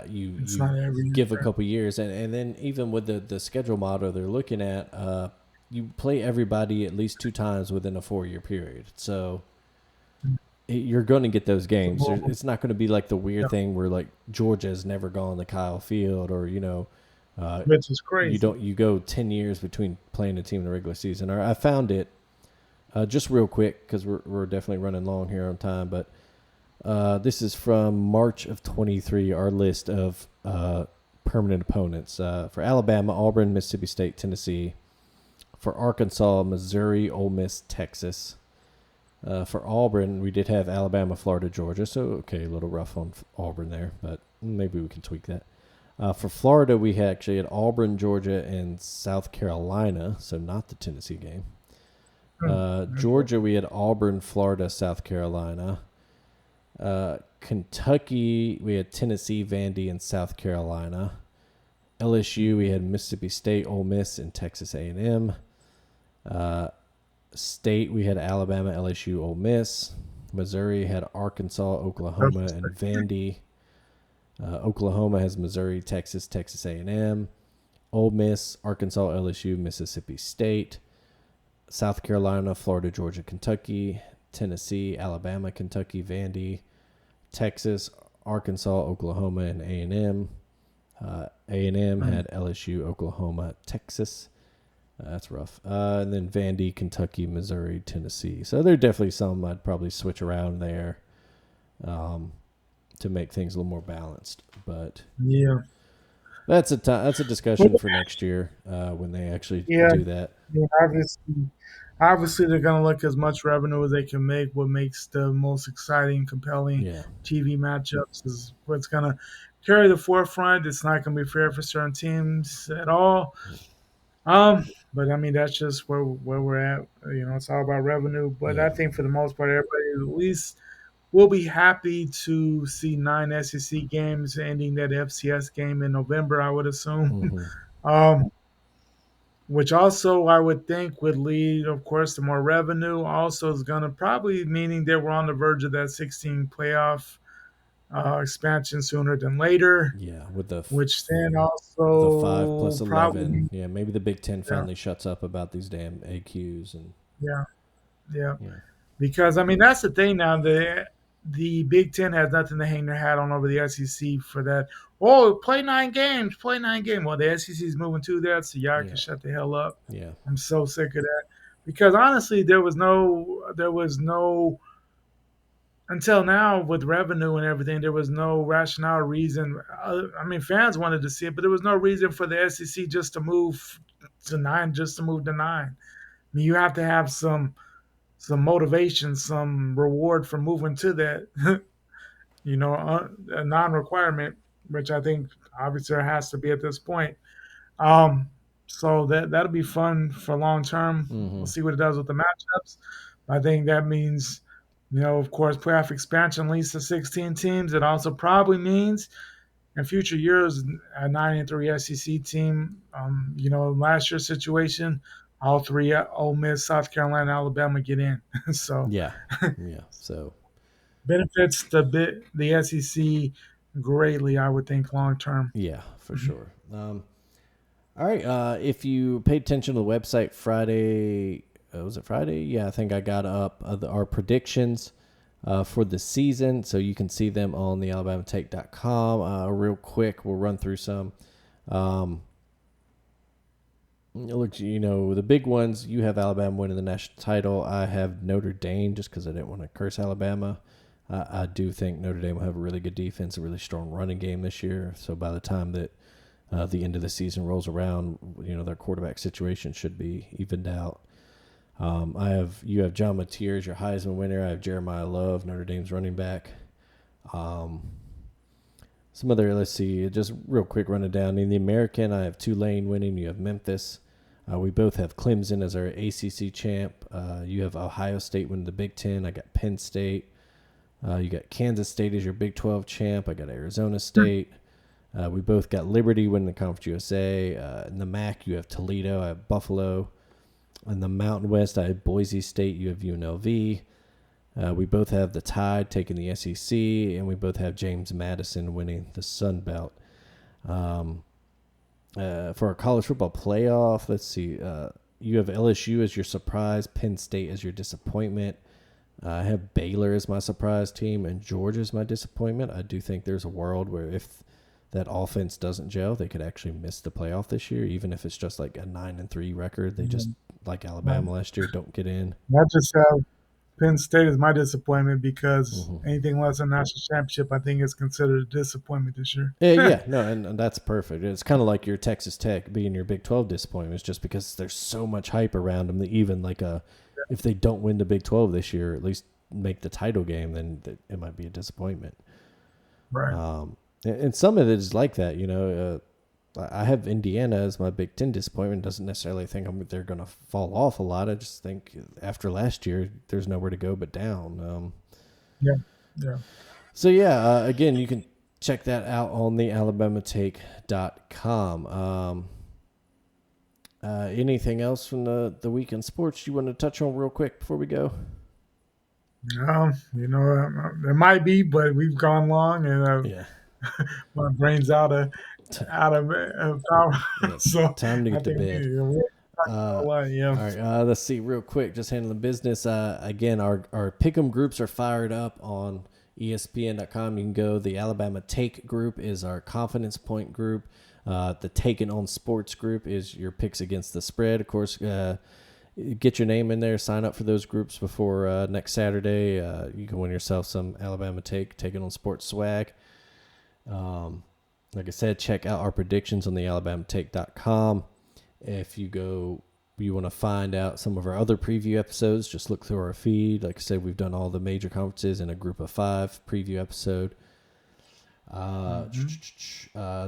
you not every give a year. couple years, and then even with the schedule model they're looking at, you play everybody at least 2 times within a 4-year period. So you're going to get those games. Well, It's not going to be like the weird yeah, thing where like Georgia's never gone to Kyle Field, or which is you crazy. don't you go 10 years between playing a team in the regular season. Or I found it just real quick because we're definitely running long here on time, but this is from March of 23. Our list of permanent opponents for Alabama, Auburn, Mississippi State, Tennessee. For Arkansas, Missouri, Ole Miss, Texas. For Auburn, we did have Alabama, Florida, Georgia. So, okay, a little rough on Auburn there, but maybe we can tweak that. For Florida, we actually had Auburn, Georgia, and South Carolina. So, not the Tennessee game. Georgia, we had Auburn, Florida, South Carolina. Kentucky, we had Tennessee, Vandy, and South Carolina. LSU, we had Mississippi State, Ole Miss, and Texas A&M. State, we had Alabama, LSU, Ole Miss. Missouri had Arkansas, Oklahoma, and Vandy. Oklahoma has Missouri, Texas, Texas A&M. Ole Miss, Arkansas, LSU, Mississippi State. South Carolina, Florida, Georgia, Kentucky. Tennessee, Alabama, Kentucky, Vandy. Texas, Arkansas, Oklahoma, and A&M. A&M had LSU, Oklahoma, Texas. That's rough. And then Vandy, Kentucky, Missouri, Tennessee. So there are definitely some I'd probably switch around there to make things a little more balanced. But Yeah, that's a discussion for next year when they actually yeah, do that. yeah. Obviously, they're going to look as much revenue as they can make. What makes the most exciting, compelling Yeah. TV matchups is what's going to carry the forefront. It's not going to be fair for certain teams at all. But I mean, that's just where we're at. It's all about revenue. But I Yeah. think for the most part, everybody at least will be happy to see 9 SEC games ending that FCS game in November, I would assume. um, which also I would think would lead, of course, to more revenue. Also, is going to probably meaning that we're on the verge of that 16 playoff expansion sooner than later, Yeah, with the which then 5 plus also 11. probably, Yeah, maybe the Big Ten yeah, finally shuts up about these damn AQs and yeah, yeah. yeah. Because I mean, that's the thing now. The Big Ten has nothing to hang their hat on over the SEC for that. Oh, play 9 games, play 9 games. Well, the SEC is moving to that, so y'all Yeah. can shut the hell up. Yeah. I'm so sick of that. Because honestly, there was no until now with revenue and everything. There was no rationale reason. I mean, fans wanted to see it, but there was no reason for the SEC just to move to 9, just to move to 9. I mean, you have to have some motivation, some reward for moving to that, a non-requirement, which I think obviously there has to be at this point. Um, so that'll be fun for long term. We'll see what it does with the matchups. I think that means, of course, playoff expansion leads to 16 teams. It also probably means in future years a 9-3 SEC team. Last year's situation, all three Ole Miss, South Carolina, Alabama get in. So Yeah. Yeah. So benefits the SEC greatly, I would think, long term. yeah, for sure. All right. If you paid attention to the website Friday, was it Friday? Yeah, I think I got up our predictions for the season, so you can see them on the AlabamaTake.com. Real quick, we'll run through some. Look, the big ones, you have Alabama winning the national title. I have Notre Dame just because I didn't want to curse Alabama. I do think Notre Dame will have a really good defense, a really strong running game this year. So by the time that the end of the season rolls around, their quarterback situation should be evened out. You have John Mateer, your Heisman winner. I have Jeremiah Love, Notre Dame's running back. Some other, let's see, just real quick running down. In the American, I have Tulane winning. You have Memphis. We both have Clemson as our ACC champ. You have Ohio State winning the Big Ten. I got Penn State. You got Kansas State as your Big 12 champ. I got Arizona State. We both got Liberty winning the Conference USA. In the MAC, you have Toledo. I have Buffalo. In the Mountain West, I have Boise State. You have UNLV. We both have the Tide taking the SEC, and we both have James Madison winning the Sun Belt. For our college football playoff, let's see. You have LSU as your surprise, Penn State as your disappointment, I have Baylor as my surprise team and Georgia as my disappointment. I do think there's a world where if that offense doesn't gel, they could actually miss the playoff this year, even if it's just like a 9-3 record. They just, like Alabama last year, don't get in. I just have Penn State is my disappointment because anything less than national championship, I think, is considered a disappointment this year. Yeah, no, and that's perfect. It's kind of like your Texas Tech being your Big 12 disappointment. It's just because there's so much hype around them that even like if they don't win the Big 12 this year, at least make the title game, then it might be a disappointment. Right. And some of it is like that, you know. I have Indiana as my Big 10 disappointment. Doesn't necessarily think they're going to fall off a lot. I just think after last year, there's nowhere to go but down. Yeah. So, yeah, again, you can check that out on the AlabamaTake.com. Anything else from the weekend sports you want to touch on real quick before we go? You know, there might be, but we've gone long, and Yeah. my brain's out of power. Yeah, So time to get to bed. All All right, let's see real quick. Just handling business. Again, our pick'em groups are fired up on ESPN.com. You can go. The Alabama Take group is our confidence point group. The Taken on Sports group is your picks against the spread. Of course, get your name in there. Sign up for those groups before next Saturday. You can win yourself some Alabama Taken on Sports swag. Like I said, check out our predictions on the AlabamaTake.com. If you want to find out some of our other preview episodes, just look through our feed. Like I said, we've done all the major conferences in a group of 5 preview episode.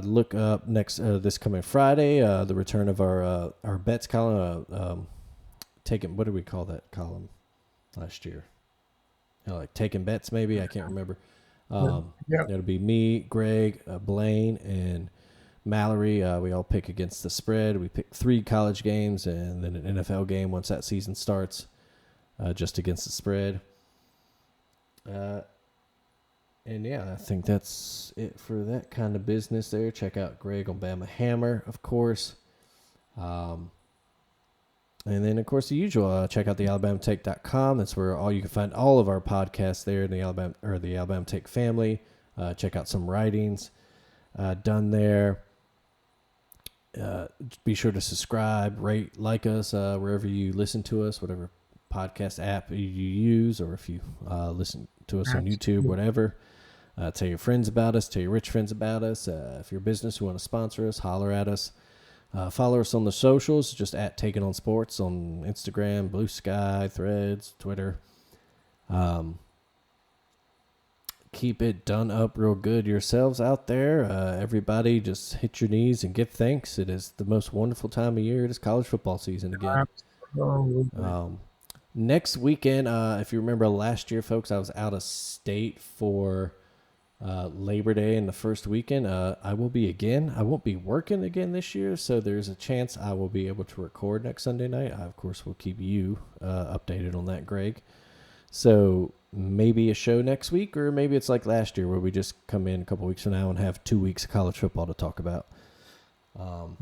Look up next this coming Friday, the return of our bets column. What did we call that column last year? Like taking bets, maybe, I can't remember. It'll be me, Greg, Blaine, and Mallory. We all pick against the spread. We pick 3 college games and then an NFL game once that season starts, just against the spread. And yeah, I think that's it for that kind of business there. Check out Greg on Bama Hammer, of course. And then, of course, the usual, check out the AlabamaTake.com. That's where you can find all of our podcasts there in the Alabama Take family. Check out some writings done there. Be sure to subscribe, rate, like us wherever you listen to us, whatever podcast app you use, or if you listen to us on YouTube, whatever. Tell your friends about us. Tell your rich friends about us. If you're a business who want to sponsor us, holler at us. Follow us on the socials, just at Taking on Sports on Instagram, Blue Sky, Threads, Twitter. Keep it done up real good yourselves out there. Everybody just hit your knees and give thanks. It is the most wonderful time of year. It is college football season again. Next weekend, if you remember last year, folks, I was out of state for Labor Day and the first weekend. I will be again. I won't be working again this year, so there's a chance I will be able to record next Sunday night. I, of course, will keep you updated on that, Greg. So maybe a show next week, or maybe it's like last year where we just come in a couple weeks from now and have 2 weeks of college football to talk about. Then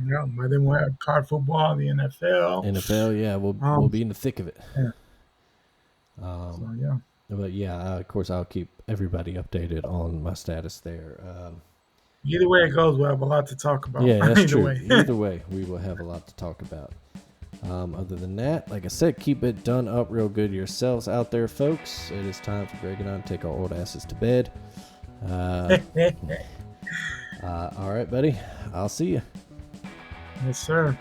we'll have college football, the NFL. NFL, yeah, we'll be in the thick of it. Yeah. But yeah, of course, I'll keep everybody updated on my status there. Either way it goes, we'll have a lot to talk about. Yeah, that's true. Way. Either way, we will have a lot to talk about. Other than that, like I said, keep it done up real good yourselves out there, folks. It is time for Greg and I to take our old asses to bed. All right, buddy. I'll see you. Yes, sir.